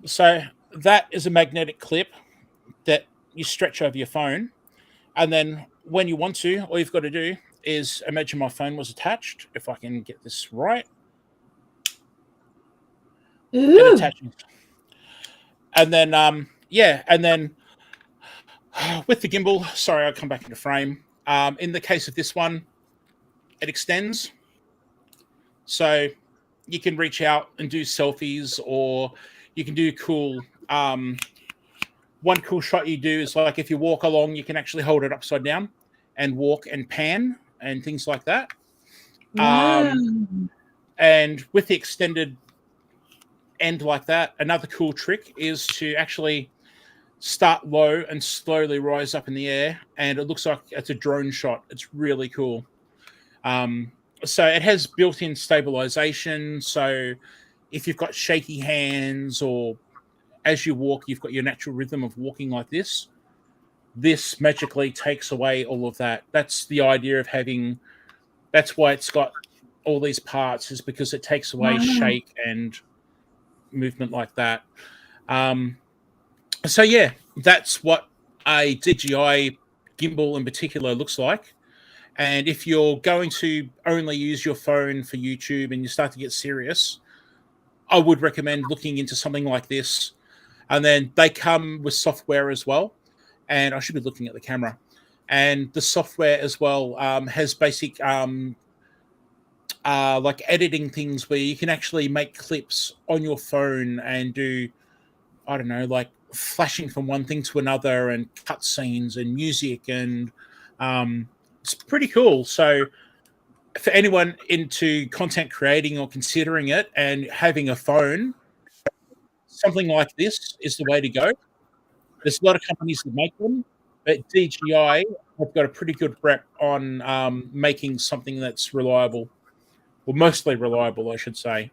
So that is a magnetic clip that you stretch over your phone, and then when you want to, all you've got to do is imagine my phone was attached. If I can get this right, it attaches, and then and then with the gimbal, sorry, I'll come back into frame. In the case of this one, it extends, so you can reach out and do selfies, or you can do cool. One cool shot you do is, like, if you walk along, you can actually hold it upside down and walk and pan and things like that. Wow. And with the extended end like that, another cool trick is to actually start low and slowly rise up in the air, and it looks like it's a drone shot. It's really cool. So it has built-in stabilization. So if you've got shaky hands, or as you walk, you've got your natural rhythm of walking like this, this magically takes away all of that. That's the idea of having, that's why it's got all these parts, is because it takes away shake and movement like that. So yeah, that's what a DJI gimbal in particular looks like. And if you're going to only use your phone for YouTube and you start to get serious, I would recommend looking into something like this. And then they come with software as well. And I should be looking at the camera. And the software as well has basic like editing things where you can actually make clips on your phone and do, I don't know, like flashing from one thing to another, and cut scenes and music, and it's pretty cool. So for anyone into content creating or considering it and having a phone, something like this is the way to go. There's a lot of companies that make them, but DJI have got a pretty good rep on making something that's reliable, or mostly reliable, I should say.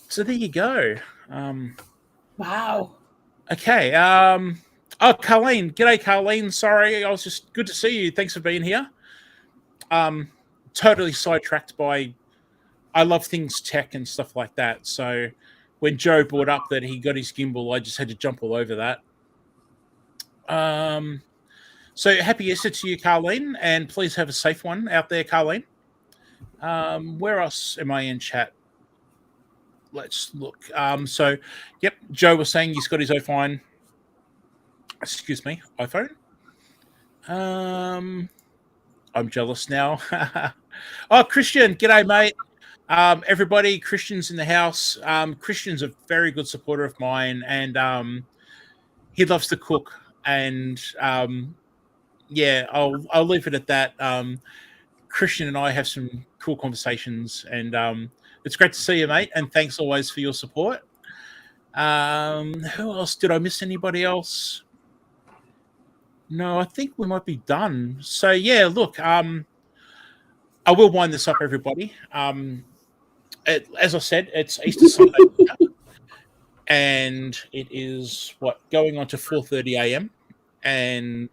So there you go. Wow. Okay. Oh, Carlene. G'day, Carlene. Sorry, I was just good to see you. Thanks for being here. Totally sidetracked by I love things tech and stuff like that. So when Joe brought up that he got his gimbal, I just had to jump all over that. So happy Easter to you, Carlene, and please have a safe one out there, Carlene. Where else am I in chat? Let's look. So, yep, Joe was saying he's got his iPhone. Excuse me, iPhone. I'm jealous now. Oh, Christian, g'day, mate. Everybody, Christian's in the house. Christian's a very good supporter of mine, and he loves to cook. And yeah, I'll leave it at that. Christian and I have some cool conversations, and it's great to see you, mate. And thanks always for your support. Who else? Did I miss anybody else? No, I think we might be done. So yeah, look, I will wind this up, everybody. As I said, it's Easter Sunday, and it is going on to 4:30 a.m. And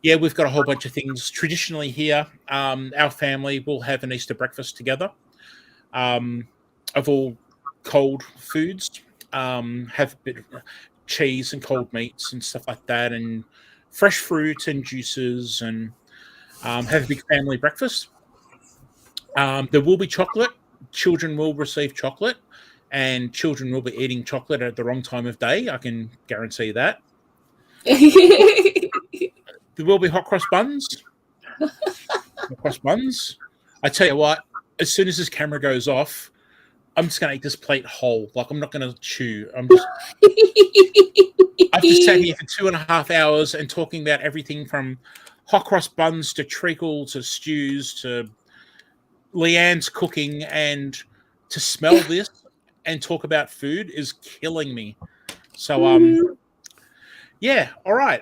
yeah, we've got a whole bunch of things. Traditionally here, our family will have an Easter breakfast together of all cold foods. Have a bit of cheese and cold meats and stuff like that, and fresh fruit and juices, and have a big family breakfast. There will be chocolate. Children will receive chocolate, and children will be eating chocolate at the wrong time of day. I can guarantee that. There will be hot cross buns. Hot cross buns. I tell you what, as soon as this camera goes off, I'm just going to eat this plate whole. Like, I'm not going to chew. I've just sat here for 2.5 hours and talking about everything from hot cross buns to treacle to stews to Leanne's cooking, and to smell this and talk about food is killing me. So, yeah, all right.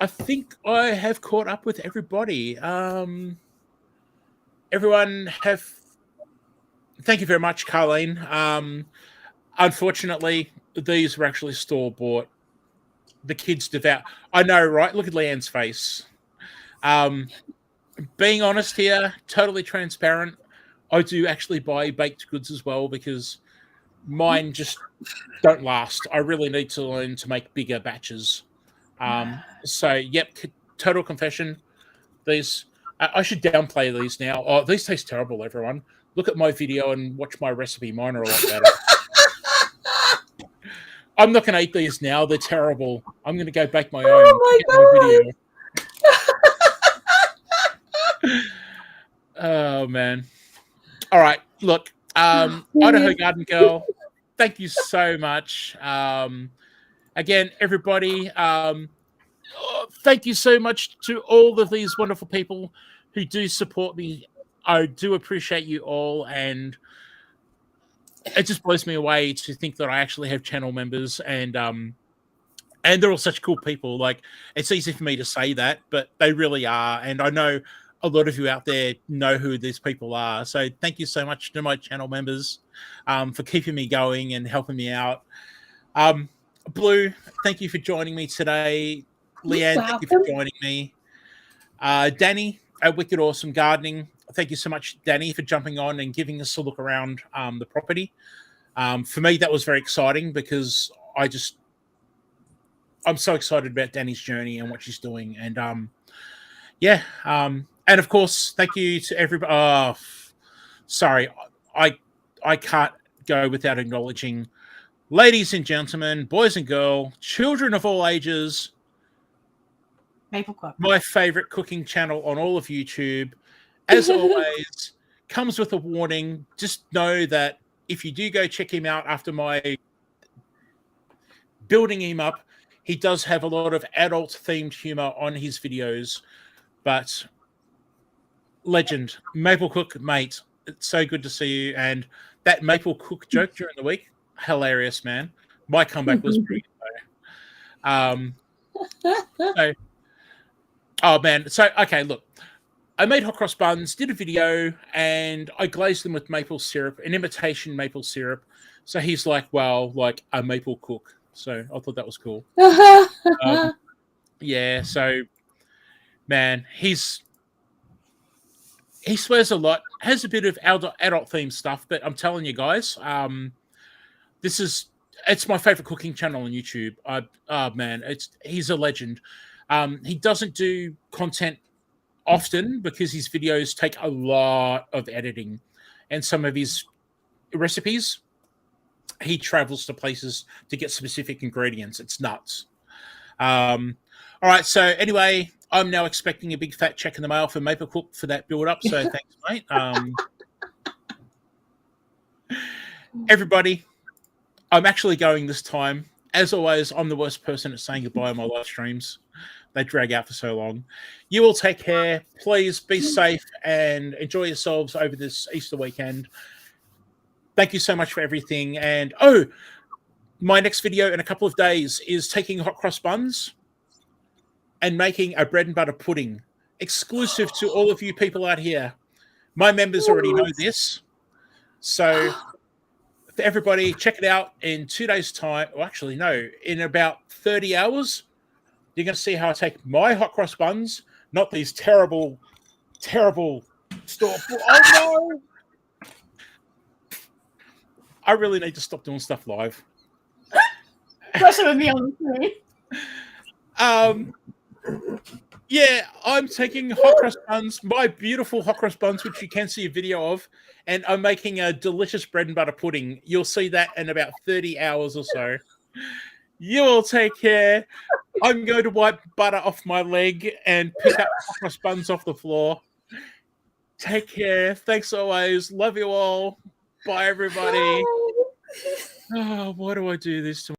I think I have caught up with everybody. Everyone thank you very much, Carlene. Unfortunately, these were actually store-bought. The kids devour. I know, right? Look at Leanne's face. Being honest here, totally transparent, I do actually buy baked goods as well, because mine just don't last. I really need to learn to make bigger batches. So, yep, total confession. These, I should downplay these now. Oh, these taste terrible, everyone. Look at my video and watch my recipe. Mine are a lot better. I'm not going to eat these now. They're terrible. I'm going to go bake my own. Oh my God. Oh, man. All right. Look, Idaho Garden Girl, thank you so much. Again, everybody, thank you so much to all of these wonderful people who do support me. I do appreciate you all, and it just blows me away to think that I actually have channel members, and they're all such cool people. Like, it's easy for me to say that, but they really are. And I know a lot of you out there know who these people are. So thank you so much to my channel members for keeping me going and helping me out. Blue, thank you for joining me today. Leanne, thank you for joining me. Danny at Wicked Awesome Gardening, thank you so much, Danny, for jumping on and giving us a look around the property. For me, that was very exciting, because I'm so excited about Danny's journey and what she's doing. And yeah, and of course, thank you to everybody. Oh, sorry, I can't go without acknowledging, ladies and gentlemen, boys and girls, children of all ages, Maple Cook, my favorite cooking channel on all of YouTube. As always, comes with a warning. Just know that if you do go check him out after my building him up, he does have a lot of adult-themed humor on his videos. But legend, Maple Cook, mate, it's so good to see you. And that Maple Cook joke during the week, hilarious, man. My comeback was pretty good. So, oh, man. So, okay, look. I made hot cross buns, did a video, and I glazed them with maple syrup, an imitation maple syrup. So he's like, well, like a maple cook. So I thought that was cool. Yeah, so, man, he's he swears a lot, has a bit of adult themed stuff, but I'm telling you guys, it's my favorite cooking channel on YouTube. Man, he's a legend. He doesn't do content often because his videos take a lot of editing, and some of his recipes, he travels to places to get specific ingredients. It's nuts. All right, so anyway, I'm now expecting a big fat check in the mail for Maple Cook for that build up. So thanks, mate. Everybody, I'm actually going this time. As always, I'm the worst person at saying goodbye on my live streams. They drag out for so long. You all take care. Please be safe and enjoy yourselves over this Easter weekend. Thank you so much for everything. And my next video in a couple of days is taking hot cross buns and making a bread and butter pudding exclusive to all of you people out here. My members already know this. So for everybody, check it out in 2 days' time. Well, actually, no, in about 30 hours, you're going to see how I take my hot cross buns, not these terrible, terrible store. Oh, no! I really need to stop doing stuff live. Especially with me on the screen. Yeah, I'm taking hot cross buns, my beautiful hot cross buns, which you can see a video of, and I'm making a delicious bread and butter pudding. You'll see that in about 30 hours or so. You all take care. I'm going to wipe butter off my leg and pick up hot cross buns off the floor. Take care. Thanks always. Love you all. Bye, everybody. Oh, why do I do this to